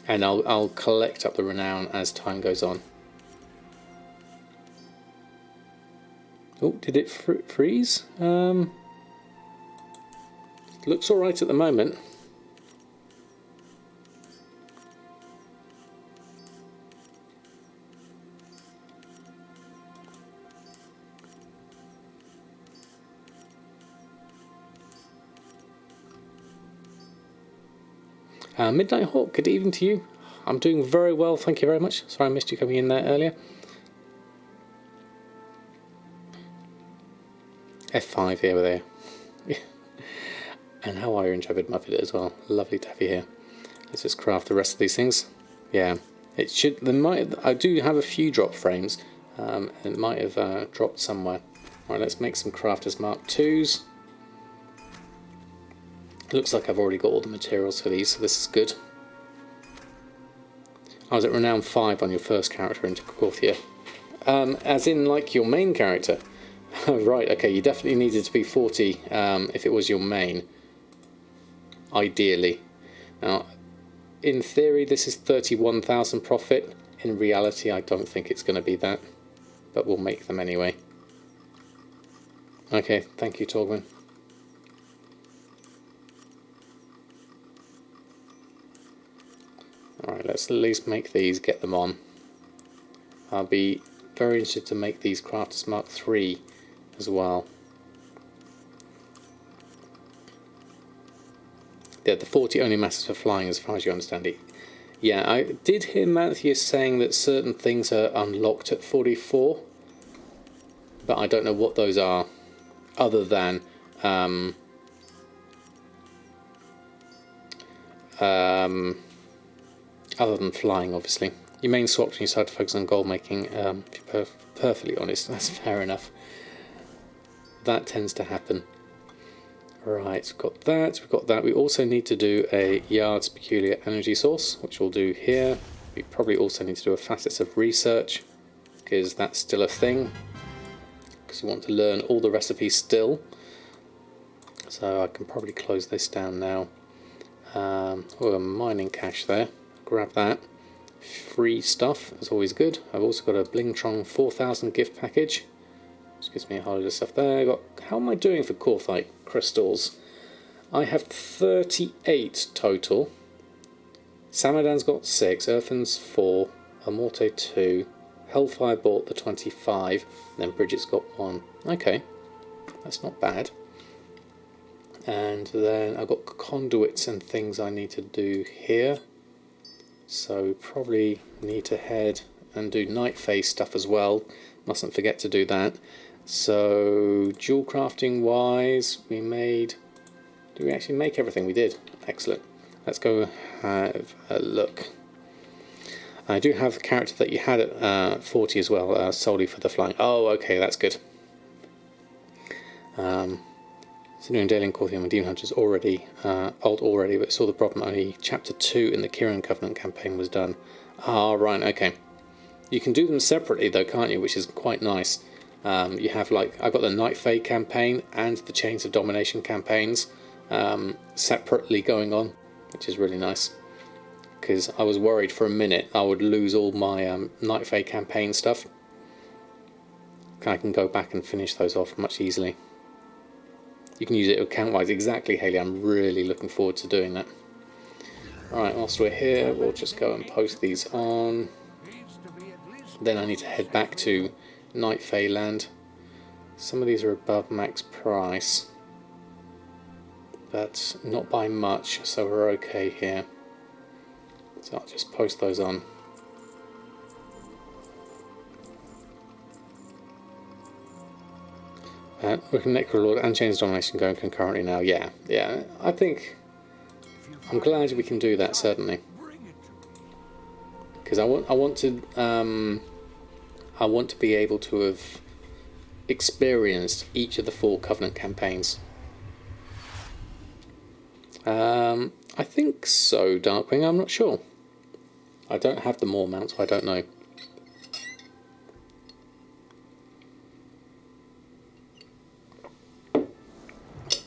And I'll collect up the renown as time goes on. Oh, did it freeze? Looks alright at the moment. Midnight Hawk, good evening to you. I'm doing very well, thank you very much. Sorry I missed you coming in there earlier. F5, here we there. And how are you, Intrepid Muppet, as well? Lovely to have you here. Let's just craft the rest of these things. Yeah, it should. I do have a few drop frames. It might have dropped somewhere. All right, let's make some Crafters Mark IIs. Looks like I've already got all the materials for these, so this is good. I was at renown 5 on your first character into Corthier. As in, like, your main character. Right, okay, you definitely needed to be 40 if it was your main. Ideally. Now, in theory, this is 31,000 profit. In reality, I don't think it's going to be that. But we'll make them anyway. Okay, thank you, Torgwin. Alright, let's at least make these, get them on. I'll be very interested to make these Crafters Mark III as well. Yeah, the 40 only matters for flying as far as you understand it. Yeah, I did hear Matthew saying that certain things are unlocked at 44, but I don't know what those are, other than flying, obviously. Your main swapped when you start to focus on gold making. If you're perfectly honest, that's fair enough. That tends to happen. Right, we've got that. We also need to do a Yard's Peculiar Energy Source, which we'll do here. We probably also need to do a Facets of Research, because that's still a thing. Because we want to learn all the recipes still. So I can probably close this down now. Oh, a mining cache there. Grab that. Free stuff is always good. I've also got a Blingtron 4000 gift package, which gives me a whole lot of stuff there. How am I doing for Corthite crystals? I have 38 total. Samadan's got 6, Earthen's 4, Amorte 2, Hellfire bought the 25, and then Bridget's got 1. Okay, that's not bad. And then I've got conduits and things I need to do here. So probably need to head and do night phase stuff as well. Mustn't forget to do that. So dual crafting wise, we made... Did we actually make everything? We did. Excellent. Let's go have a look. I do have the character that you had at 40 as well, solely for the flying. Oh, okay, that's good. So doing Daily and Corthium and Demon Hunters already, already, but saw the problem only Chapter 2 in the Kirin Covenant campaign was done. Ah, right, okay. You can do them separately though, can't you, which is quite nice. You have, like, I've got the Night Fae campaign and the Chains of Domination campaigns separately going on, which is really nice. Because I was worried for a minute I would lose all my Night Fae campaign stuff. I can go back and finish those off much easily. You can use it account-wise. Exactly, Haley. I'm really looking forward to doing that. Alright, whilst we're here, we'll just go and post these on. Then I need to head back to Night Fae Land. Some of these are above max price, but not by much, so we're okay here. So I'll just post those on. Necrolord and Chains Domination going concurrently now. Yeah, yeah. I think I'm glad we can do that, certainly, because I want to be able to have experienced each of the 4 Covenant campaigns. I think so, Darkwing. I'm not sure. I don't have the Maw mount, so I don't know.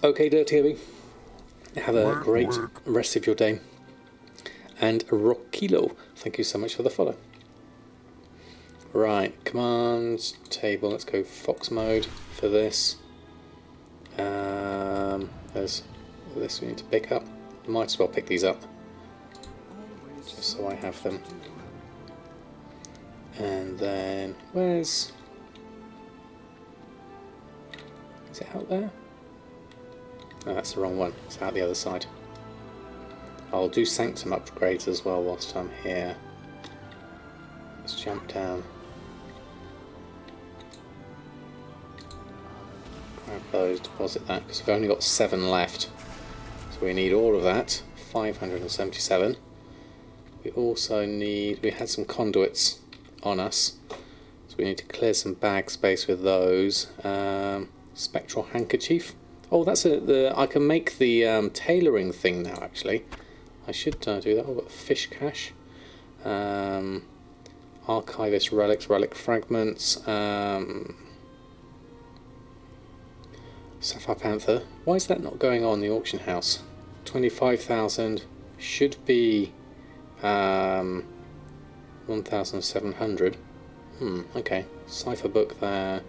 Okay, Dirty Abby. Have a great rest of your day. And Rockilo, thank you so much for the follow. Right, commands table. Let's go Fox mode for this. There's this we need to pick up. Might as well pick these up, just so I have them. And then where's? Is it out there? No, that's the wrong one. It's out the other side. I'll do Sanctum upgrades as well whilst I'm here. Let's jump down. Grab those, deposit that, because we've only got 7 left. So we need all of that. 577. We also need... we had some conduits on us, so we need to clear some bag space with those. Spectral handkerchief. Oh, that's I can make the tailoring thing now, actually. I should do that. I've got fish cache. Archivist relics, relic fragments. Sapphire Panther. Why is that not going on the auction house? 25,000 should be 1,700. Okay. Cipher book there.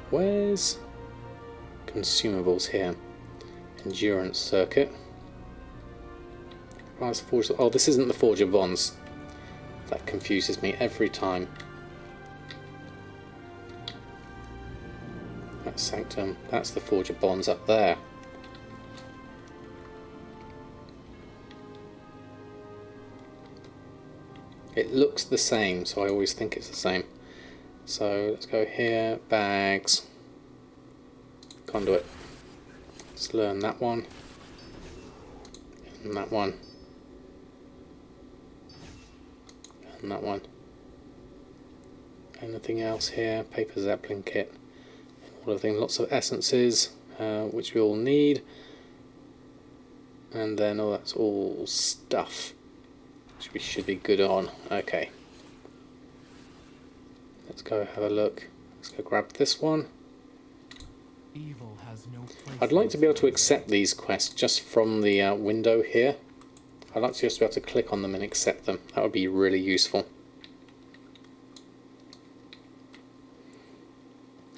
Where's consumables here? Endurance circuit. Oh, this isn't the Forge of Bonds. That confuses me every time. That's Sanctum. That's the Forge of Bonds up there. It looks the same, so I always think it's the same. So let's go here, bags, conduit. Let's learn that one, and that one, and that one. Anything else here? Paper Zeppelin kit. All of things, lots of essences, which we all need. And then, oh, that's all stuff, which we should be good on. Okay. Let's go have a look. Let's go grab this one. Evil has no place. I'd like to be able to accept these quests just from the window here. I'd like to just be able to click on them and accept them. That would be really useful.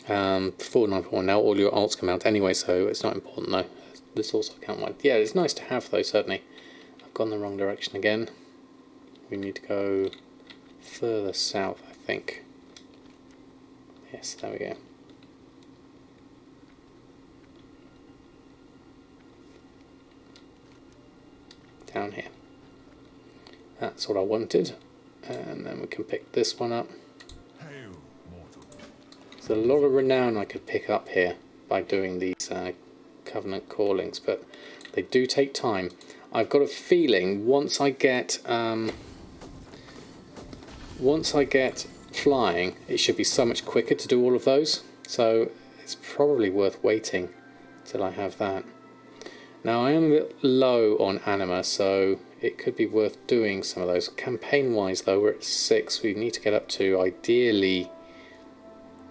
491. Now all your alts come out anyway, so it's not important though. This also account wide. Yeah, it's nice to have though, certainly. I've gone the wrong direction again. We need to go further south, I think. Yes, there we go. Down here. That's what I wanted. And then we can pick this one up. Hail, mortal. There's a lot of renown I could pick up here by doing these Covenant callings, but they do take time. I've got a feeling once I get flying, it should be so much quicker to do all of those. So it's probably worth waiting till I have that. Now I am a bit low on anima, so it could be worth doing some of those. Campaign-wise though, we're at 6. We need to get up to ideally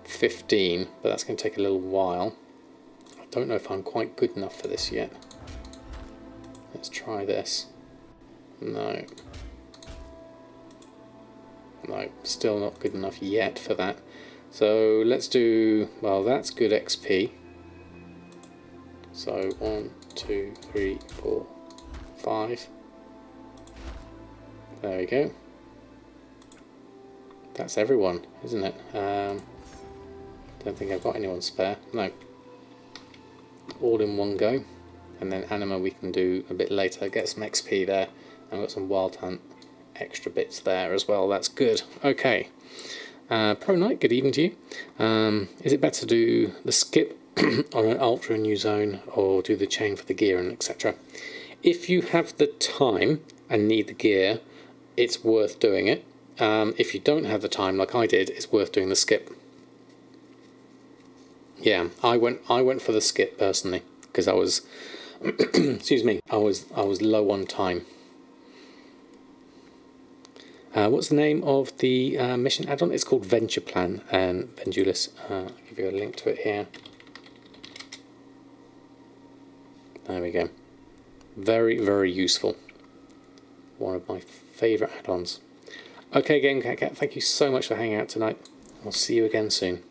15, but that's going to take a little while. I don't know if I'm quite good enough for this yet. Let's try this. No. No, still not good enough yet for that. So let's do, well, that's good XP. So 1, 2, 3, 4, 5. There we go. That's everyone, isn't it? Don't think I've got anyone spare. No. All in one go. And then anima we can do a bit later. Get some XP there. I've got some wild hunt extra bits there as well. That's good. Okay. Pro Knight, good evening to you. Is it better to do the skip on an ultra new zone or do the chain for the gear and etc.? If you have the time and need the gear, it's worth doing it. If you don't have the time, like I did, it's worth doing the skip. Yeah, I went for the skip personally because I was, excuse me, I was low on time. What's the name of the mission add-on? It's called Venture Plan and Vendulis. I'll give you a link to it here. There we go. Very, very useful. One of my favourite add-ons. Okay, Game Cat Cat, thank you so much for hanging out tonight. I'll see you again soon.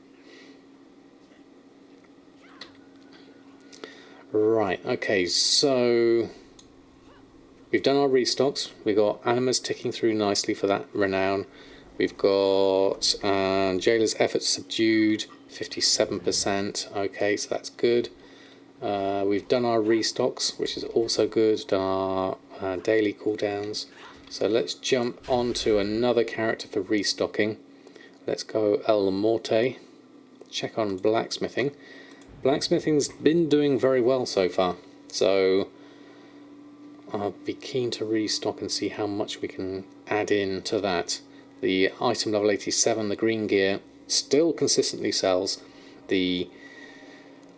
Right, okay, so we've done our restocks. We've got Animas ticking through nicely for that renown. We've got Jailer's Efforts subdued, 57%. Okay, so that's good. We've done our restocks, which is also good. Done our daily cooldowns. So let's jump on to another character for restocking. Let's go El Morte. Check on blacksmithing. Blacksmithing's been doing very well so far. So I'll be keen to restock and see how much we can add in to that. The item level 87, the green gear, still consistently sells. The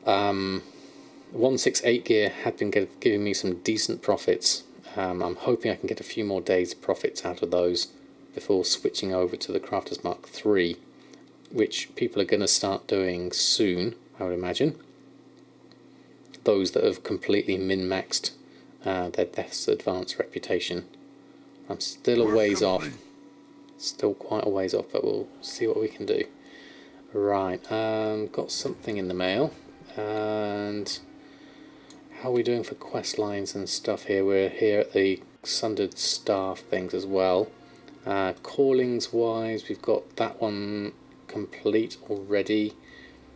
168 gear had been giving me some decent profits. I'm hoping I can get a few more days profits out of those before switching over to the Crafter's Mark III, which people are going to start doing soon, I would imagine. Those that have completely min-maxed their Death's Advanced reputation. I'm still a ways off. Still quite a ways off, but we'll see what we can do. Right, got something in the mail. And how are we doing for quest lines and stuff here? We're here at the Sundered Staff things as well. Callings wise, we've got that one complete already.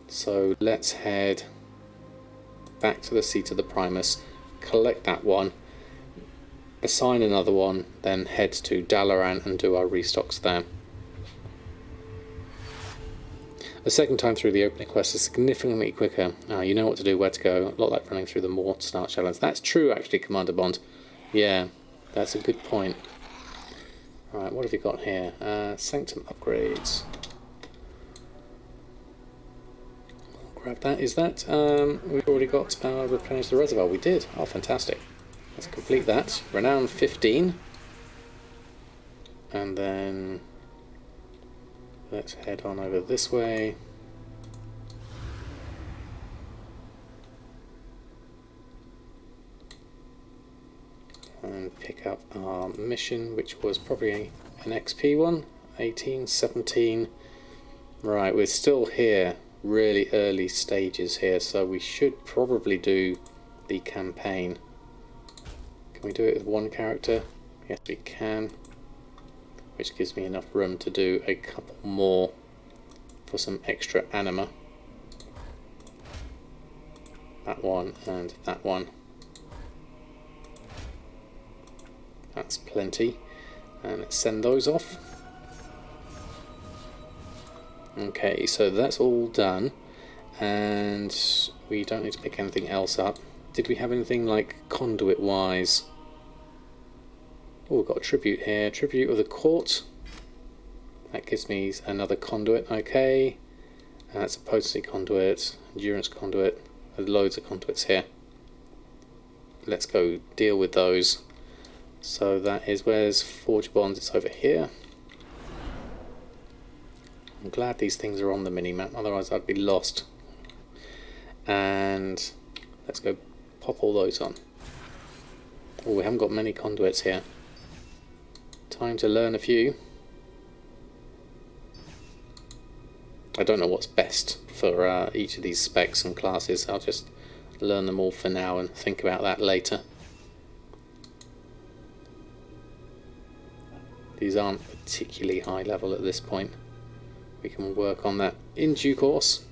So let's head back to the Seat of the Primus, collect that one, assign another one, then head to Dalaran and do our restocks there. The second time through the opening quest is significantly quicker. You know what to do, where to go, a lot like running through the Mort Start Challenge. That's true actually, Commander Bond. Yeah, that's a good point. Right, what have we got here? Sanctum upgrades. Grab that. Is that we've already got replenish the reservoir? We did. Oh, fantastic. Let's complete that. Renown 15, and then let's head on over this way. And pick up our mission, which was probably an XP one. 18, 17. Right, we're still here. Really early stages here, so we should probably do the campaign. Can we do it with one character? Yes, we can, which gives me enough room to do a couple more for some extra anima. That one and that one. That's plenty. And let's send those off. Okay, so that's all done, and we don't need to pick anything else up. Did we have anything like conduit wise? Oh, we've got a tribute here. Tribute of the court. That gives me another conduit. Okay, and that's a potency conduit, endurance conduit. There's loads of conduits here. Let's go deal with those. So that is, where's Forge Bonds? It's over here. I'm glad these things are on the mini-map, otherwise I'd be lost. And let's go pop all those on. Oh, we haven't got many conduits here. Time to learn a few. I don't know what's best for each of these specs and classes. I'll just learn them all for now and think about that later. These aren't particularly high level at this point. We can work on that in due course.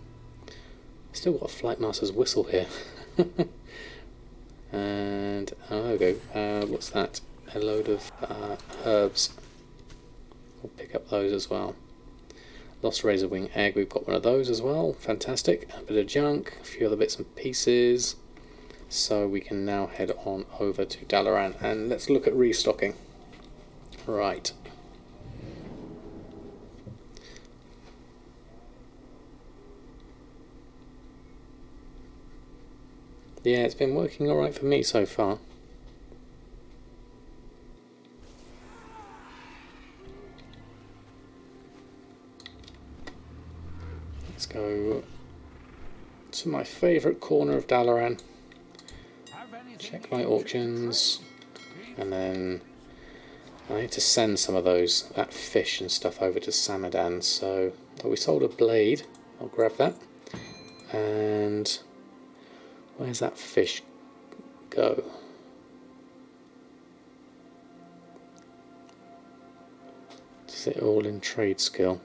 Still got a Flight Master's whistle here. And oh, there we go. What's that? A load of herbs. We'll pick up those as well. Lost Razor Wing Egg, we've got one of those as well. Fantastic. A bit of junk, a few other bits and pieces. So we can now head on over to Dalaran and let's look at restocking. Right. Yeah, it's been working alright for me so far. Let's go to my favourite corner of Dalaran. Check my auctions, and then I need to send some of that fish and stuff over to Samadan. So we sold a blade. I'll grab that. And where's that fish go? Is it all in trade skill?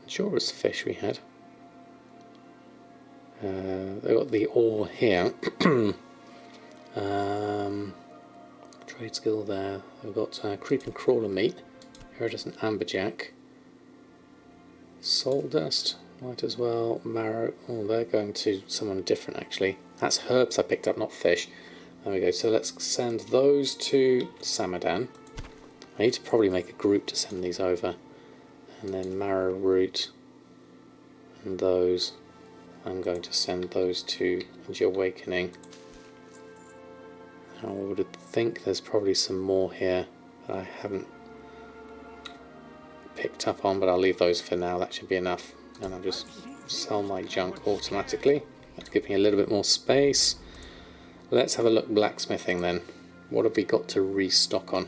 I'm sure it was fish we had. They've got the ore here. Trade skill there. We've got creeping crawler meat. Here it is, an amberjack. Soul dust, might as well. Marrow. Oh, they're going to someone different actually. That's herbs I picked up, not fish. There we go. So let's send those to Samadan. I need to probably make a group to send these over. And then marrow root and those. I'm going to send those to Energy Awakening. I would think there's probably some more here that I haven't picked up on, but I'll leave those for now. That should be enough. And I'll just sell my junk automatically. That'll give me a little bit more space. Let's have a look blacksmithing then. What have we got to restock on?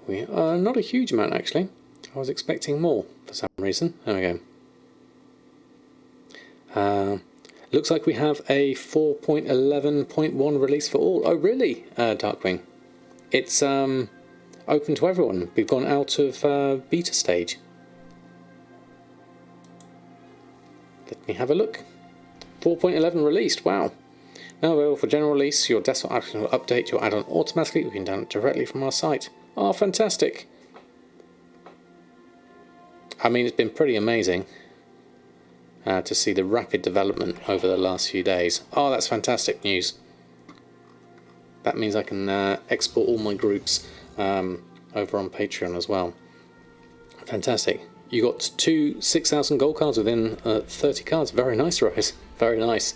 We are not a huge amount actually. I was expecting more for some reason. There we go. Looks like we have a 4.11.1 release for all. Oh really, Darkwing? It's open to everyone. We've gone out of beta stage. Let me have a look. 4.11 released, wow. Now available for general release. Your desktop application will update your add-on automatically. We can download it directly from our site. Oh, fantastic. I mean, it's been pretty amazing. To see the rapid development over the last few days. Oh, that's fantastic news. That means I can export all my groups over on Patreon as well. Fantastic. You got 2 6,000 gold cards within 30 cards. Very nice, Rose. Very nice.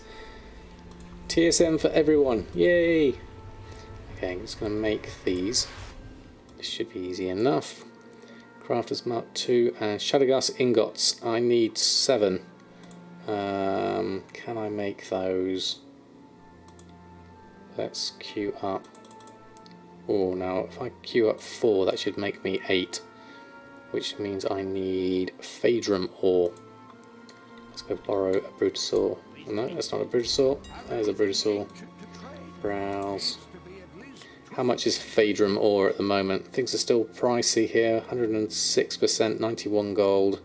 TSM for everyone. Yay! Okay, I'm just going to make these. This should be easy enough. Crafters Mark 2 and Shadowgas ingots. I need 7. Can I make those? Let's queue up. Oh, now if I queue up 4, that should make me 8, which means I need Phaedrum ore. Let's go borrow a Brutosaur. No, that's not a Brutosaur. There's a Brutosaur. Browse. How much is Phaedrum ore at the moment? Things are still pricey here. 106%, 91 gold.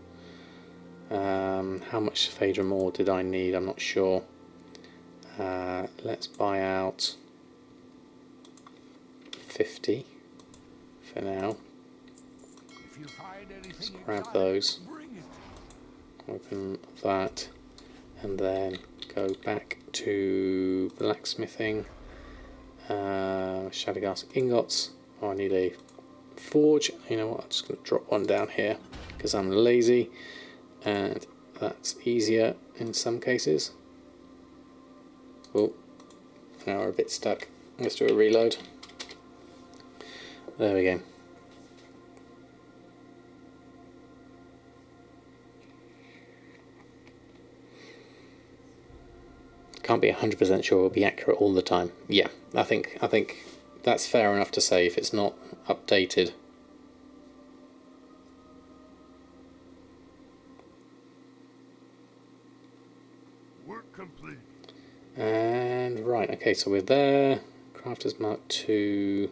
How much Phaedrum ore did I need? I'm not sure. Let's buy out 50 for now. Let's grab those. Open that. And then go back to blacksmithing. Shadowgas ingots. Oh, I need a forge. You know what? I'm just going to drop one down here because I'm lazy. And that's easier in some cases. Oh, now we're a bit stuck. Let's do a reload. There we go. Can't be 100% sure it'll be accurate all the time. Yeah, I think that's fair enough to say if it's not updated. Work complete. And right, okay, so we're there. Crafters Mark 2.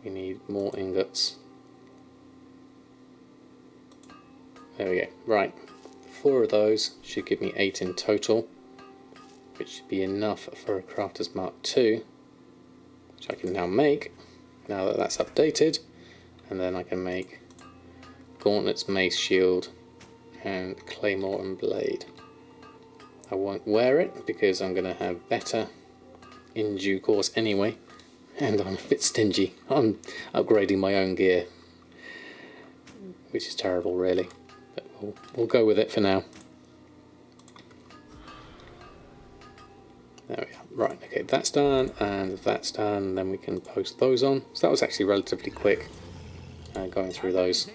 We need more ingots. There we go. Right. 4 of those should give me 8 in total, which should be enough for a Crafter's Mark 2, which I can now make, now that that's updated. and then I can make gauntlets, mace, shield, and claymore and blade. I won't wear it because I'm going to have better in due course anyway, and I'm a bit stingy on upgrading my own gear, which is terrible really, but we'll go with it for now. There we are. Right, okay, that's done and that's done, then we can post those on. So that was actually relatively quick, going through those.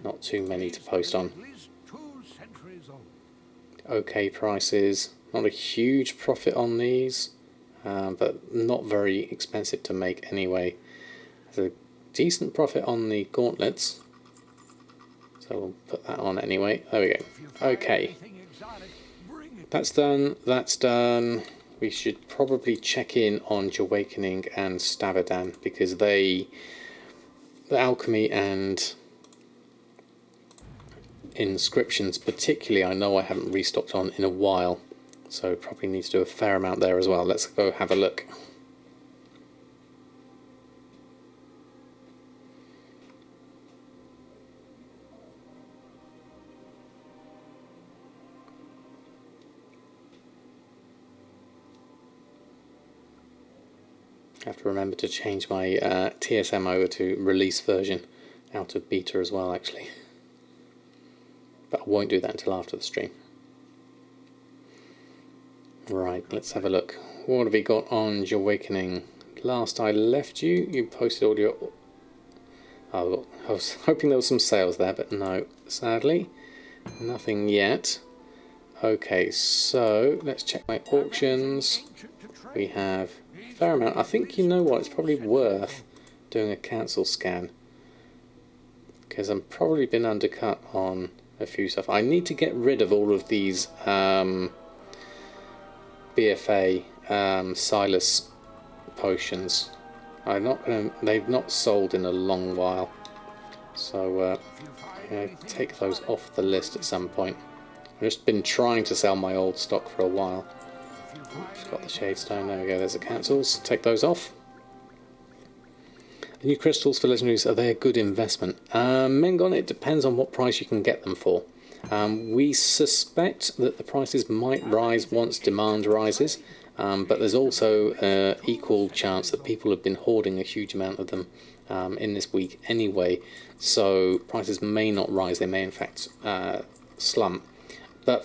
Not too many to post on. Okay prices, not a huge profit on these, but not very expensive to make anyway. There's a decent profit on the gauntlets, so we'll put that on anyway. There we go. Okay, that's done, that's done. We should probably check in on Awakening and Stavadan, because the alchemy and inscriptions particularly, I know I haven't restocked on in a while, so probably need to do a fair amount there as well. Let's go have a look. I have to remember to change my TSM over to release version out of beta as well actually, but I won't do that until after the stream. Right, let's have a look. What have we got on Awakening? Last I left you, you posted all your... Oh, I was hoping there was some sales there, but no, sadly, nothing yet. Okay, so let's check my auctions. We have a fair amount. I think, you know what, it's probably worth doing a cancel scan, because I've probably been undercut on a few stuff. I need to get rid of all of these BFA Silas potions. I'm not gonna. They've not sold in a long while, so I'm gonna take those off the list at some point. I've just been trying to sell my old stock for a while. Just got the Shadestone. There we go. There's the cancels. Take those off. The new crystals for legendaries, are they a good investment? Mengon, it depends on what price you can get them for. We suspect that the prices might rise once demand rises, but there's also an equal chance that people have been hoarding a huge amount of them in this week anyway, so prices may not rise, they may in fact slump. But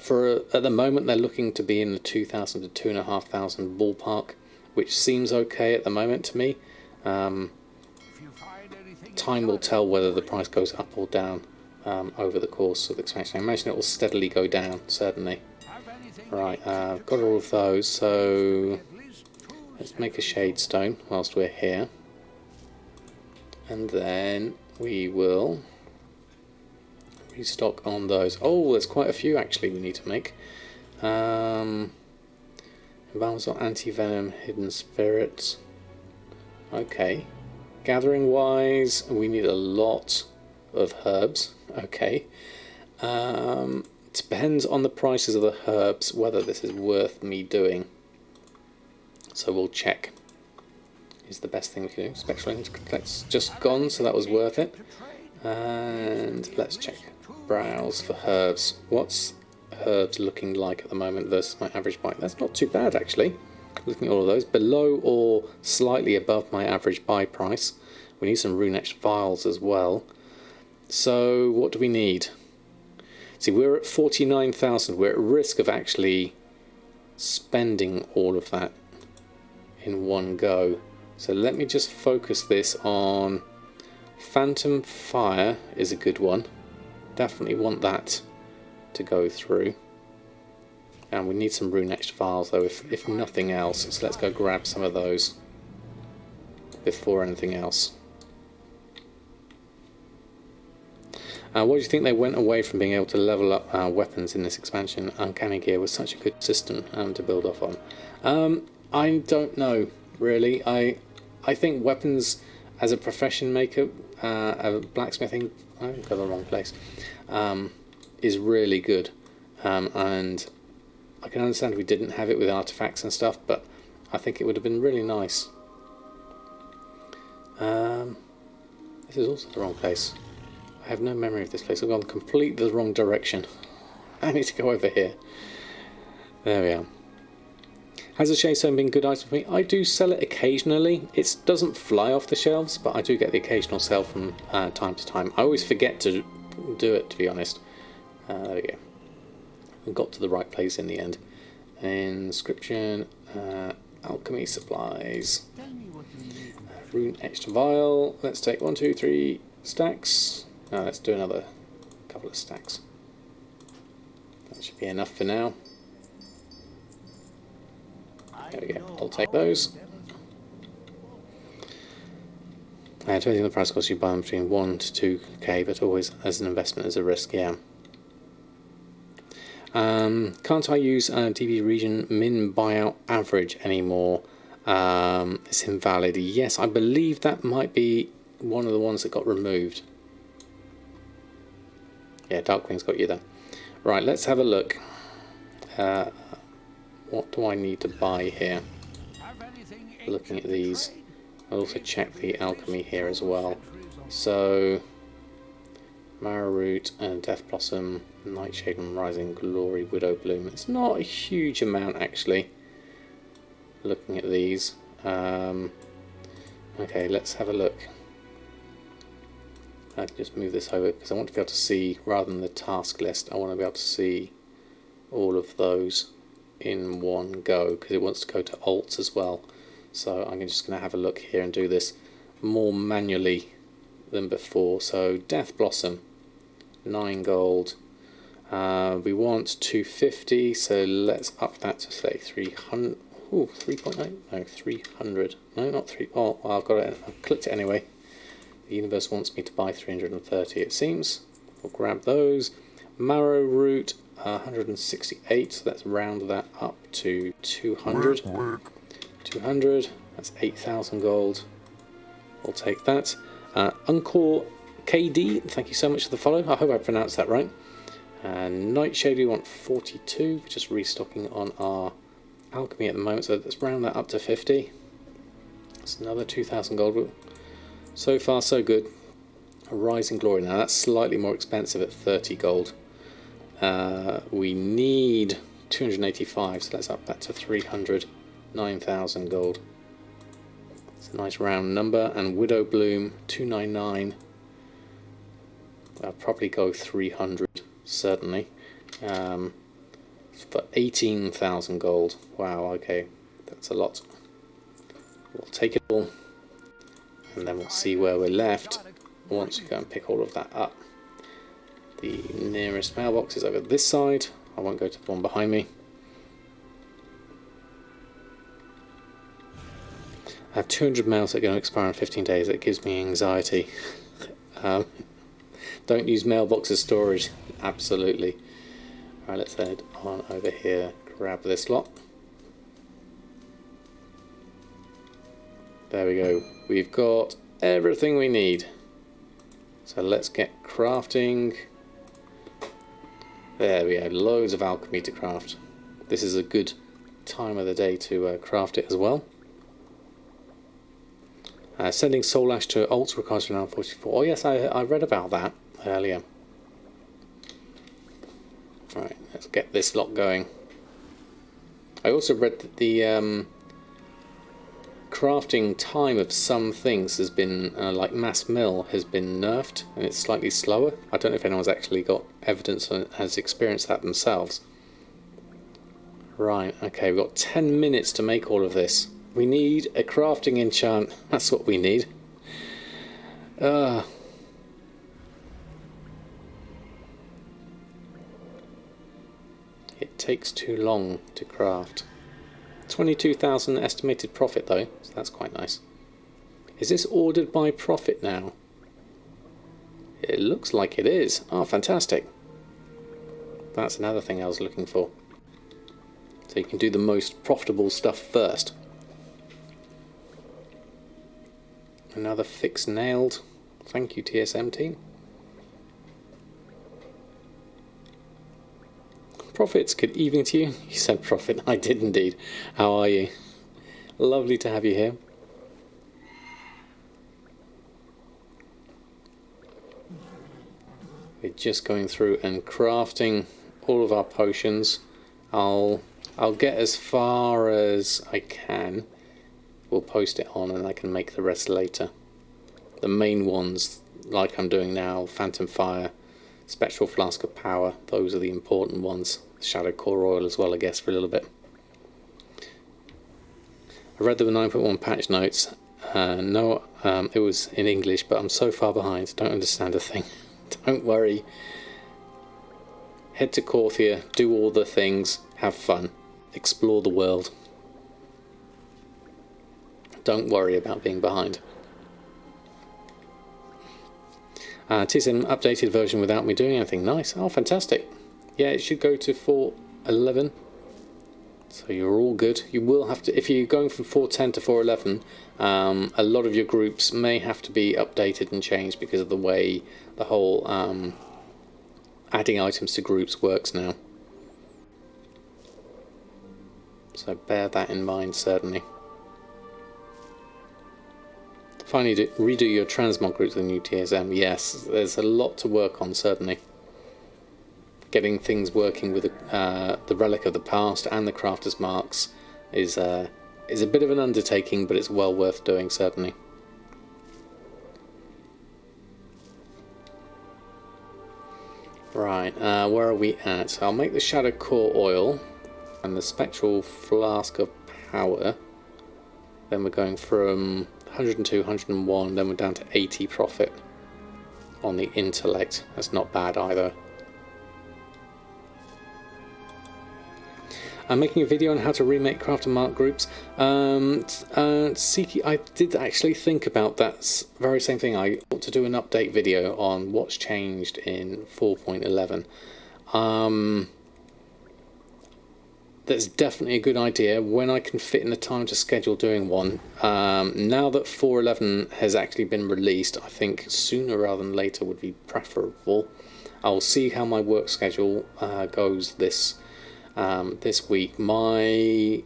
at the moment they're looking to be in the 2,000 to 2,500 ballpark, which seems okay at the moment to me. Time will tell whether the price goes up or down over the course of the expansion. I imagine it will steadily go down, certainly. Right, I've got all of those, so let's make a Shadestone whilst we're here. And then we will restock on those. Oh, there's quite a few actually we need to make. Balmazor, Anti-Venom, Hidden Spirits. Okay. Gathering wise, we need a lot of herbs. Okay. Depends on the prices of the herbs whether this is worth me doing. So we'll check. Is the best thing we can do. Spectral Intellect's just gone, so that was worth it. And let's check. Browse for herbs. What's herbs looking like at the moment versus my average buy? That's not too bad actually. Looking at all of those, below or slightly above my average buy price. We need some rune-etched vials as well. So what do we need? See, we're at 49,000. We're at risk of actually spending all of that in one go. So let me just focus this on Phantom Fire is a good one. Definitely want that to go through. And we need some rune-etched vials though, if nothing else. So let's go grab some of those before anything else. What do you think they went away from being able to level up weapons in this expansion? Uncanny Gear was such a good system to build off on. I don't know, really. I think weapons as a profession maker, blacksmithing, I've got the wrong place, is really good. And I can understand we didn't have it with artifacts and stuff, but I think it would have been really nice. Let's This is also the wrong place. I have no memory of this place. I've gone completely the wrong direction. I need to go over here. There we are. Has the Shadestone been a good item for me? I do sell it occasionally. It doesn't fly off the shelves, but I do get the occasional sell from time to time. I always forget to do it, to be honest. There we go. We got to the right place in the end. Inscription, alchemy supplies, rune etched vial. Let's take 1, 2, 3 stacks. No, let's do another couple of stacks. That should be enough for now. There we go. I'll take those. Depending on the price cost, you buy them between 1 to 2k, but always as an investment as a risk. Yeah. Can't I use DB region min buyout average anymore? It's invalid. Yes, I believe that might be one of the ones that got removed. Yeah, Darkwing's got you there. Right, let's have a look. What do I need to buy here? Looking at these, I'll also check the alchemy here as well. So, Marrow Root and Death Blossom, Nightshade and Rising Glory, Widow Bloom. It's not a huge amount actually. Looking at these. Okay, let's have a look. I can just move this over because I want to be able to see, rather than the task list, I want to be able to see all of those in one go because it wants to go to alts as well. So I'm just going to have a look here and do this more manually than before. So Death Blossom, 9 gold. We want 250, so let's up that to say 300. Ooh, 3.9? No, 300. No, not 3. Oh, well, I've got it. I've clicked it anyway. The universe wants me to buy 330, it seems. We'll grab those. Marrow Root, 168, so let's round that up to 200. 200, that's 8,000 gold. We'll take that. Uncor KD, thank you so much for the follow. I hope I pronounced that right. Nightshade, we want 42. We're just restocking on our alchemy at the moment, so let's round that up to 50. That's another 2,000 gold. So far, so good. Rising Glory, now that's slightly more expensive at 30 gold. We need 285, so let's up that to 300. 9,000 gold. It's a nice round number. And Widow Bloom, 299. I'll probably go 300, certainly. For 18,000 gold. Wow, okay, that's a lot. We'll take it all, and then we'll see where we're left once we go and pick all of that up. The nearest mailbox is over this side. I won't go to the one behind me. I have 200 mails that are going to expire in 15 days. It gives me anxiety. Don't use mailbox as storage. Absolutely. Alright, let's head on over here. Grab this lot. There we go. We've got everything we need. So let's get crafting. There we go. Loads of alchemy to craft. This is a good time of the day to craft it as well. Sending soul ash to alts requires around 44. Oh yes, I read about that earlier. Alright, let's get this lot going. I also read that the crafting time of some things has been, like mass mill, has been nerfed and it's slightly slower. I don't know if anyone's actually got evidence and has experienced that themselves. Right, okay, we've got 10 minutes to make all of this. We need a crafting enchant. That's what we need. It takes too long to craft. 22,000 estimated profit though, so that's quite nice. Is this ordered by profit now? It looks like it is. Oh, fantastic. That's another thing I was looking for. So you can do the most profitable stuff first. Another fix nailed. Thank you, TSM team. Profits, good evening to you. You said profit. I did indeed. How are you? Lovely to have you here. We're just going through and crafting all of our potions. I'll get as far as I can. We'll post it on and I can make the rest later. The main ones, like I'm doing now, Phantom Fire, Spectral Flask of Power, those are the important ones. Shadow Core Oil as well, I guess, for a little bit. I read the 9.1 patch notes. No, it was in English, but I'm so far behind, don't understand a thing. Don't worry. Head to Corthia, do all the things, have fun, explore the world. Don't worry about being behind. It is an updated version without me doing anything. Nice. Oh, fantastic. Yeah, it should go to 4.11. So you're all good. You will have to, if you're going from 4.10 to 4.11, a lot of your groups may have to be updated and changed because of the way the whole adding items to groups works now. So bear that in mind, certainly. Finally, redo your transmog groups with the new TSM. Yes, there's a lot to work on, certainly. Getting things working with the Relic of the Past and the Crafter's Marks is a bit of an undertaking, but it's well worth doing, certainly. Right, where are we at? So I'll make the Shadow Core Oil and the Spectral Flask of Power. Then we're going from 102, 101, then we're down to 80 profit on the Intellect. That's not bad either. I'm making a video on how to remake Craft and Mark groups. Siki, I did actually think about that very same thing. I ought to do an update video on what's changed in 4.11. That's definitely a good idea when I can fit in the time to schedule doing one. Now that 4.11 has actually been released, I think sooner rather than later would be preferable. I'll see how my work schedule goes this week. My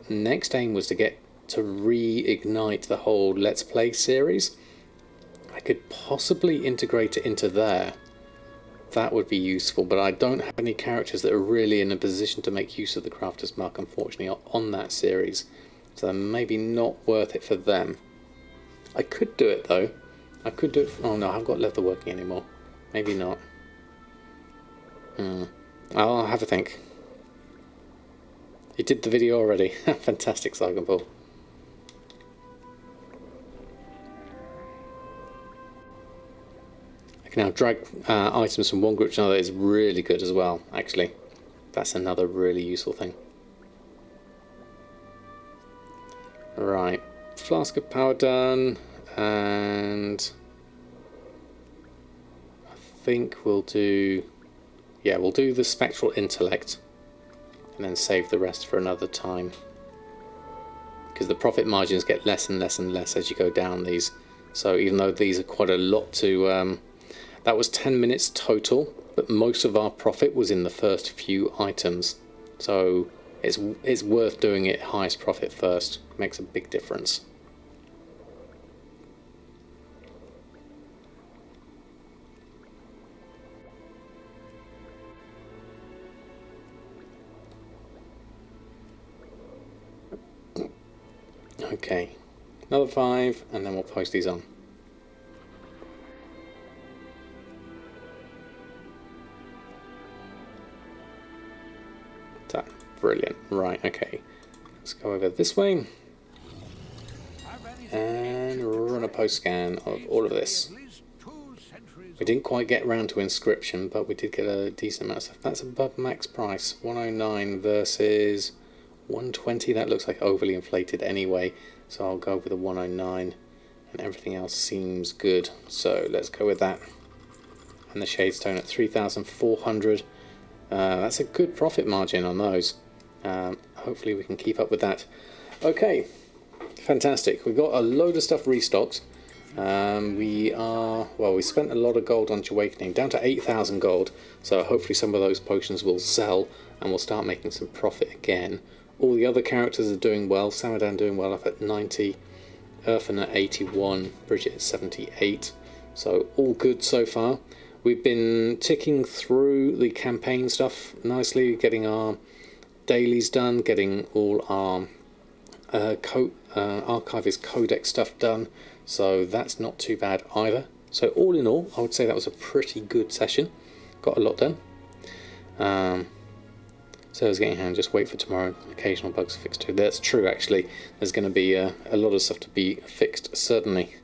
next aim was to get to reignite the whole Let's Play series. I could possibly integrate it into there. That would be useful, but I don't have any characters that are really in a position to make use of the Crafter's Mark, unfortunately, on that series. So maybe not worth it for them. I could do it, though. I could do it... Oh, no, I haven't got leather working anymore. Maybe not. I'll have a think. You did the video already. Fantastic, Sargon Paul. I can now drag items from one group to another. Is really good as well, actually. That's another really useful thing. Right, Flask of Power done, and I think we'll do... Yeah, we'll do the Spectral Intellect and then save the rest for another time, because the profit margins get less and less and less as you go down these. So even though these are quite a lot to... that was 10 minutes total, but most of our profit was in the first few items. So it's worth doing it highest profit first. Makes a big difference. Okay, another 5, and then we'll post these on. That, brilliant. Right, okay. Let's go over this way and run a post scan of all of this. We didn't quite get round to inscription, but we did get a decent amount of stuff. That's above max price. 109 versus 120. That looks like overly inflated anyway, so I'll go with the 109, and everything else seems good. So let's go with that. And the Shade Stone at 3,400. That's a good profit margin on those. Hopefully we can keep up with that. Okay, fantastic. We've got a load of stuff restocked. We spent a lot of gold on Awakening, down to 8,000 gold. So hopefully some of those potions will sell and we'll start making some profit again. All the other characters are doing well. Samadan doing well, up at 90. Earthen at 81. Bridget at 78. So all good so far. we've been ticking through the campaign stuff nicely, getting our dailies done, getting all our archivist codex stuff done, so that's not too bad either. So all in all, I would say that was a pretty good session. Got a lot done. So I was getting hand, just wait for tomorrow. Occasional bugs fixed too. That's true, actually. There's going to be a lot of stuff to be fixed, certainly.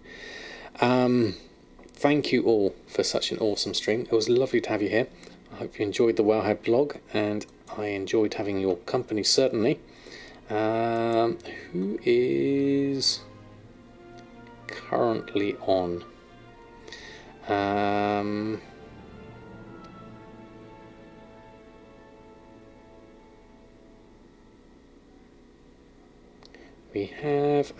Thank you all for such an awesome stream. It was lovely to have you here. I hope you enjoyed the Wowhead blog, and I enjoyed having your company, certainly. Who is currently on? We have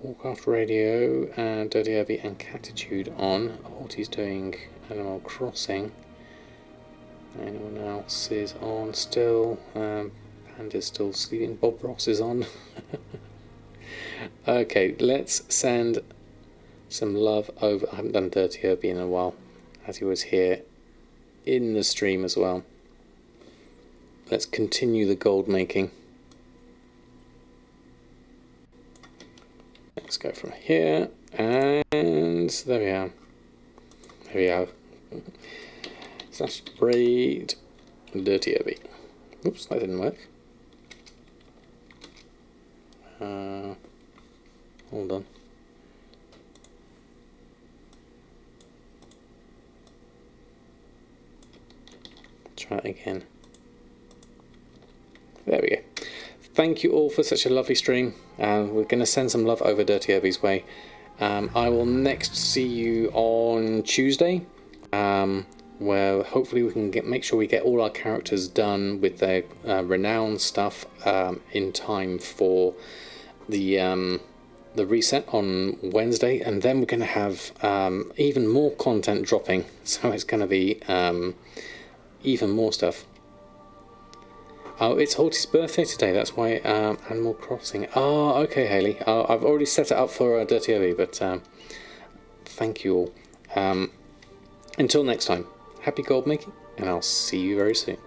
Warcraft Radio, Dirty Herbie and Catitude on. Horty's doing Animal Crossing. Anyone else is on still? Panda's still sleeping. Bob Ross is on. Okay, let's send some love over. I haven't done Dirty Herbie in a while, as he was here in the stream as well. Let's continue the gold making. Let's go from here, and there we are. There we are. Slash braid Dirty Herbie. Oops, that didn't work. Hold on. Try it again. There we go. Thank you all for such a lovely stream. We're going to send some love over Dirty Herbie's way. I will next see you on Tuesday, where hopefully we can make sure we get all our characters done with their renown stuff in time for the reset on Wednesday, and then we're going to have even more content dropping. So it's going to be even more stuff. Oh, it's Horty's birthday today, that's why Animal Crossing. Oh, okay, Hayley. I've already set it up for Dirty Herbie, but thank you all. Until next time, happy gold making, and I'll see you very soon.